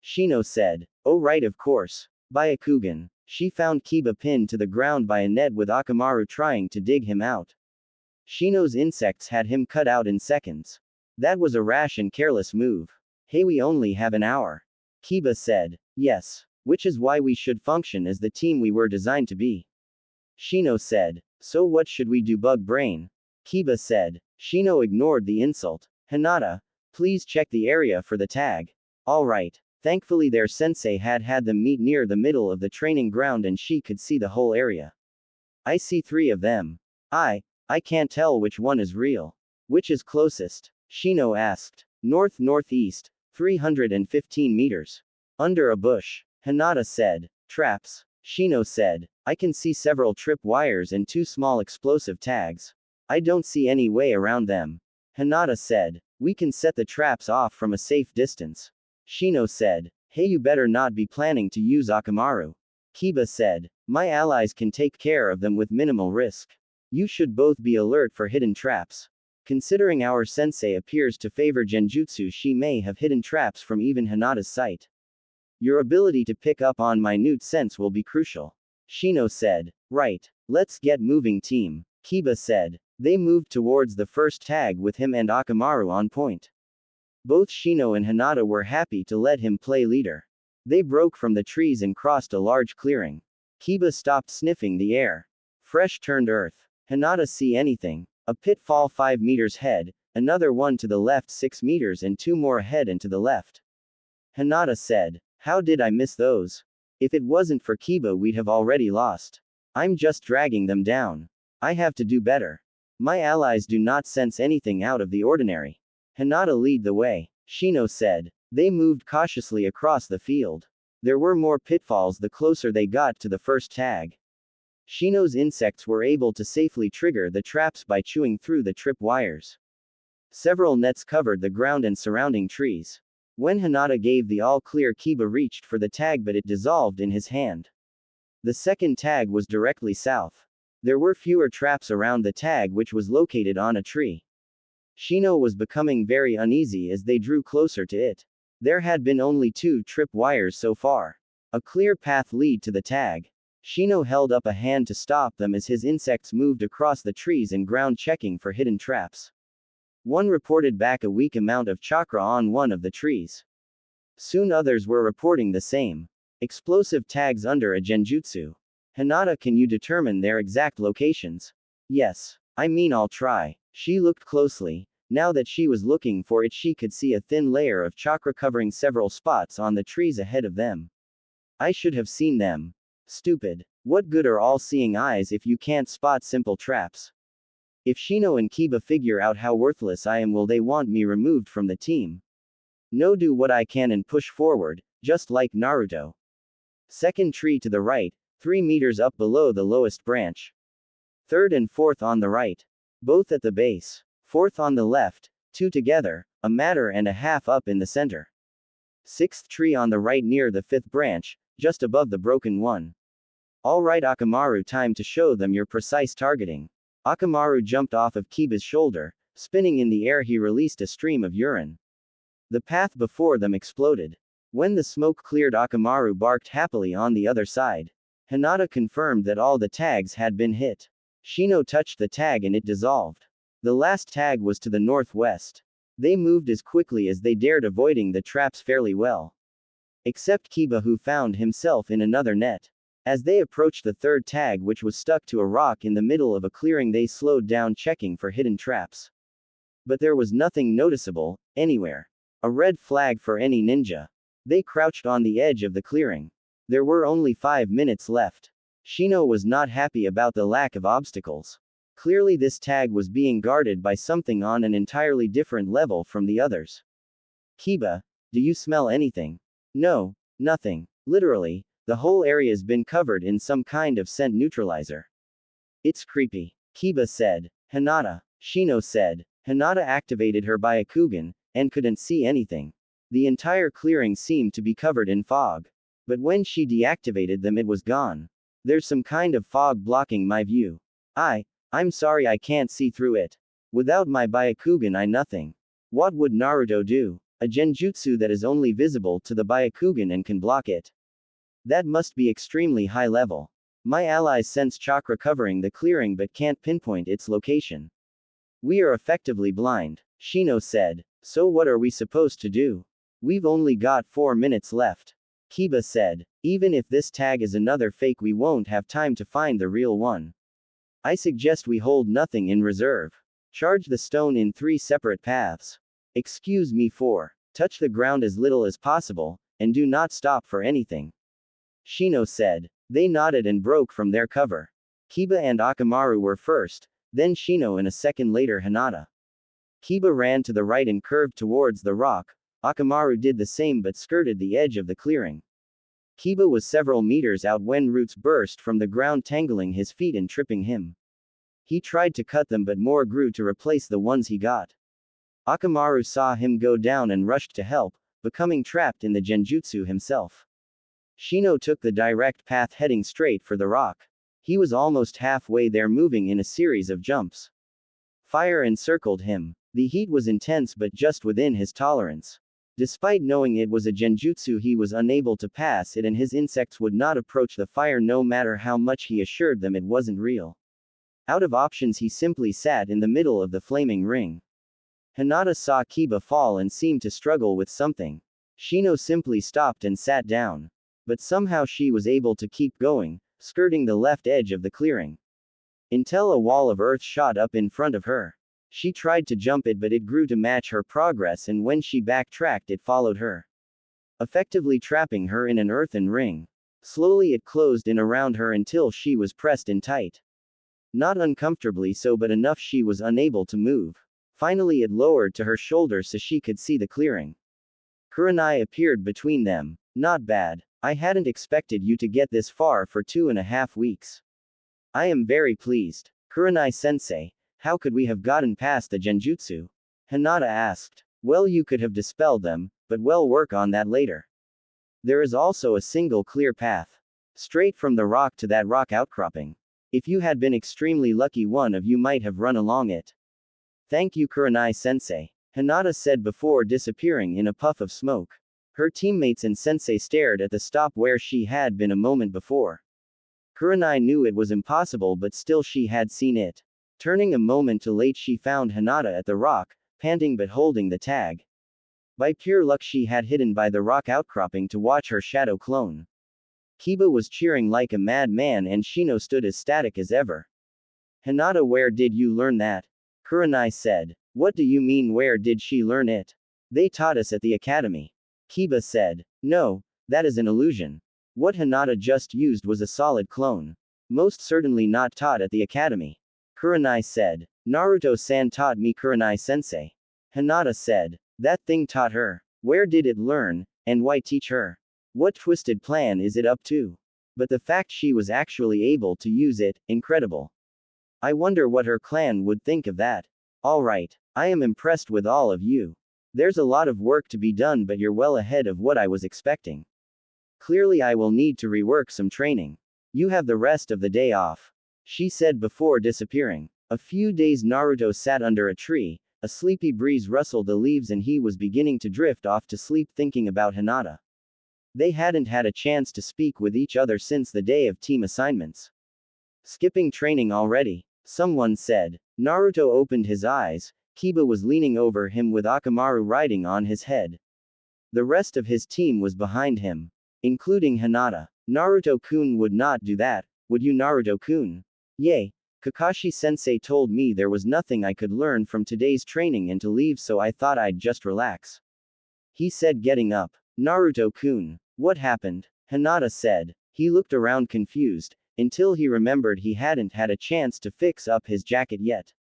Shino said. Oh right, of course. Byakugan. She found Kiba pinned to the ground by a net with Akamaru trying to dig him out. Shino's insects had him cut out in seconds. That was a rash and careless move. Hey, we only have an hour. Kiba said. Yes. Which is why we should function as the team we were designed to be. Shino said. So what should we do, bug brain? Kiba said. Shino ignored the insult. Hinata, please check the area for the tag. Alright. Thankfully their sensei had them meet near the middle of the training ground and she could see the whole area. I see 3 of them. I can't tell which one is real. Which is closest? Shino asked. North-northeast, 315 meters. Under a bush. Hinata said. Traps. Shino said. I can see several trip wires and 2 small explosive tags. I don't see any way around them. Hinata said. We can set the traps off from a safe distance. Shino said. Hey, you better not be planning to use Akamaru. Kiba said. My allies can take care of them with minimal risk. You should both be alert for hidden traps. Considering our sensei appears to favor genjutsu, she may have hidden traps from even Hinata's sight. Your ability to pick up on minute sense will be crucial. Shino said. Right. Let's get moving, team. Kiba said. They moved towards the first tag with him and Akamaru on point. Both Shino and Hinata were happy to let him play leader. They broke from the trees and crossed a large clearing. Kiba stopped sniffing the air. Fresh turned earth. Hinata see anything? A pitfall 5 meters ahead, another one to the left 6 meters and 2 more ahead and to the left. Hinata said. How did I miss those? If it wasn't for Kiba, we'd have already lost. I'm just dragging them down. I have to do better. My allies do not sense anything out of the ordinary. Hinata lead the way. Shino said. They moved cautiously across the field. There were more pitfalls the closer they got to the first tag. Shino's insects were able to safely trigger the traps by chewing through the trip wires. Several nets covered the ground and surrounding trees. When Hinata gave the all-clear, Kiba reached for the tag, but it dissolved in his hand. The second tag was directly south. There were fewer traps around the tag, which was located on a tree. Shino was becoming very uneasy as they drew closer to it. There had been only 2 trip wires so far. A clear path lead to the tag. Shino held up a hand to stop them as his insects moved across the trees and ground checking for hidden traps. One reported back a weak amount of chakra on one of the trees. Soon others were reporting the same. Explosive tags under a genjutsu. Hinata, can you determine their exact locations? Yes. I mean, I'll try. She looked closely. Now that she was looking for it, she could see a thin layer of chakra covering several spots on the trees ahead of them. I should have seen them. Stupid. What good are all-seeing eyes if you can't spot simple traps? If Shino and Kiba figure out how worthless I am, will they want me removed from the team? No, do what I can and push forward, just like Naruto. Second tree to the right, 3 meters up below the lowest branch. Third and fourth on the right. Both at the base. Fourth on the left, 2 together, a matter and a half up in the center. Sixth tree on the right near the 5th branch, just above the broken one. Alright Akamaru, time to show them your precise targeting. Akamaru jumped off of Kiba's shoulder. Spinning in the air, he released a stream of urine. The path before them exploded. When the smoke cleared, Akamaru barked happily on the other side. Hinata confirmed that all the tags had been hit. Shino touched the tag and it dissolved. The last tag was to the northwest. They moved as quickly as they dared, avoiding the traps fairly well. Except Kiba, who found himself in another net. As they approached the third tag, which was stuck to a rock in the middle of a clearing, they slowed down, checking for hidden traps. But there was nothing noticeable, anywhere. A red flag for any ninja. They crouched on the edge of the clearing. There were only 5 minutes left. Shino was not happy about the lack of obstacles. Clearly this tag was being guarded by something on an entirely different level from the others. Kiba, do you smell anything? No, nothing. Literally, the whole area's been covered in some kind of scent neutralizer. It's creepy, Kiba said. Hinata, Shino said. Hinata activated her Byakugan, and couldn't see anything. The entire clearing seemed to be covered in fog. But when she deactivated them, it was gone. There's some kind of fog blocking my view. I'm sorry, I can't see through it. Without my Byakugan, I nothing. What would Naruto do? A genjutsu that is only visible to the Byakugan and can block it. That must be extremely high level. My allies sense chakra covering the clearing but can't pinpoint its location. We are effectively blind, Shino said. So what are we supposed to do? We've only got 4 minutes left. Kiba said. Even if this tag is another fake, we won't have time to find the real one. I suggest we hold nothing in reserve. Charge the stone in 3 separate paths. Excuse me, 4. Touch the ground as little as possible, and do not stop for anything. Shino said. They nodded and broke from their cover. Kiba and Akamaru were first, then Shino, and a second later Hinata. Kiba ran to the right and curved towards the rock. Akamaru did the same but skirted the edge of the clearing. Kiba was several meters out when roots burst from the ground, tangling his feet and tripping him. He tried to cut them, but more grew to replace the ones he got. Akamaru saw him go down and rushed to help, becoming trapped in the genjutsu himself. Shino took the direct path, heading straight for the rock. He was almost halfway there, moving in a series of jumps. Fire encircled him. The heat was intense but just within his tolerance. Despite knowing it was a genjutsu, he was unable to pass it, and his insects would not approach the fire no matter how much he assured them it wasn't real. Out of options, he simply sat in the middle of the flaming ring. Hinata saw Kiba fall and seemed to struggle with something. Shino simply stopped and sat down. But somehow she was able to keep going, skirting the left edge of the clearing. Until a wall of earth shot up in front of her. She tried to jump it, but it grew to match her progress, and when she backtracked, it followed her, effectively trapping her in an earthen ring. Slowly it closed in around her until she was pressed in tight. Not uncomfortably so, but enough she was unable to move. Finally it lowered to her shoulder so she could see the clearing. Kurenai appeared between them. Not bad. I hadn't expected you to get this far for 2.5 weeks. I am very pleased. Kurenai-sensei, how could we have gotten past the genjutsu? Hinata asked. Well, you could have dispelled them, but we'll work on that later. There is also a single clear path. Straight from the rock to that rock outcropping. If you had been extremely lucky, one of you might have run along it. Thank you, Kurenai-sensei, Hinata said before disappearing in a puff of smoke. Her teammates and sensei stared at the stop where she had been a moment before. Kurenai knew it was impossible, but still she had seen it. Turning a moment too late, she found Hinata at the rock, panting but holding the tag. By pure luck she had hidden by the rock outcropping to watch her shadow clone. Kiba was cheering like a madman and Shino stood as static as ever. Hinata, where did you learn that? Kurenai said. What do you mean, where did she learn it? They taught us at the academy. Kiba said. No, that is an illusion. What Hinata just used was a solid clone. Most certainly not taught at the academy. Kurenai said. Naruto-san taught me, Kurenai-sensei. Hinata said. That thing taught her. Where did it learn, and why teach her? What twisted plan is it up to? But the fact she was actually able to use it, incredible. I wonder what her clan would think of that. Alright, I am impressed with all of you. There's a lot of work to be done, but you're well ahead of what I was expecting. Clearly I will need to rework some training. You have the rest of the day off, she said before disappearing. A few days Naruto sat under a tree, a sleepy breeze rustled the leaves and he was beginning to drift off to sleep thinking about Hinata. They hadn't had a chance to speak with each other since the day of team assignments. Skipping training already? Someone said. Naruto opened his eyes. Kiba was leaning over him with Akamaru riding on his head. The rest of his team was behind him, including Hinata. Naruto-kun would not do that, would you, Naruto-kun? Yay. Kakashi-sensei told me there was nothing I could learn from today's training and to leave, so I thought I'd just relax, he said, getting up. Naruto-kun. What happened? Hinata said. He looked around confused, until he remembered he hadn't had a chance to fix up his jacket yet.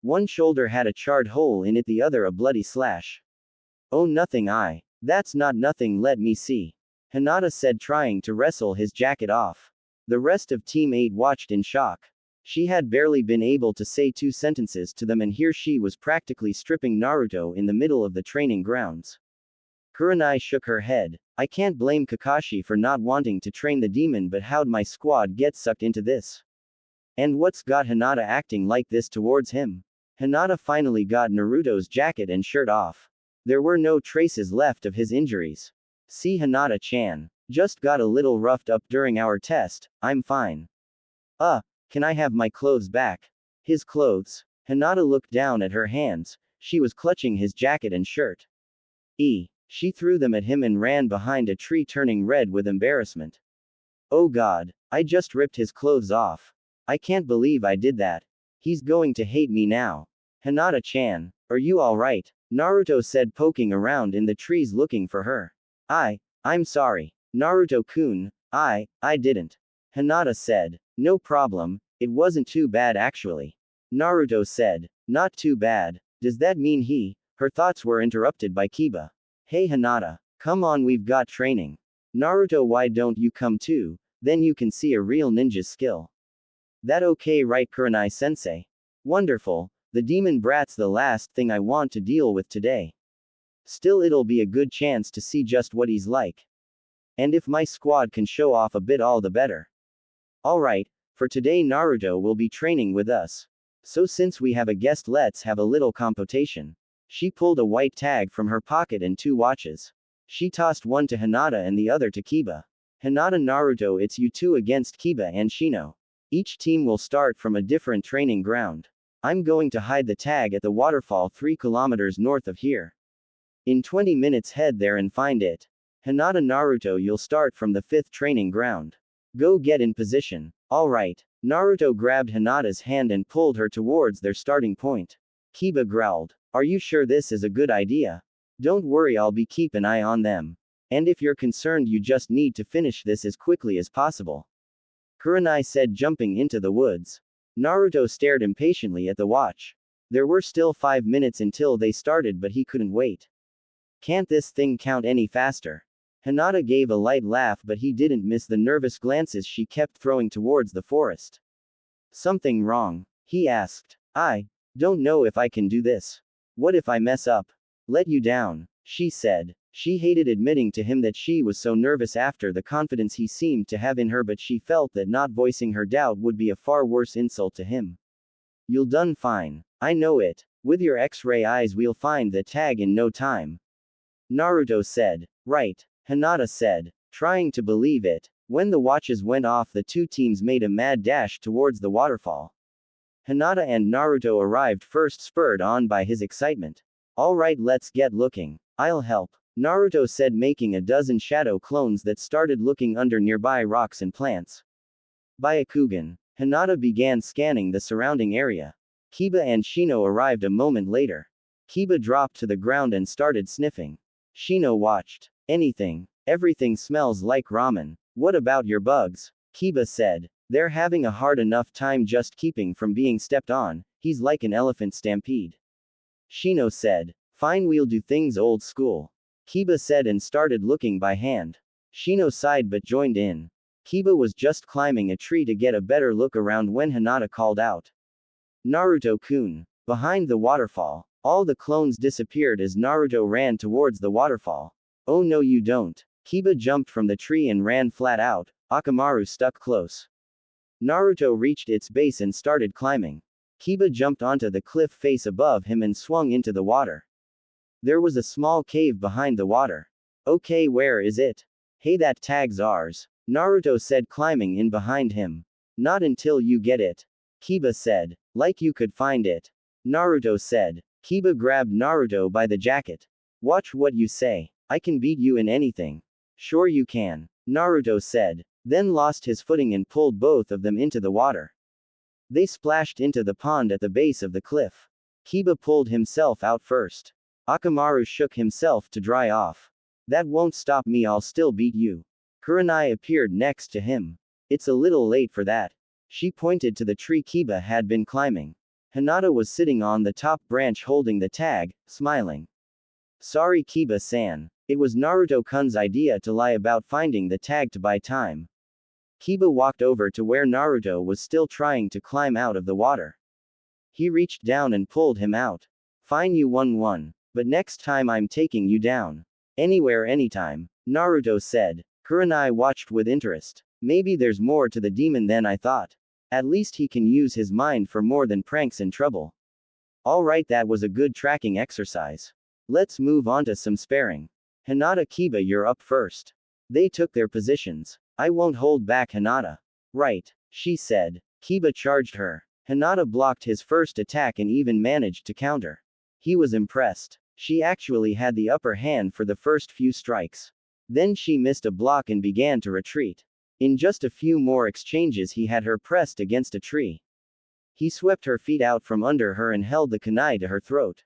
One shoulder had a charred hole in it, the other a bloody slash. Oh, nothing. That's not nothing, let me see. Hinata said, trying to wrestle his jacket off. The rest of Team 8 watched in shock. She had barely been able to say 2 sentences to them, and here she was practically stripping Naruto in the middle of the training grounds. Kurenai shook her head. I can't blame Kakashi for not wanting to train the demon, but how'd my squad get sucked into this? And what's got Hinata acting like this towards him? Hinata finally got Naruto's jacket and shirt off. There were no traces left of his injuries. See, Hinata-chan. Just got a little roughed up during our test, I'm fine. Can I have my clothes back? His clothes? Hinata looked down at her hands. She was clutching his jacket and shirt. She threw them at him and ran behind a tree, turning red with embarrassment. Oh God, I just ripped his clothes off. I can't believe I did that. He's going to hate me now. Hinata-chan, are you alright? Naruto said, poking around in the trees looking for her. I'm sorry. Naruto-kun, I didn't. Hinata said. No problem, it wasn't too bad actually. Naruto said. Not too bad. Does that mean Her thoughts were interrupted by Kiba. Hey Hinata. Come on, we've got training. Naruto, why don't you come too? Then you can see a real ninja's skill. That okay, right, Kurenai-sensei? Wonderful. The demon brat's the last thing I want to deal with today. Still, it'll be a good chance to see just what he's like. And if my squad can show off a bit, all the better. Alright, for today Naruto will be training with us. So since we have a guest, let's have a little competition. She pulled a white tag from her pocket and 2 watches. She tossed one to Hinata and the other to Kiba. Hinata, Naruto, it's you 2 against Kiba and Shino. Each team will start from a different training ground. I'm going to hide the tag at the waterfall 3 kilometers north of here. In 20 minutes head there and find it. Hinata, Naruto, you'll start from the 5th training ground. Go get in position. Alright. Naruto grabbed Hinata's hand and pulled her towards their starting point. Kiba growled. Are you sure this is a good idea? Don't worry, I'll be keep an eye on them. And if you're concerned, you just need to finish this as quickly as possible. Kurenai said, jumping into the woods. Naruto stared impatiently at the watch. There were still 5 minutes until they started, but he couldn't wait. Can't this thing count any faster? Hinata gave a light laugh, but he didn't miss the nervous glances she kept throwing towards the forest. Something wrong? He asked. I don't know if I can do this. What if I mess up? Let you down, she said. She hated admitting to him that she was so nervous after the confidence he seemed to have in her, but she felt that not voicing her doubt would be a far worse insult to him. You'll done fine. I know it. With your X-ray eyes we'll find the tag in no time. Naruto said. Right. Hinata said. Trying to believe it. When the watches went off, the two teams made a mad dash towards the waterfall. Hinata and Naruto arrived first, spurred on by his excitement. Alright, let's get looking. I'll help, Naruto said, making a dozen shadow clones that started looking under nearby rocks and plants. Byakugan. Hinata began scanning the surrounding area. Kiba and Shino arrived a moment later. Kiba dropped to the ground and started sniffing. Shino watched. Anything. Everything smells like ramen. What about your bugs? Kiba said. They're having a hard enough time just keeping from being stepped on. He's like an elephant stampede. Shino said. Fine, we'll do things old school. Kiba said and started looking by hand. Shino sighed but joined in. Kiba was just climbing a tree to get a better look around when Hinata called out. Naruto-kun. Behind the waterfall. All the clones disappeared as Naruto ran towards the waterfall. Oh no, you don't. Kiba jumped from the tree and ran flat out. Akamaru stuck close. Naruto reached its base and started climbing. Kiba jumped onto the cliff face above him and swung into the water. There was a small cave behind the water. Okay, where is it? Hey, that tag's ours, Naruto said, climbing in behind him. Not until you get it, Kiba said. Like you could find it, Naruto said. Kiba grabbed Naruto by the jacket. Watch what you say. I can beat you in anything. Sure you can, Naruto said, then lost his footing and pulled both of them into the water. They splashed into the pond at the base of the cliff. Kiba pulled himself out first. Akamaru shook himself to dry off. That won't stop me, I'll still beat you. Kurenai appeared next to him. It's a little late for that. She pointed to the tree Kiba had been climbing. Hinata was sitting on the top branch holding the tag, smiling. Sorry Kiba-san. It was Naruto-kun's idea to lie about finding the tag to buy time. Kiba walked over to where Naruto was still trying to climb out of the water. He reached down and pulled him out. Fine, you won, but next time I'm taking you down. Anywhere, anytime, Naruto said. Kurenai watched with interest. Maybe there's more to the demon than I thought. At least he can use his mind for more than pranks and trouble. Alright, that was a good tracking exercise. Let's move on to some sparring. Hinata, Kiba, you're up first. They took their positions. I won't hold back, Hinata. Right, she said. Kiba charged her. Hinata blocked his first attack and even managed to counter. He was impressed. She actually had the upper hand for the first few strikes. Then she missed a block and began to retreat. In just a few more exchanges, he had her pressed against a tree. He swept her feet out from under her and held the kunai to her throat.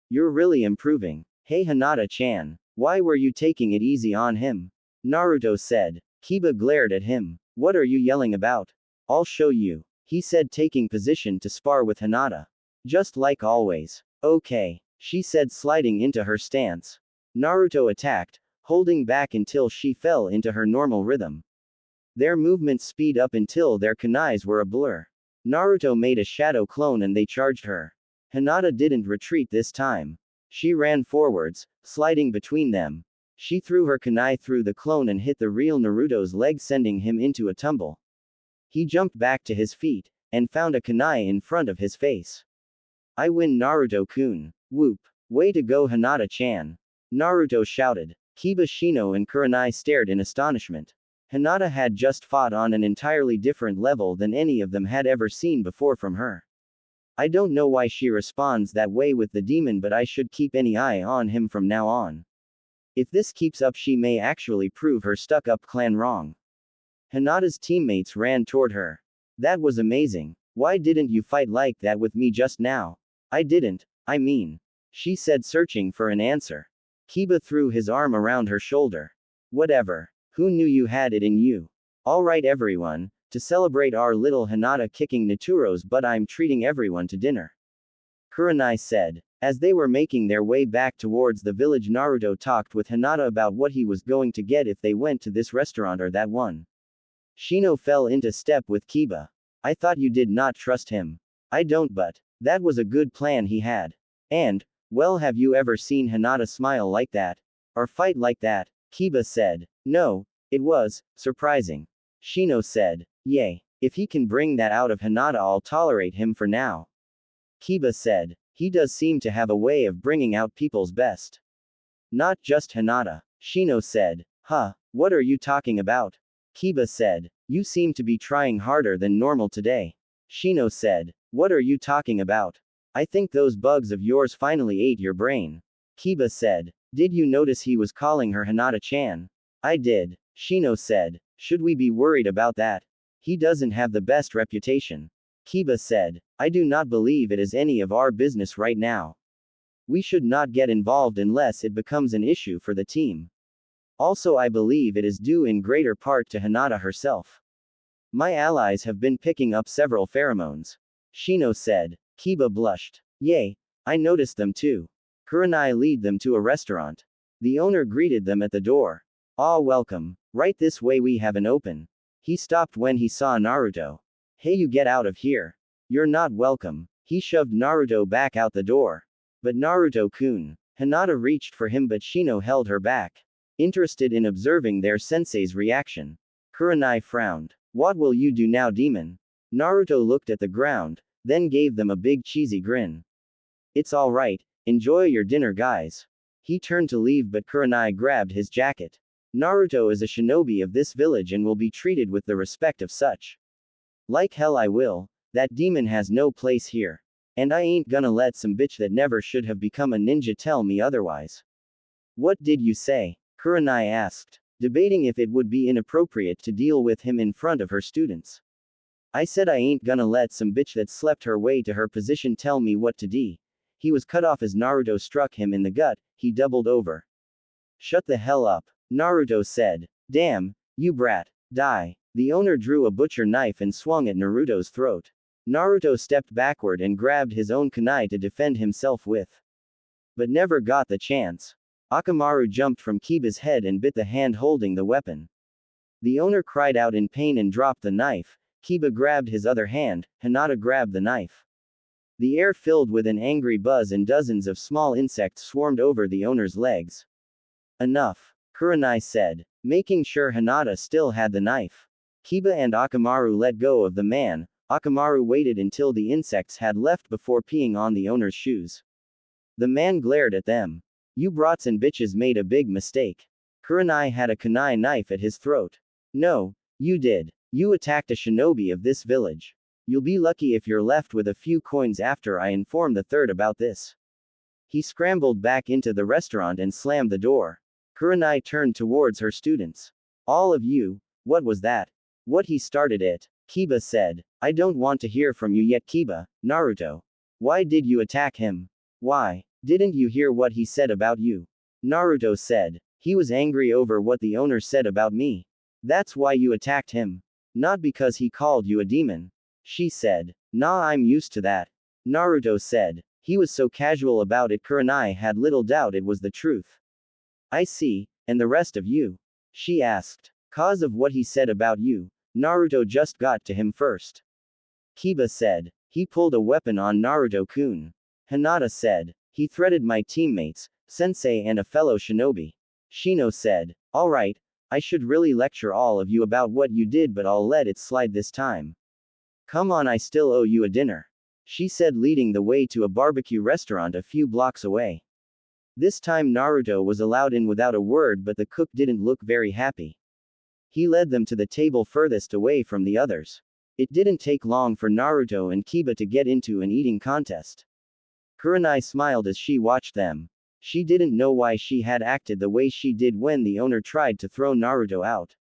You're really improving. Hey Hinata-chan, why were you taking it easy on him? Naruto said. Kiba glared at him. What are you yelling about? I'll show you, he said, taking position to spar with Hinata. Just like always. Okay, she said, sliding into her stance. Naruto attacked, holding back until she fell into her normal rhythm. Their movements speed up until their kunais were a blur. Naruto made a shadow clone and they charged her. Hinata didn't retreat this time. She ran forwards, sliding between them. She threw her kunai through the clone and hit the real Naruto's leg, sending him into a tumble. He jumped back to his feet, and found a kunai in front of his face. I win, Naruto-kun. Whoop. Way to go, Hinata-chan. Naruto shouted. Kiba, Shino and Kurenai stared in astonishment. Hinata had just fought on an entirely different level than any of them had ever seen before from her. I don't know why she responds that way with the demon, but I should keep any eye on him from now on. If this keeps up, she may actually prove her stuck-up clan wrong. Hinata's teammates ran toward her. That was amazing. Why didn't you fight like that with me just now? I didn't, I mean, she said, searching for an answer. Kiba threw his arm around her shoulder. Whatever. Who knew you had it in you? Alright everyone, to celebrate our little Hinata kicking Naturo's butt, I'm treating everyone to dinner. Kurenai said. As they were making their way back towards the village, Naruto talked with Hinata about what he was going to get if they went to this restaurant or that one. Shino fell into step with Kiba. I thought you did not trust him. I don't, but that was a good plan he had. And, well, have you ever seen Hinata smile like that? Or fight like that? Kiba said. No, it was surprising. Shino said. Yay. If he can bring that out of Hinata, I'll tolerate him for now. Kiba said. He does seem to have a way of bringing out people's best. Not just Hinata. Shino said. Huh, what are you talking about? Kiba said. You seem to be trying harder than normal today. Shino said. What are you talking about? I think those bugs of yours finally ate your brain. Kiba said. Did you notice he was calling her Hinata-chan? I did. Shino said. Should we be worried about that? He doesn't have the best reputation. Kiba said. I do not believe it is any of our business right now. We should not get involved unless it becomes an issue for the team. Also, I believe it is due in greater part to Hinata herself. My allies have been picking up several pheromones. Shino said. Kiba blushed. Yay, I noticed them too. Kurenai lead them to a restaurant. The owner greeted them at the door. Ah, welcome. Right this way, we have an open. He stopped when he saw Naruto. Hey, you get out of here. You're not welcome. He shoved Naruto back out the door. But Naruto-kun. Hinata reached for him, but Shino held her back. Interested in observing their sensei's reaction. Kurenai frowned. What will you do now, demon? Naruto looked at the ground, then gave them a big cheesy grin. It's alright, enjoy your dinner, guys. He turned to leave, but Kurenai grabbed his jacket. Naruto is a shinobi of this village and will be treated with the respect of such. Like hell I will. That demon has no place here. And I ain't gonna let some bitch that never should have become a ninja tell me otherwise. What did you say? Kurenai asked, debating if it would be inappropriate to deal with him in front of her students. I said I ain't gonna let some bitch that slept her way to her position tell me what to do. He was cut off as Naruto struck him in the gut. He doubled over. Shut the hell up, Naruto said. Damn, you brat. Die. The owner drew a butcher knife and swung at Naruto's throat. Naruto stepped backward and grabbed his own kunai to defend himself with. But never got the chance. Akamaru jumped from Kiba's head and bit the hand holding the weapon. The owner cried out in pain and dropped the knife. Kiba grabbed his other hand, Hinata grabbed the knife. The air filled with an angry buzz and dozens of small insects swarmed over the owner's legs. Enough, Kurenai said, making sure Hinata still had the knife. Kiba and Akamaru let go of the man. Akamaru waited until the insects had left before peeing on the owner's shoes. The man glared at them. You brats and bitches made a big mistake. Kurenai had a kunai knife at his throat. No, you did. You attacked a shinobi of this village. You'll be lucky if you're left with a few coins after I inform the third about this. He scrambled back into the restaurant and slammed the door. Kurenai turned towards her students. All of you, what was that? What he started it? Kiba said. I don't want to hear from you yet, Kiba. Naruto. Why did you attack him? Why? Didn't you hear what he said about you? Naruto said. He was angry over what the owner said about me. That's why you attacked him. Not because he called you a demon. She said. Nah, I'm used to that. Naruto said. He was so casual about it. Kurenai had little doubt it was the truth. I see, and the rest of you? She asked. Cause of what he said about you. Naruto just got to him first. Kiba said. He pulled a weapon on Naruto-kun. Hinata said. He threatened my teammates, sensei and a fellow shinobi. Shino said. Alright, I should really lecture all of you about what you did, but I'll let it slide this time. Come on, I still owe you a dinner. She said, leading the way to a barbecue restaurant a few blocks away. This time Naruto was allowed in without a word, but the cook didn't look very happy. He led them to the table furthest away from the others. It didn't take long for Naruto and Kiba to get into an eating contest. Kurenai smiled as she watched them. She didn't know why she had acted the way she did when the owner tried to throw Naruto out.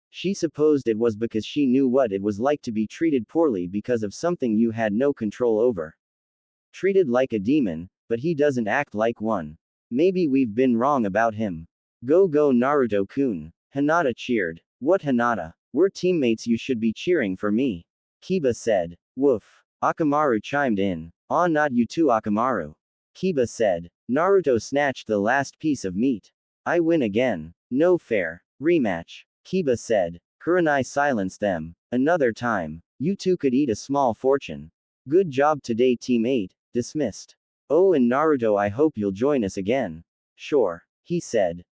She supposed it was because she knew what it was like to be treated poorly because of something you had no control over. Treated like a demon, but he doesn't act like one. Maybe we've been wrong about him. Go Naruto-kun. Hinata cheered. What Hinata? We're teammates, you should be cheering for me. Kiba said. Woof. Akamaru chimed in. Ah, not you too, Akamaru. Kiba said. Naruto snatched the last piece of meat. I win again. No fair. Rematch. Kiba said. Kurenai silenced them. Another time. You two could eat a small fortune. Good job today, Team 8. Dismissed. Oh, and Naruto, I hope you'll join us again. Sure. He said.